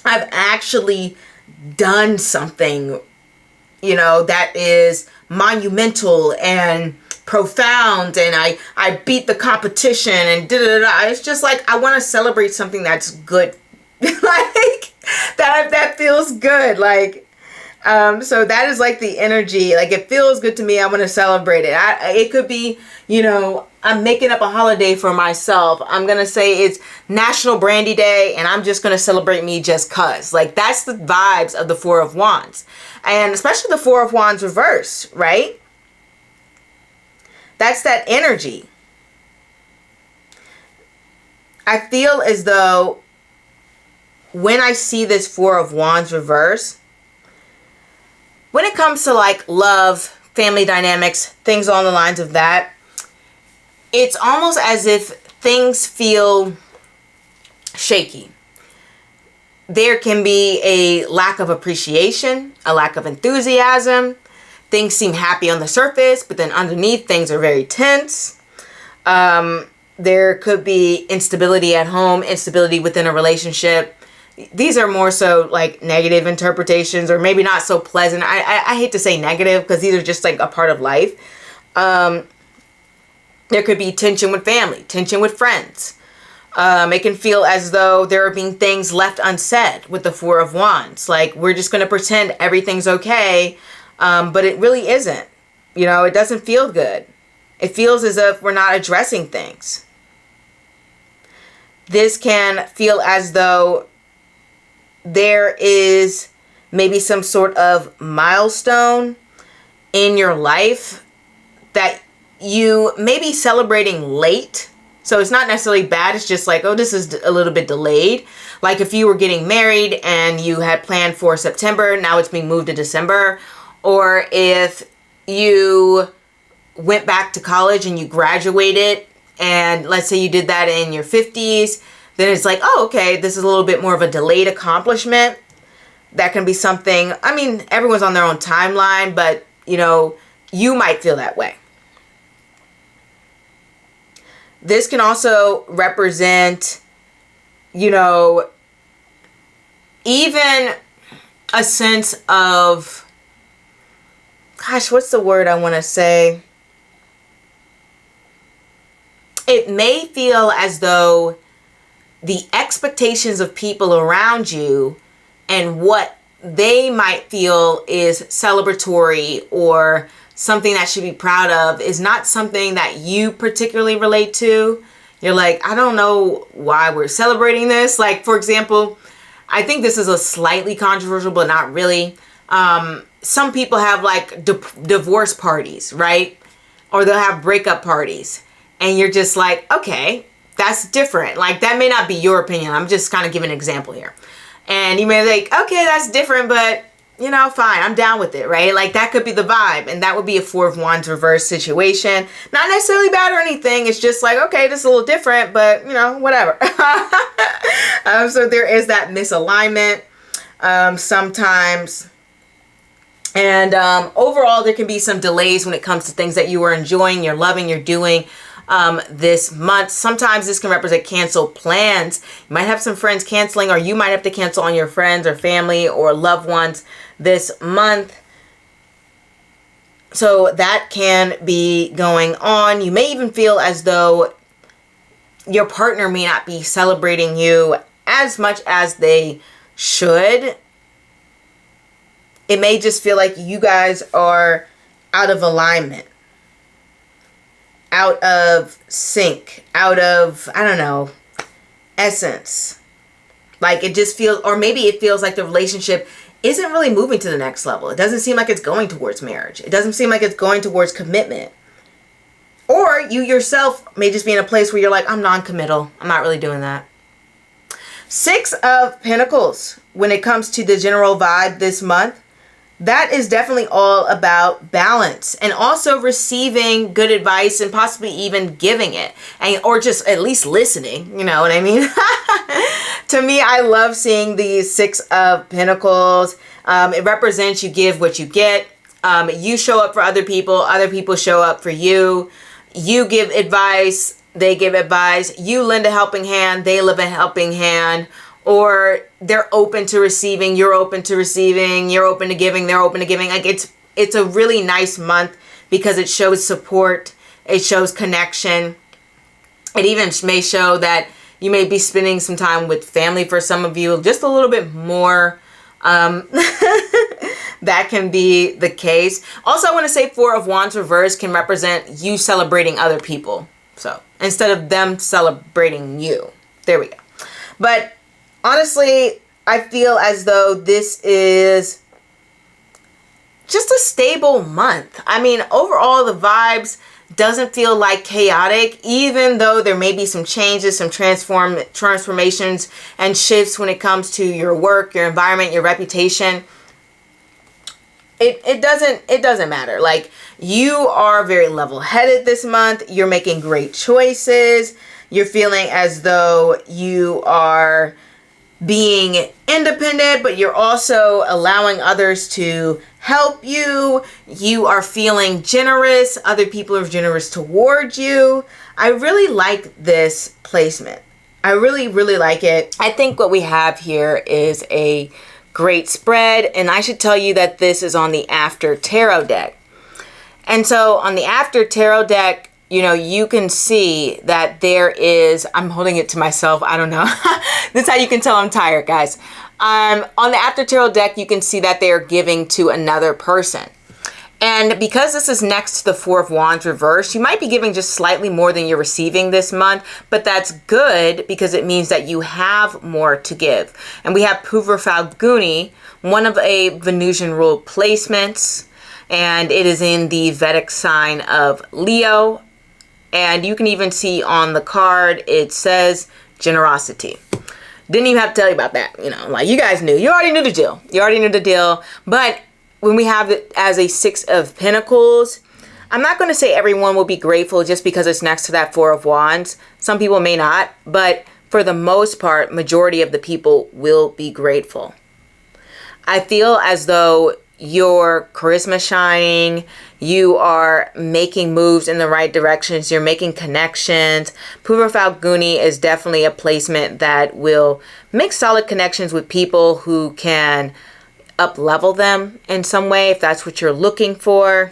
I've actually done something, you know, that is monumental and profound, and I beat the competition and da-da-da-da. It's just like I want to celebrate something that's good. Like that feels good. Like so that is like the energy. Like it feels good to me. I want to celebrate it. It could be, you know, I'm making up a holiday for myself. I'm gonna say it's National Brandi Day, and I'm just gonna celebrate me just cause. Like that's the vibes of the Four of Wands, and especially the Four of Wands reverse, right? That's that energy. I feel as though when I see this Four of Wands reverse, when it comes to like love, family dynamics, things along the lines of that, it's almost as if things feel shaky. There can be a lack of appreciation, a lack of enthusiasm. Things seem happy on the surface, but then underneath things are very tense. There could be instability at home, instability within a relationship. These are more so like negative interpretations, or maybe not so pleasant. I hate to say negative because these are just like a part of life. There could be tension with family, tension with friends. It can feel as though there are being things left unsaid with the Four of Wands. Like we're just going to pretend everything's okay, but it really isn't. You know, it doesn't feel good. It feels as if we're not addressing things. This can feel as though there is maybe some sort of milestone in your life that you may be celebrating late. So it's not necessarily bad. It's just like, oh, this is a little bit delayed. Like if you were getting married and you had planned for September, now it's being moved to December. Or if you went back to college and you graduated, and let's say you did that in your 50s, then it's like, oh, okay, this is a little bit more of a delayed accomplishment. That can be something, I mean, everyone's on their own timeline, but, you know, you might feel that way. This can also represent, you know, even a sense of, gosh, what's the word I want to say? It may feel as though the expectations of people around you and what they might feel is celebratory or something that should be proud of is not something that you particularly relate to. You're like, I don't know why we're celebrating this. Like, for example, I think this is a slightly controversial, but not really. Some people have like divorce parties, right? Or they'll have breakup parties. And you're just like, okay, that's different. Like, that may not be your opinion. I'm just kind of giving an example here. And you may be like, okay, that's different, but, you know, fine. I'm down with it, right? Like, that could be the vibe. And that would be a Four of Wands reverse situation. Not necessarily bad or anything. It's just like, okay, this is a little different, but, you know, whatever. So there is that misalignment sometimes. And overall, there can be some delays when it comes to things that you are enjoying, you're loving, you're doing. this month. Sometimes this can represent canceled plans. You might have some friends canceling, or you might have to cancel on your friends or family or loved ones this month. So that can be going on. You may even feel as though your partner may not be celebrating you as much as they should. It may just feel like you guys are out of alignment, out of sync, out of, I don't know, essence. Like it just feels, or maybe it feels like the relationship isn't really moving to the next level. It doesn't seem like it's going towards marriage. It doesn't seem like it's going towards commitment. Or you yourself may just be in a place where you're like, I'm non-committal. I'm not really doing that. 6 of Pentacles, when it comes to the general vibe this month, that is definitely all about balance and also receiving good advice and possibly even giving it, and or just at least listening. You know what I mean? To me, I love seeing these 6 of Pentacles. It represents you give what you get. You show up for other people show up for you. You give advice, they give advice. You lend a helping hand, they lend a helping hand. Or they're open to receiving, you're open to receiving, you're open to giving, they're open to giving. Like it's a really nice month because it shows support, it shows connection. It even may show that you may be spending some time with family for some of you, just a little bit more. That can be the case. Also, I want to say 4 of Wands reverse can represent you celebrating other people. So instead of them celebrating you. There we go. But honestly, I feel as though this is just a stable month. I mean, overall, the vibes doesn't feel like chaotic, even though there may be some changes, some transformations and shifts when it comes to your work, your environment, your reputation. It doesn't matter. Like, you are very level-headed this month. You're making great choices. You're feeling as though you are being independent, but you're also allowing others to help you. You are feeling generous. Other people are generous towards you. I really like this placement. I really, really like it. I think what we have here is a great spread, and I should tell you that this is on the After Tarot deck. And so on the After Tarot deck, you know, you can see that there is, I'm holding it to myself, I don't know. This is how you can tell I'm tired, guys. On the After Tarot deck, you can see that they're giving to another person. And because this is next to the 4 of Wands reverse, you might be giving just slightly more than you're receiving this month, but that's good because it means that you have more to give. And we have Purva Falguni, one of a Venusian ruled placements, and it is in the Vedic sign of Leo. And you can even see on the card, it says generosity. Didn't even have to tell you about that. You know, like you guys knew. You already knew the deal. You already knew the deal. But when we have it as a 6 of Pentacles, I'm not going to say everyone will be grateful just because it's next to that 4 of Wands. Some people may not. But for the most part, majority of the people will be grateful. I feel as though your charisma shining, you are making moves in the right directions, you're making connections. Purva Falguni is definitely a placement that will make solid connections with people who can up-level them in some way, if that's what you're looking for.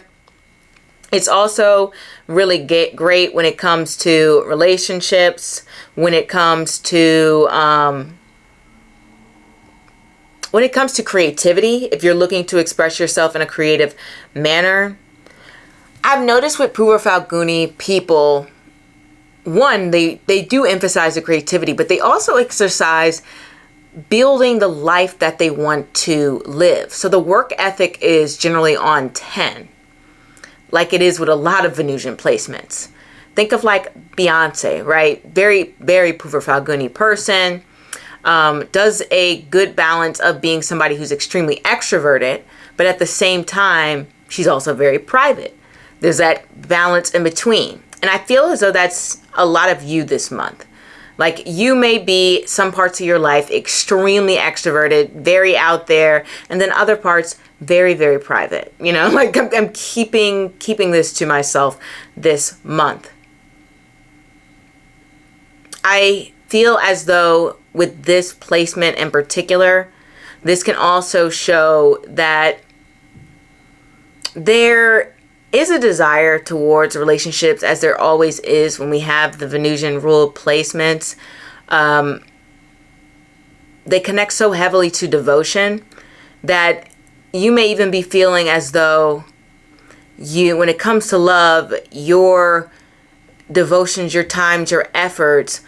It's also really great when it comes to relationships, when it comes to creativity, if you're looking to express yourself in a creative manner. I've noticed with Purva Falguni people, one, they do emphasize the creativity, but they also exercise building the life that they want to live. So the work ethic is generally on 10, like it is with a lot of Venusian placements. Think of like Beyonce, right? Very, very Purva Falguni person. Does a good balance of being somebody who's extremely extroverted, but at the same time, she's also very private. There's that balance in between. And I feel as though that's a lot of you this month. Like you may be some parts of your life extremely extroverted, very out there, and then other parts very, very private. You know, like I'm keeping this to myself this month. I feel as though with this placement in particular, this can also show that there is a desire towards relationships, as there always is when we have the Venusian ruled placements. They connect so heavily to devotion that you may even be feeling as though when it comes to love, your devotions, your times, your efforts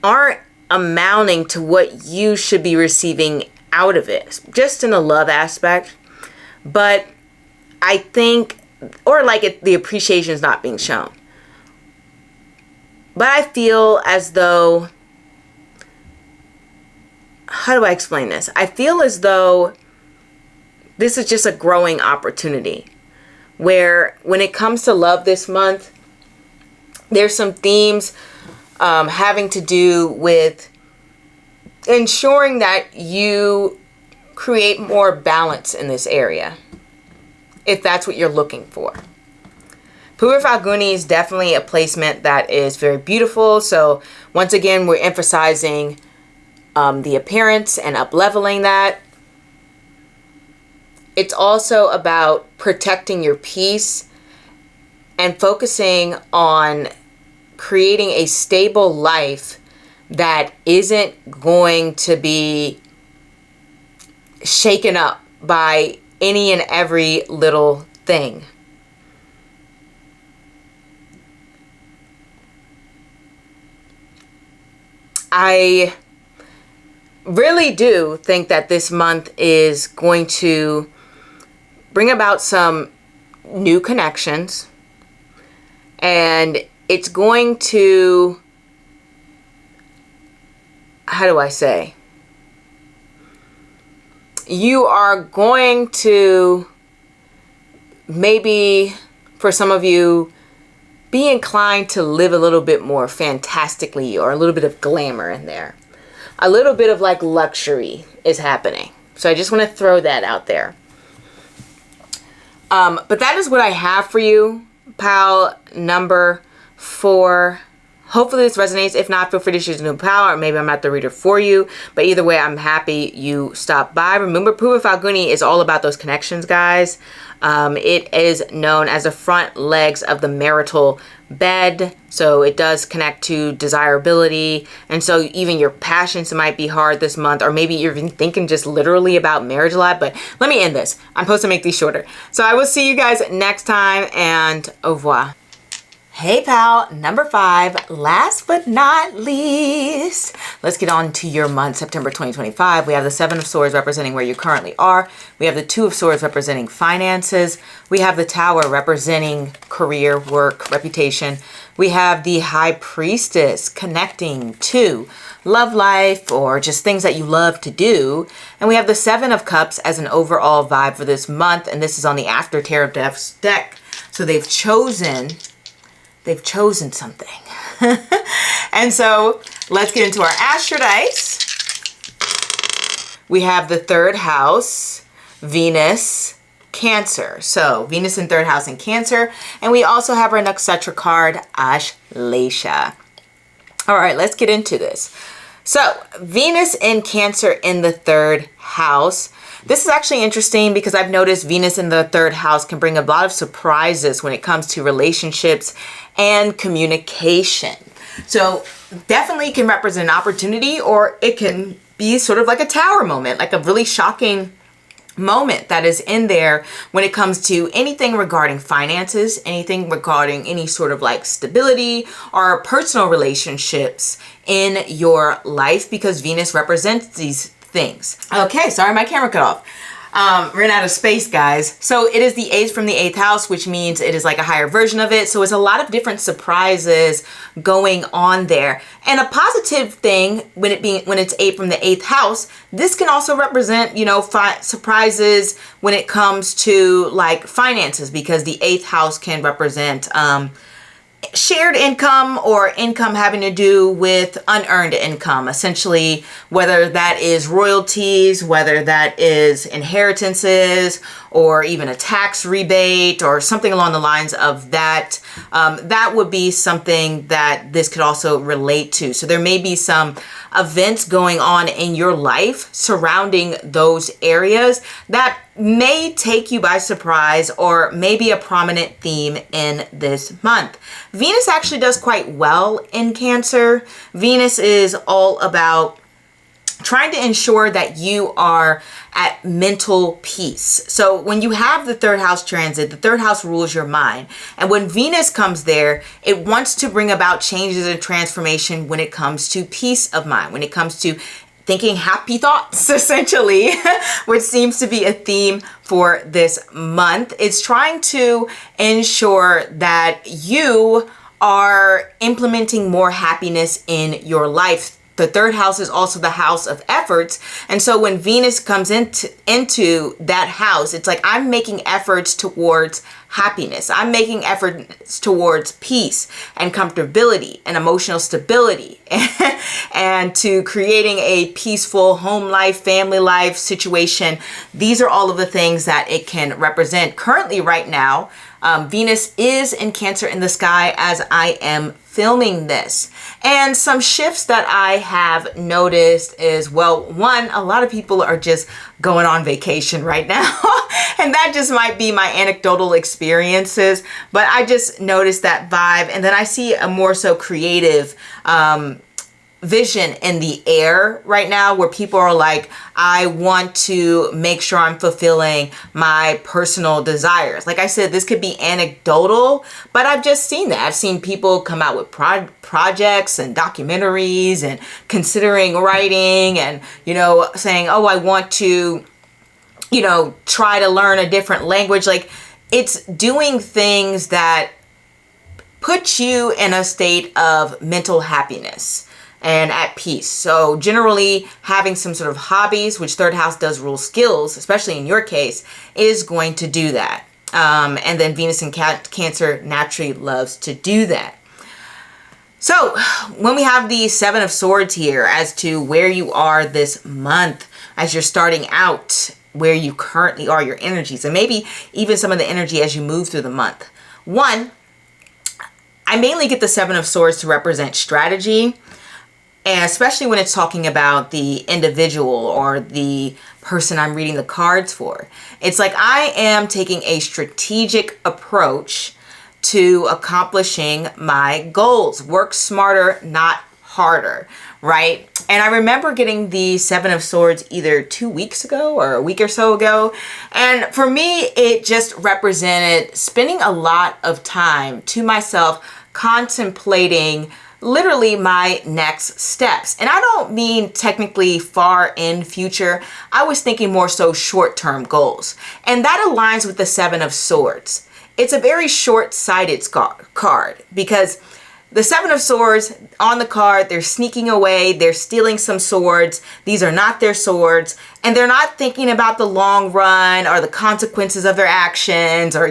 aren't amounting to what you should be receiving out of it, just in the love aspect. But I think, or like the appreciation is not being shown. But I feel as though, how do I explain this? I feel as though this is just a growing opportunity where when it comes to love this month, there's some themes having to do with ensuring that you create more balance in this area, if that's what you're looking for. Purva Falguni is definitely a placement that is very beautiful. So once again, we're emphasizing the appearance and up-leveling that. It's also about protecting your peace and focusing on creating a stable life that isn't going to be shaken up by any and every little thing. I really do think that this month is going to bring about some new connections, and it's going to, how do I say? You are going to maybe, for some of you, be inclined to live a little bit more fantastically, or a little bit of glamour in there. A little bit of like luxury is happening. So I just want to throw that out there. But that is what I have for you, pile number 4. Hopefully this resonates. If not, feel free to choose a new pile, or maybe I'm not the reader for you. But either way, I'm happy you stopped by. Remember, Purva Falguni is all about those connections, guys. It is known as the front legs of the marital bed. So it does connect to desirability. And so even your passions might be hard this month, or maybe you're even thinking just literally about marriage a lot. But let me end this. I'm supposed to make these shorter. So I will see you guys next time, and au revoir. Hey pal, number 5, last but not least, let's get on to your month, September 2025. We have the 7 of Swords representing where you currently are. We have the 2 of Swords representing finances. We have the Tower representing career, work, reputation. We have the High Priestess connecting to love life or just things that you love to do. And we have the 7 of Cups as an overall vibe for this month. And this is on the After Tarot deck. So they've chosen something. And so let's get into our Astro dice. We have the 3rd house, Venus, Cancer. So Venus in 3rd house in Cancer. And we also have our Nakshatra card, Ashleisha. All right, let's get into this. So Venus in Cancer in the 3rd house. This is actually interesting because I've noticed Venus in the 3rd house can bring a lot of surprises when it comes to relationships and communication. So definitely can represent an opportunity, or it can be sort of like a Tower moment, like a really shocking moment that is in there when it comes to anything regarding finances, anything regarding any sort of like stability or personal relationships in your life, because Venus represents these things. Okay, sorry, my camera cut off. Ran out of space, guys. So it is the Ace from the 8th house, which means it is like a higher version of it. So it's a lot of different surprises going on there. And a positive thing when it's 8 from the 8th house, this can also represent, you know, surprises when it comes to like finances, because the 8th house can represent shared income or income having to do with unearned income, essentially, whether that is royalties, whether that is inheritances, or even a tax rebate or something along the lines of that. That would be something that this could also relate to. So there may be some events going on in your life surrounding those areas that may take you by surprise or may be a prominent theme in this month. Venus actually does quite well in Cancer. Venus is all about trying to ensure that you are at mental peace. So when you have the third house transit, the third house rules your mind. And when Venus comes there, it wants to bring about changes and transformation when it comes to peace of mind, when it comes to thinking happy thoughts, essentially, which seems to be a theme for this month. It's trying to ensure that you are implementing more happiness in your life. The third house is also the house of efforts. And so when Venus comes into that house, it's like I'm making efforts towards happiness. I'm making efforts towards peace and comfortability and emotional stability and to creating a peaceful home life, family life situation. These are all of the things that it can represent. Currently, right now, Venus is in Cancer in the sky as I am filming this. And some shifts that I have noticed is, well, one, a lot of people are just going on vacation right now. And that just might be my anecdotal experiences, but I just noticed that vibe. And then I see a more so creative vision in the air right now where people are like, I want to make sure I'm fulfilling my personal desires. Like I said, this could be anecdotal, but I've just seen that. I've seen people come out with projects and documentaries and considering writing and, saying, oh, I want to, try to learn a different language. Like it's doing things that put you in a state of mental happiness and at peace. So generally having some sort of hobbies, which third house does rule skills, especially in your case, is going to do that. And then Venus in Cancer naturally loves to do that. So when we have the Seven of Swords here as to where you are this month, as you're starting out, where you currently are, your energies, and maybe even some of the energy as you move through the month. One, I mainly get the Seven of Swords to represent strategy. And especially when it's talking about the individual or the person I'm reading the cards for. It's like I am taking a strategic approach to accomplishing my goals. Work smarter, not harder, right? And I remember getting the Seven of Swords either 2 weeks ago or a week or so ago. And for me, it just represented spending a lot of time to myself contemplating literally my next steps. And I don't mean technically far in future. I was thinking more so short-term goals. And that aligns with the Seven of Swords. It's a very short-sighted card because the Seven of Swords on the card, they're sneaking away, they're stealing some swords. These are not their swords. And they're not thinking about the long run or the consequences of their actions or,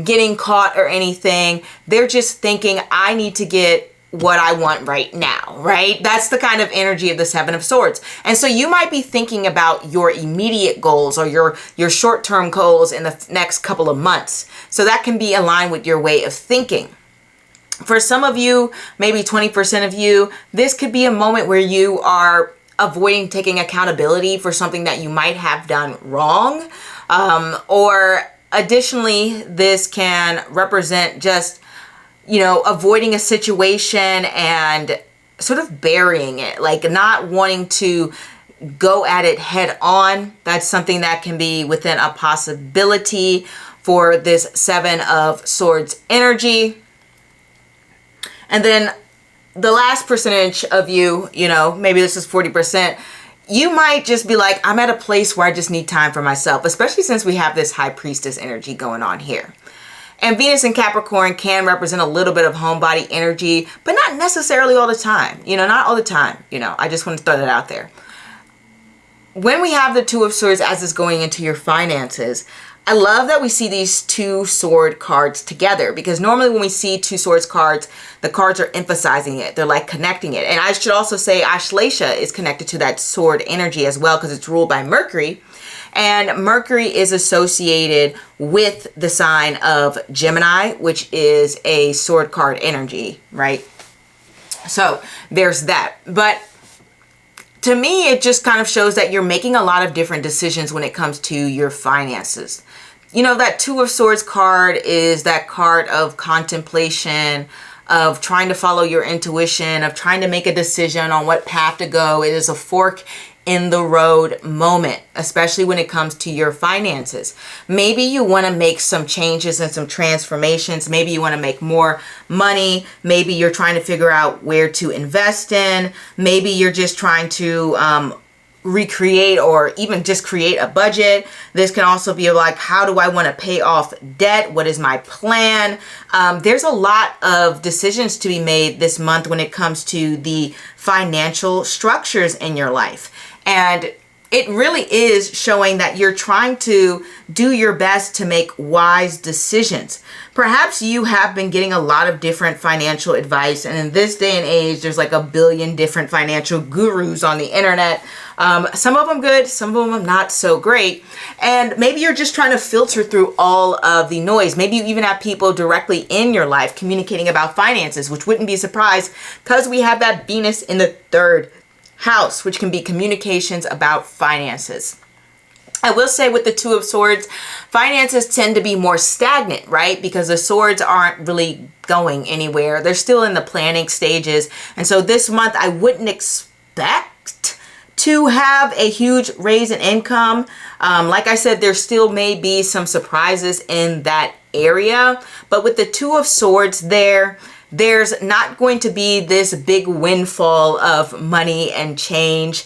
getting caught or anything. They're just thinking, I need to get what I want right now, right? That's the kind of energy of the Seven of Swords. And so you might be thinking about your immediate goals or your short-term goals in the next couple of months. So that can be aligned with your way of thinking. For some of you, maybe 20% of you, this could be a moment where you are avoiding taking accountability for something that you might have done wrong. Or additionally, this can represent just avoiding a situation and sort of burying it, like not wanting to go at it head on. That's something that can be within a possibility for this Seven of Swords energy. And then the last percentage of you, maybe this is 40%, you might just be like, I'm at a place where I just need time for myself, especially since we have this High Priestess energy going on here. And Venus in Capricorn can represent a little bit of homebody energy, but not necessarily all the time. Not all the time. I just want to throw that out there. When we have the Two of Swords as it's going into your finances, I love that we see these two sword cards together, because normally when we see two swords cards, the cards are emphasizing it. They're like connecting it. And I should also say Ashleisha is connected to that sword energy as well, because it's ruled by Mercury. And Mercury is associated with the sign of Gemini, which is a sword card energy, right? So there's that. But to me, it just kind of shows that you're making a lot of different decisions when it comes to your finances. You know, that Two of Swords card is that card of contemplation, of trying to follow your intuition, of trying to make a decision on what path to go. It is a fork in the road moment, especially when it comes to your finances. Maybe you want to make some changes and some transformations. Maybe you want to make more money. Maybe you're trying to figure out where to invest in. Maybe you're just trying to recreate or even just create a budget. This can also be like, how do I want to pay off debt? What is my plan? There's a lot of decisions to be made this month when it comes to the financial structures in your life. And it really is showing that you're trying to do your best to make wise decisions. Perhaps you have been getting a lot of different financial advice, and in this day and age, there's like a billion different financial gurus on the internet. Some of them good, some of them not so great. And maybe you're just trying to filter through all of the noise. Maybe you even have people directly in your life communicating about finances, which wouldn't be a surprise because we have that Venus in the third house, which can be communications about finances. I will say with the Two of Swords, finances tend to be more stagnant, right? Because the swords aren't really going anywhere. They're still in the planning stages. And so this month, I wouldn't expect to have a huge raise in income. Like I said, there still may be some surprises in that area. But with the Two of Swords there's not going to be this big windfall of money and change.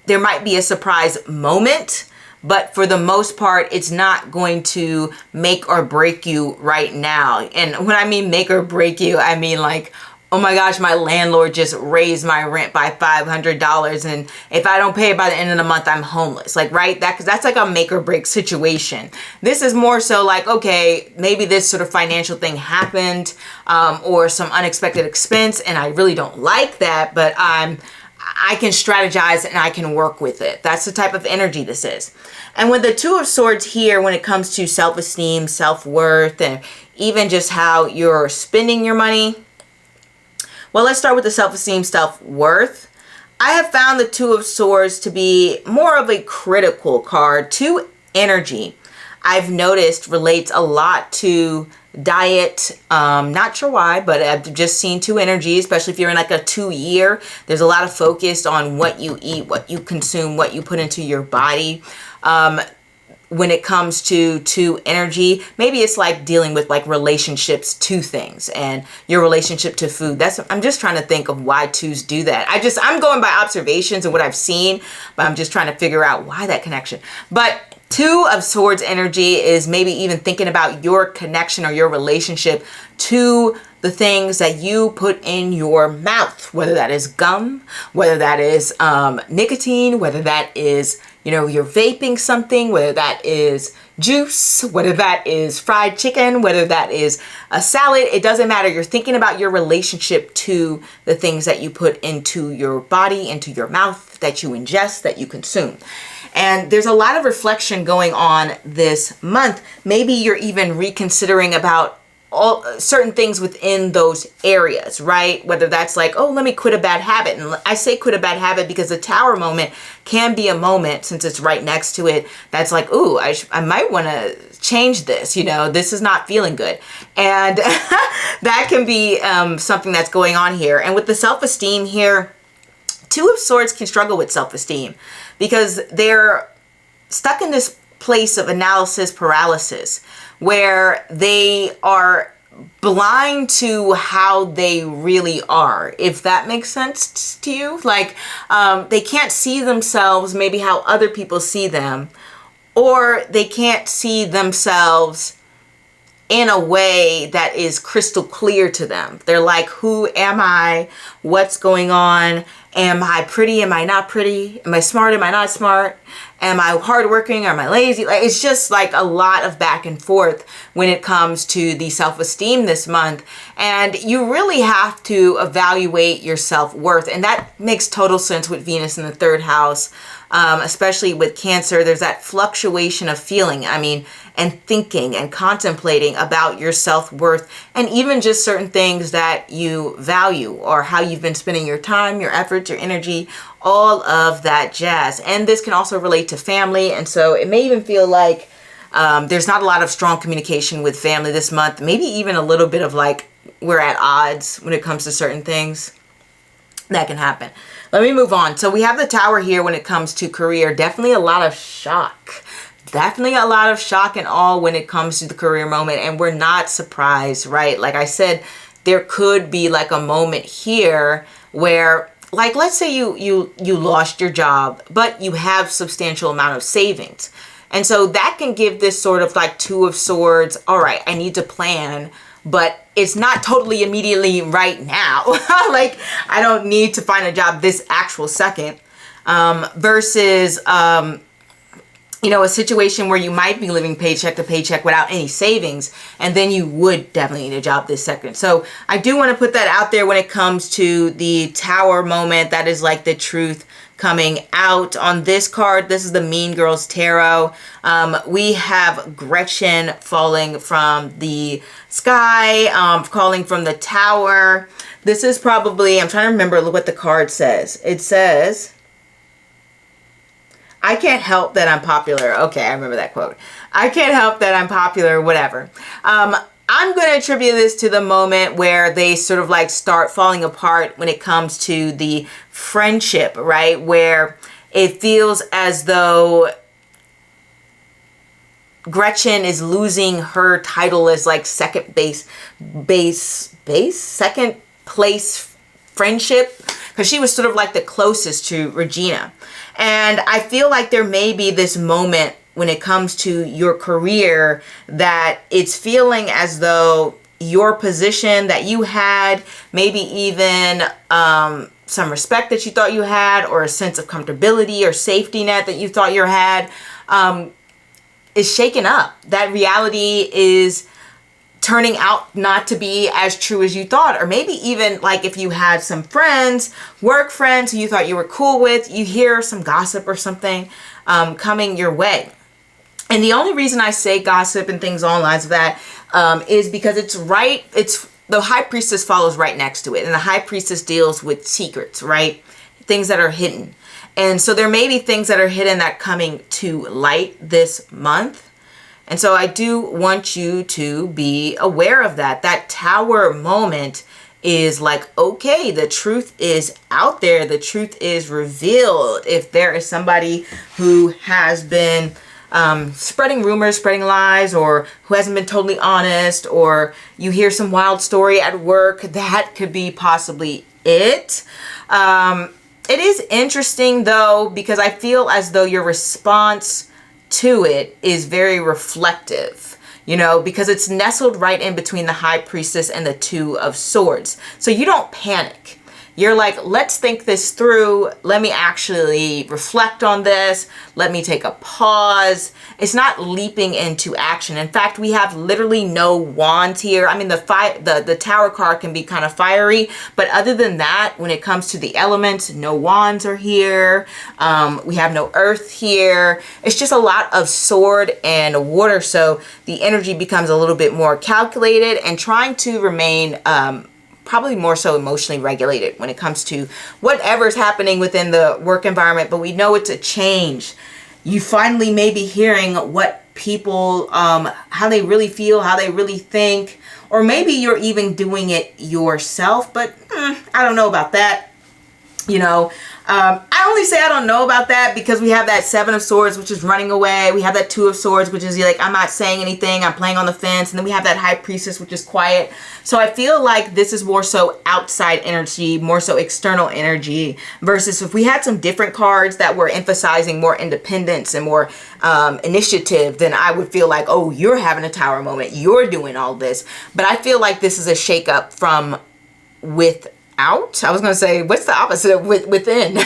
There might be a surprise moment, but for the most part, it's not going to make or break you right now. And when I mean make or break you, I mean like, oh my gosh, my landlord just raised my rent by $500. And if I don't pay it by the end of the month, I'm homeless. Like, right? Because that's like a make or break situation. This is more so like, okay, maybe this sort of financial thing happened or some unexpected expense. And I really don't like that, but I can strategize and I can work with it. That's the type of energy this is. And with the Two of Swords here, when it comes to self-esteem, self-worth, and even just how you're spending your money. Well, let's start with the self-esteem, self-worth. I have found the Two of Swords to be more of a critical card to energy. I've noticed relates a lot to diet. Not sure why, but I've just seen two energy, especially if you're in like a 2-year. There's a lot of focus on what you eat, what you consume, what you put into your body. When it comes to energy, maybe it's like dealing with like relationships to things and your relationship to food. I'm just trying to think of why twos do that. I'm going by observations and what I've seen, but I'm just trying to figure out why that connection. But Two of Swords energy is maybe even thinking about your connection or your relationship to the things that you put in your mouth, whether that is gum, whether that is nicotine, whether that is, you're vaping something, whether that is juice, whether that is fried chicken, whether that is a salad. It doesn't matter. You're thinking about your relationship to the things that you put into your body, into your mouth, that you ingest, that you consume. And there's a lot of reflection going on this month. Maybe you're even reconsidering about all certain things within those areas, right? Whether that's like, oh, let me quit a bad habit. And I say quit a bad habit because the Tower moment can be a moment, since it's right next to it, that's like, ooh, I might want to change this. This is not feeling good. And that can be something that's going on here. And with the self-esteem here, Two of Swords can struggle with self-esteem because they're stuck in this place of analysis paralysis where they are blind to how they really are, if that makes sense to you. Like they can't see themselves maybe how other people see them, or they can't see themselves in a way that is crystal clear to them. They're like, who am I? What's going on? Am I pretty? Am I not pretty? Am I smart? Am I not smart? Am I hardworking? Am I lazy? Like, it's just like a lot of back and forth when it comes to the self-esteem this month. And you really have to evaluate your self-worth. And that makes total sense with Venus in the third house, especially with Cancer. There's that fluctuation of feeling, and thinking and contemplating about your self-worth, and even just certain things that you value, or how you've been spending your time, your efforts, your energy, all of that jazz. And this can also relate to family. And so it may even feel like there's not a lot of strong communication with family this month. Maybe even a little bit of like we're at odds when it comes to certain things. That can happen. Let me move on. So we have the Tower here when it comes to career. Definitely a lot of shock. Definitely a lot of shock and awe when it comes to the career moment. And we're not surprised, right? Like I said, there could be like a moment here where, like, let's say you lost your job, but you have substantial amount of savings. And so that can give this sort of like Two of Swords. All right, I need to plan, but it's not totally immediately right now. Like, I don't need to find a job this actual second, versus, a situation where you might be living paycheck to paycheck without any savings, and then you would definitely need a job this second. So I do want to put that out there when it comes to the Tower moment. That is like the truth coming out on this card. This is the Mean Girls Tarot. We have Gretchen falling from the sky, calling from the Tower. This is probably, I'm trying to remember what the card says. It says, I can't help that I'm popular. Okay, I remember that quote. I can't help that I'm popular, whatever. I'm going to attribute this to the moment where they sort of like start falling apart when it comes to the friendship, right? Where it feels as though Gretchen is losing her title as like second place friendship, because she was sort of like the closest to Regina. And I feel like there may be this moment when it comes to your career that it's feeling as though your position that you had, maybe even some respect that you thought you had, or a sense of comfortability or safety net that you thought you had, is shaken up. That reality is turning out not to be as true as you thought. Or maybe even like if you had some friends, work friends who you thought you were cool with, you hear some gossip or something coming your way. And the only reason I say gossip and things along the lines of that is because it's the High Priestess follows right next to it. And the High Priestess deals with secrets, right? Things that are hidden. And so there may be things that are hidden that coming to light this month. And so I do want you to be aware of that. That Tower moment is like, okay, the truth is out there. The truth is revealed. If there is somebody who has been spreading rumors, spreading lies, or who hasn't been totally honest, or you hear some wild story at work, that could be possibly it. It is interesting though, because I feel as though your response to it is very reflective, because it's nestled right in between the High Priestess and the Two of Swords. So you don't panic. You're like, let's think this through. Let me actually reflect on this. Let me take a pause. It's not leaping into action. In fact, we have literally no wands here. I mean, the Tower card can be kind of fiery, but other than that, when it comes to the elements, no wands are here. We have no earth here. It's just a lot of sword and water. So the energy becomes a little bit more calculated and trying to remain probably more so emotionally regulated when it comes to whatever's happening within the work environment. But we know it's a change. You finally may be hearing what people, how they really feel, how they really think, or maybe you're even doing it yourself, but I don't know about that. I only say I don't know about that because we have that Seven of Swords, which is running away. We have that Two of Swords, which is like, I'm not saying anything. I'm playing on the fence. And then we have that High Priestess, which is quiet. So I feel like this is more so outside energy, more so external energy, versus if we had some different cards that were emphasizing more independence and more initiative, then I would feel like, oh, you're having a Tower moment. You're doing all this. But I feel like this is a shakeup from out. I was going to say, what's the opposite of within?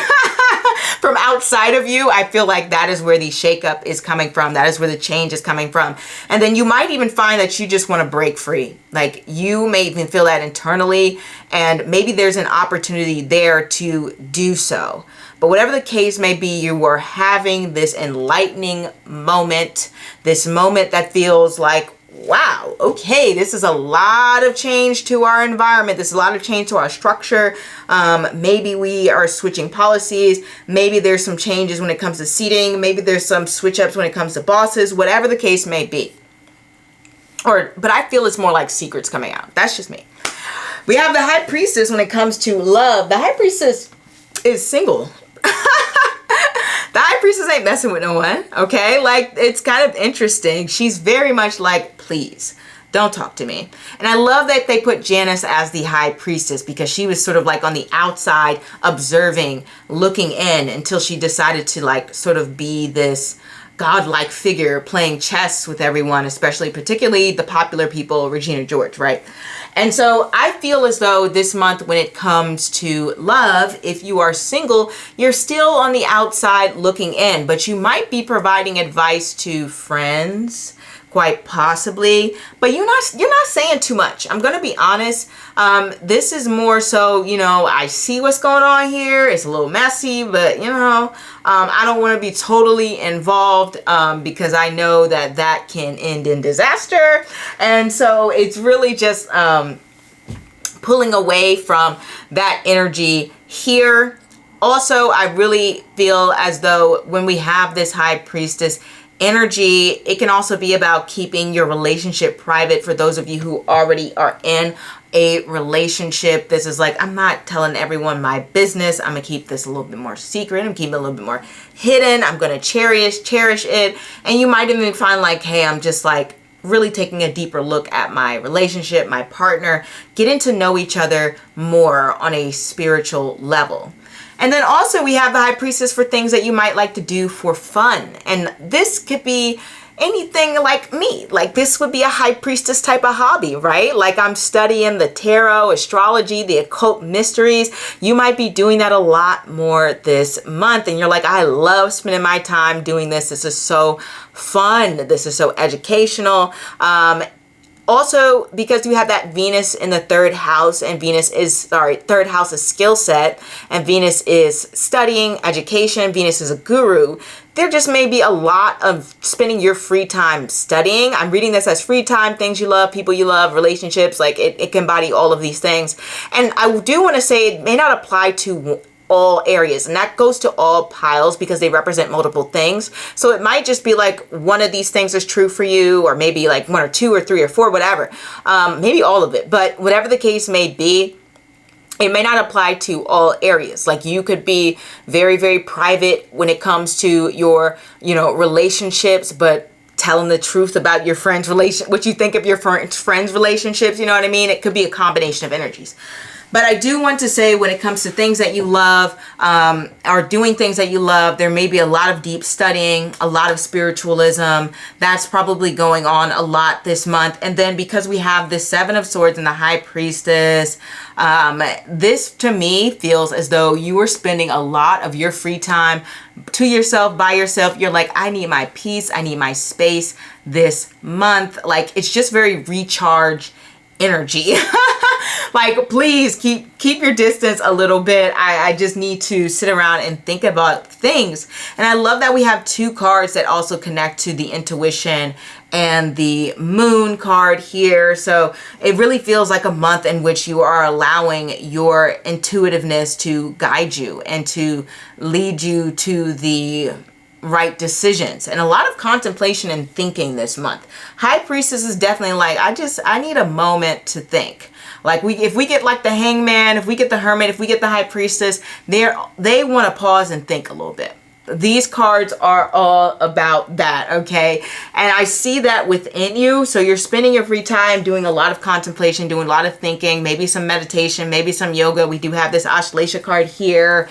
From outside of you, I feel like that is where the shakeup is coming from. That is where the change is coming from. And then you might even find that you just want to break free. Like you may even feel that internally, and maybe there's an opportunity there to do so. But whatever the case may be, you are having this enlightening moment, this moment that feels like, wow, okay, this is a lot of change to our environment. This is a lot of change to our structure. Maybe we are switching policies. Maybe there's some changes when it comes to seating. Maybe there's some switch ups when it comes to bosses, whatever the case may be. But I feel it's more like secrets coming out. That's just me. We have the High Priestess when it comes to love. The High Priestess is single. The High Priestess ain't messing with no one, okay? Like, it's kind of interesting. She's very much like, please, don't talk to me. And I love that they put Janice as the High Priestess because she was sort of like on the outside observing, looking in until she decided to like sort of be this godlike figure playing chess with everyone, especially particularly the popular people, Regina George, right? And so I feel as though this month when it comes to love, if you are single, you're still on the outside looking in, but you might be providing advice to friends, quite possibly, but you're not saying too much. I'm going to be honest. This is more so, you know, I see what's going on here. It's a little messy, but you know, I don't want to be totally involved because I know that that can end in disaster. And so it's really just pulling away from that energy here. Also, I really feel as though when we have this High Priestess energy, it can also be about keeping your relationship private. For those of you who already are in a relationship, this is like, I'm not telling everyone my business. I'm gonna keep this a little bit more secret. I'm keeping it a little bit more hidden. I'm gonna cherish it. And you might even find like, hey, I'm just like really taking a deeper look at my relationship, my partner, getting to know each other more on a spiritual level. And then also we have the High Priestess for things that you might like to do for fun. And this could be anything like me. Like this would be a High Priestess type of hobby, right? Like I'm studying the tarot, astrology, the occult mysteries. You might be doing that a lot more this month. And you're like, I love spending my time doing this. This is so fun. This is so educational. Also, because you have that Venus in the third house, and third house is skill set, and Venus is studying, education, Venus is a guru. There just may be a lot of spending your free time studying. I'm reading this as free time, things you love, people you love, relationships, like it can embody all of these things. And I do want to say it may not apply to all areas, and that goes to all piles because they represent multiple things. So it might just be like one of these things is true for you, or maybe like one or two or three or four, whatever, maybe all of it. But whatever the case may be, it may not apply to all areas. Like you could be very, very private when it comes to your, you know, relationships, but telling the truth about your friends' what you think of your friends' relationships, you know what I mean? It could be a combination of energies. But I do want to say when it comes to things that you love, or doing things that you love, there may be a lot of deep studying, a lot of spiritualism. That's probably going on a lot this month. And then because we have the Seven of Swords and the High Priestess, this to me feels as though you are spending a lot of your free time to yourself, by yourself. You're like, I need my peace. I need my space this month. Like it's just very recharged energy. Like, please keep your distance a little bit. I just need to sit around and think about things. And I love that we have two cards that also connect to the intuition and the moon card here. So it really feels like a month in which you are allowing your intuitiveness to guide you and to lead you to the right decisions, and a lot of contemplation and thinking this month. High Priestess is definitely like, I need a moment to think. Like if we get like the Hangman, if we get the Hermit, if we get the High Priestess, they want to pause and think a little bit. These cards are all about that, okay? And I see that within you. So you're spending your free time doing a lot of contemplation, doing a lot of thinking, maybe some meditation, maybe some yoga. We do have this Ashleisha card here.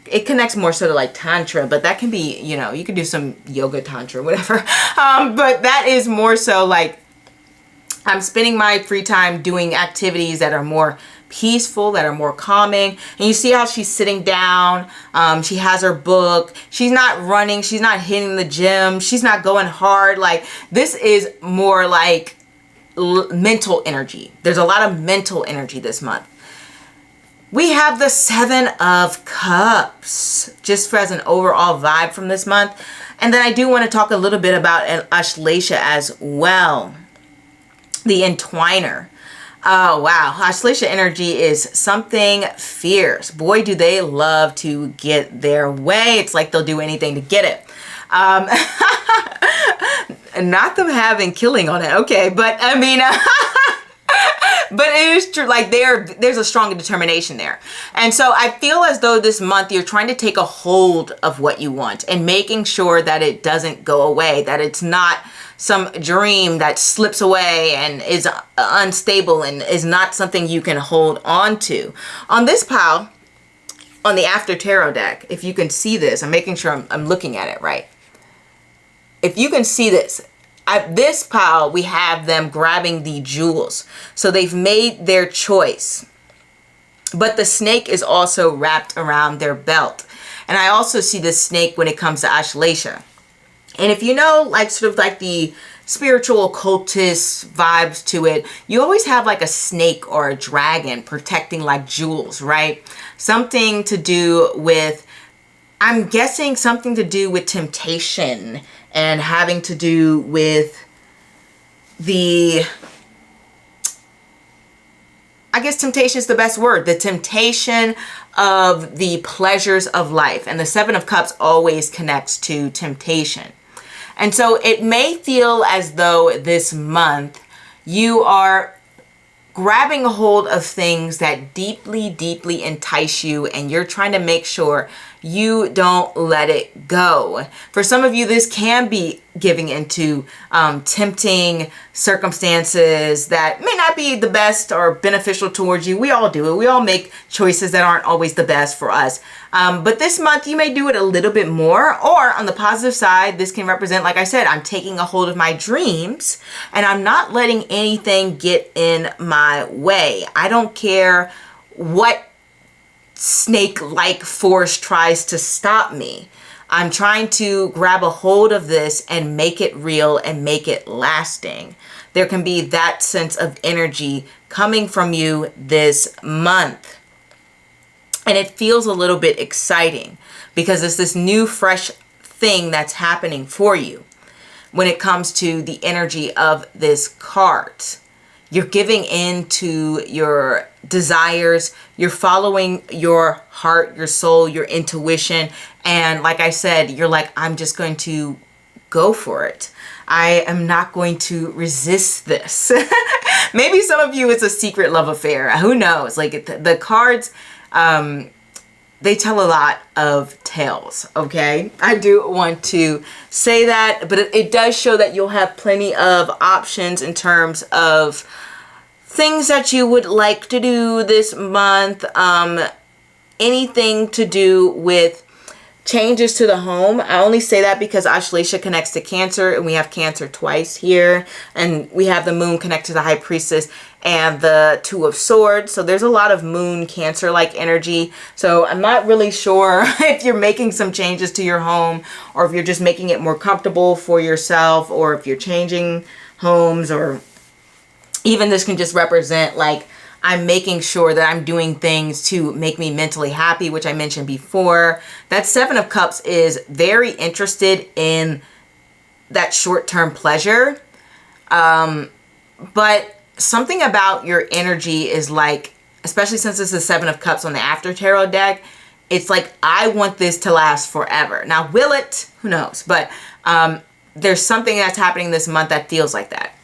It connects more sort of like Tantra, but that can be, you know, you could do some yoga Tantra, whatever. But that is more so like I'm spending my free time doing activities that are more peaceful, that are more calming. And you see how she's sitting down. She has her book. She's not running. She's not hitting the gym. She's not going hard. Like, this is more like mental energy. There's a lot of mental energy this month. We have the Seven of Cups, just for as an overall vibe from this month. And then I do want to talk a little bit about an Ashleisha as well. The Entwiner. Oh, wow. Ashleisha energy is something fierce. Boy, do they love to get their way. It's like they'll do anything to get it. Not them having killing on it. Okay, but I mean... But it is true, like there's a strong determination there. And so I feel as though this month you're trying to take a hold of what you want and making sure that it doesn't go away, that it's not some dream that slips away and is unstable and is not something you can hold on to. On this pile, on the Astro-Tarot deck, if you can see this, I'm making sure I'm looking at it right. If you can see this, at this pile, we have them grabbing the jewels. So they've made their choice. But the snake is also wrapped around their belt. And I also see the snake when it comes to Ashleisha. And if you know, like sort of like the spiritual occultist vibes to it, you always have like a snake or a dragon protecting like jewels, right? Something to do with, I'm guessing something to do with temptation and having to do with the, I guess temptation is the best word, the temptation of the pleasures of life. And the Seven of Cups always connects to temptation. And so it may feel as though this month you are grabbing a hold of things that deeply, deeply entice you, and you're trying to make sure you don't let it go. For some of you, this can be giving into tempting circumstances that may not be the best or beneficial towards you. We all do it. We all make choices that aren't always the best for us. But this month, you may do it a little bit more. Or on the positive side, this can represent, like I said, I'm taking a hold of my dreams and I'm not letting anything get in my way. I don't care what snake-like force tries to stop me. I'm trying to grab a hold of this and make it real and make it lasting. There can be that sense of energy coming from you this month. And it feels a little bit exciting because it's this new, fresh thing that's happening for you when it comes to the energy of this card. You're giving in to your desires. You're following your heart, your soul, your intuition. And like I said, you're like, I'm just going to go for it. I am not going to resist this. Maybe some of you, it's a secret love affair. Who knows? Like the cards, they tell a lot of tales, okay? I do want to say that, but it does show that you'll have plenty of options in terms of things that you would like to do this month. Anything to do with changes to the home. I only say that because Ashleisha connects to Cancer, and we have Cancer twice here, and we have the Moon connected to the High Priestess and the Two of Swords. So there's a lot of Moon Cancer-like energy. So I'm not really sure if you're making some changes to your home, or if you're just making it more comfortable for yourself, or if you're changing homes, or even this can just represent like I'm making sure that I'm doing things to make me mentally happy, which I mentioned before. That Seven of Cups is very interested in that short-term pleasure. But something about your energy is like, especially since it's the Seven of Cups on the Astro-Tarot deck, it's like, I want this to last forever. Now, will it? Who knows? But there's something that's happening this month that feels like that.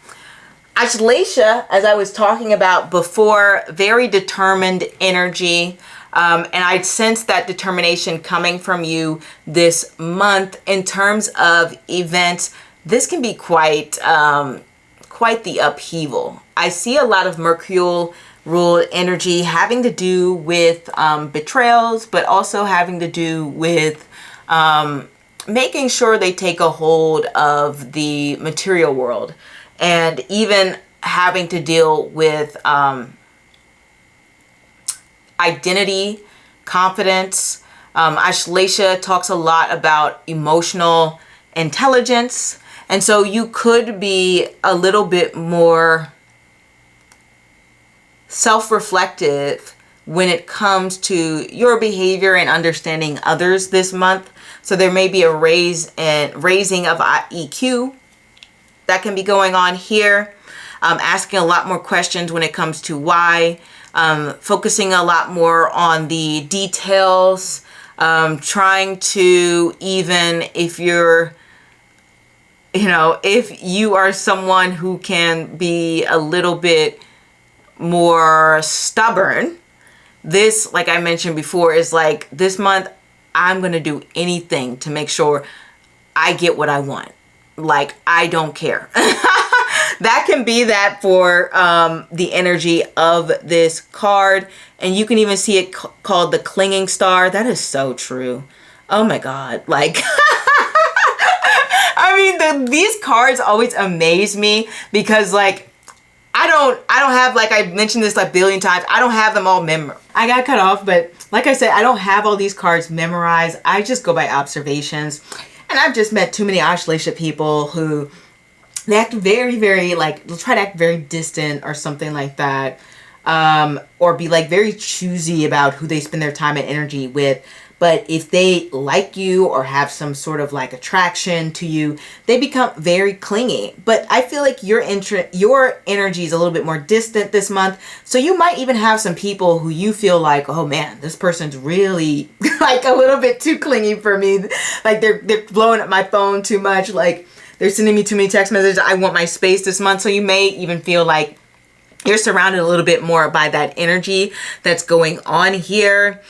Ashleisha, as I was talking about before, very determined energy. And I'd sense that determination coming from you this month in terms of events. This can be quite the upheaval. I see a lot of Mercurial ruled energy having to do with betrayals, but also having to do with making sure they take a hold of the material world. And even having to deal with identity, confidence. Ashleisha talks a lot about emotional intelligence. And so you could be a little bit more self-reflective when it comes to your behavior and understanding others this month. So there may be a raising of EQ that can be going on here. Asking a lot more questions when it comes to why. Focusing a lot more on the details. Trying to, even if you're, if you are someone who can be a little bit more stubborn, this, like I mentioned before, is like this month, I'm going to do anything to make sure I get what I want. Like, I don't care. That can be that for the energy of this card. And you can even see it called the clinging star. That is so true. Oh my God. Like, I mean, these cards always amaze me because, like, I don't have, like I mentioned this like a billion times, I don't have them all memorized. I got cut off, but like I said, I don't have all these cards memorized. I just go by observations. And I've just met too many Ashleisha people who they act very, very, like, they'll try to act very distant or something like that. Or be like very choosy about who they spend their time and energy with. But if they like you or have some sort of like attraction to you, they become very clingy. But I feel like your energy is a little bit more distant this month. So you might even have some people who you feel like, oh man, this person's really like a little bit too clingy for me. Like they're blowing up my phone too much. Like they're sending me too many text messages. I want my space this month. So you may even feel like you're surrounded a little bit more by that energy that's going on here.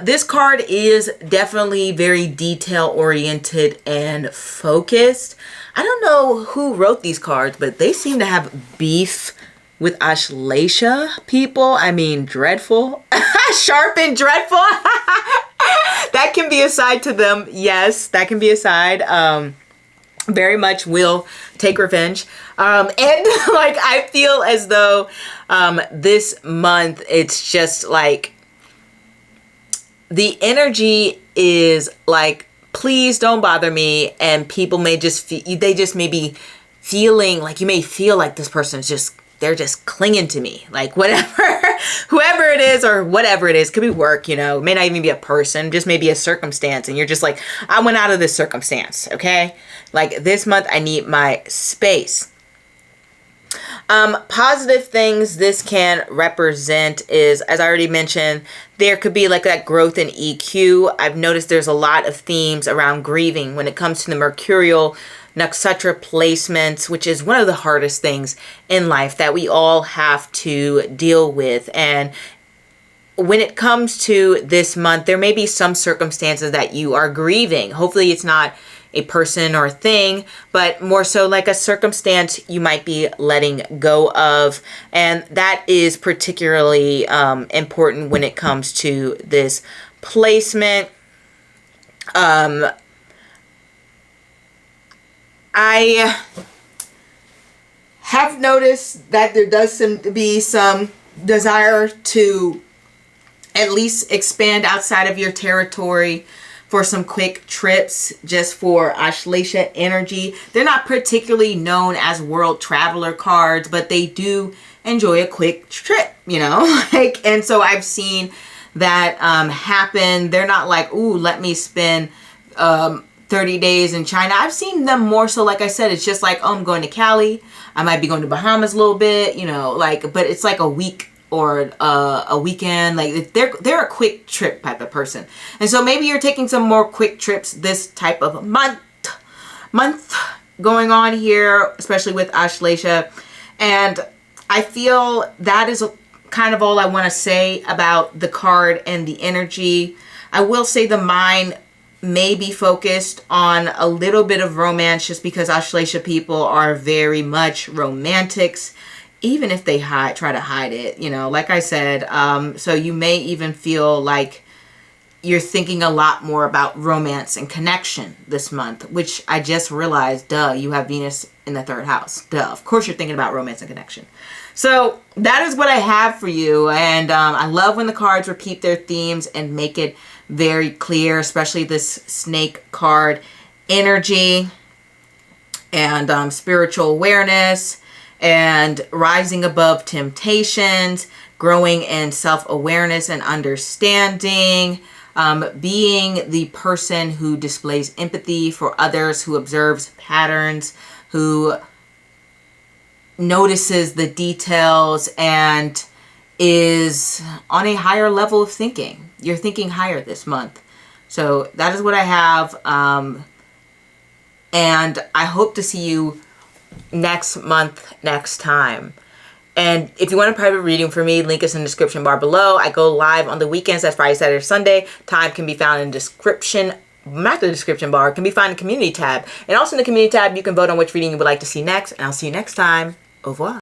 This card is definitely very detail oriented and focused. I don't know who wrote these cards, but they seem to have beef with Ashleisha people. I mean, dreadful. Sharp and dreadful. That can be a side to them. Yes, that can be a side. Very much will take revenge. And like, I feel as though this month, it's just like the energy is like, please don't bother me. And people may just, they just may be feeling like, you may feel like this person's just, they're just clinging to me. Like whatever, whoever it is or whatever it is, could be work, it may not even be a person, just maybe a circumstance. And you're just like, I went out of this circumstance. Okay. Like this month, I need my space. Positive things this can represent is, as I already mentioned, there could be like that growth in EQ. I've noticed there's a lot of themes around grieving when it comes to the mercurial nakshatra placements, which is one of the hardest things in life that we all have to deal with. And when it comes to this month, there may be some circumstances that you are grieving. Hopefully it's not a person or a thing, but more so like a circumstance you might be letting go of. And that is particularly important when it comes to this placement. I have noticed that there does seem to be some desire to at least expand outside of your territory for some quick trips, just for Ashleisha energy. They're not particularly known as world traveler cards, but they do enjoy a quick trip, like, and so I've seen that happen. They're not like, ooh, let me spend 30 days in China. I've seen them more so, like I said, it's just like, oh, I'm going to Cali. I might be going to Bahamas a little bit, like, but it's like a week or a weekend. Like they're a quick trip type of person. And so maybe you're taking some more quick trips this type of month going on here, especially with Ashleisha. And I feel that is kind of all I want to say about the card and the energy. I will say the mind may be focused on a little bit of romance, just because Ashleisha people are very much romantics, even if they try to hide it, like I said. So you may even feel like you're thinking a lot more about romance and connection this month, which I just realized, duh, you have Venus in the third house. Duh, of course you're thinking about romance and connection. So that is what I have for you. And I love when the cards repeat their themes and make it very clear, especially this snake card energy and spiritual awareness and rising above temptations, growing in self-awareness and understanding, being the person who displays empathy for others, who observes patterns, who notices the details and is on a higher level of thinking. You're thinking higher this month. So that is what I have. And I hope to see you next month, next time. And if you want a private reading for me, link is in the description bar below. I go live on the weekends. That's Friday, Saturday, Sunday. Time can be found in the description, not the description bar. It can be found in the community tab. And also in the community tab, you can vote on which reading you would like to see next. And I'll see you next time. Au revoir.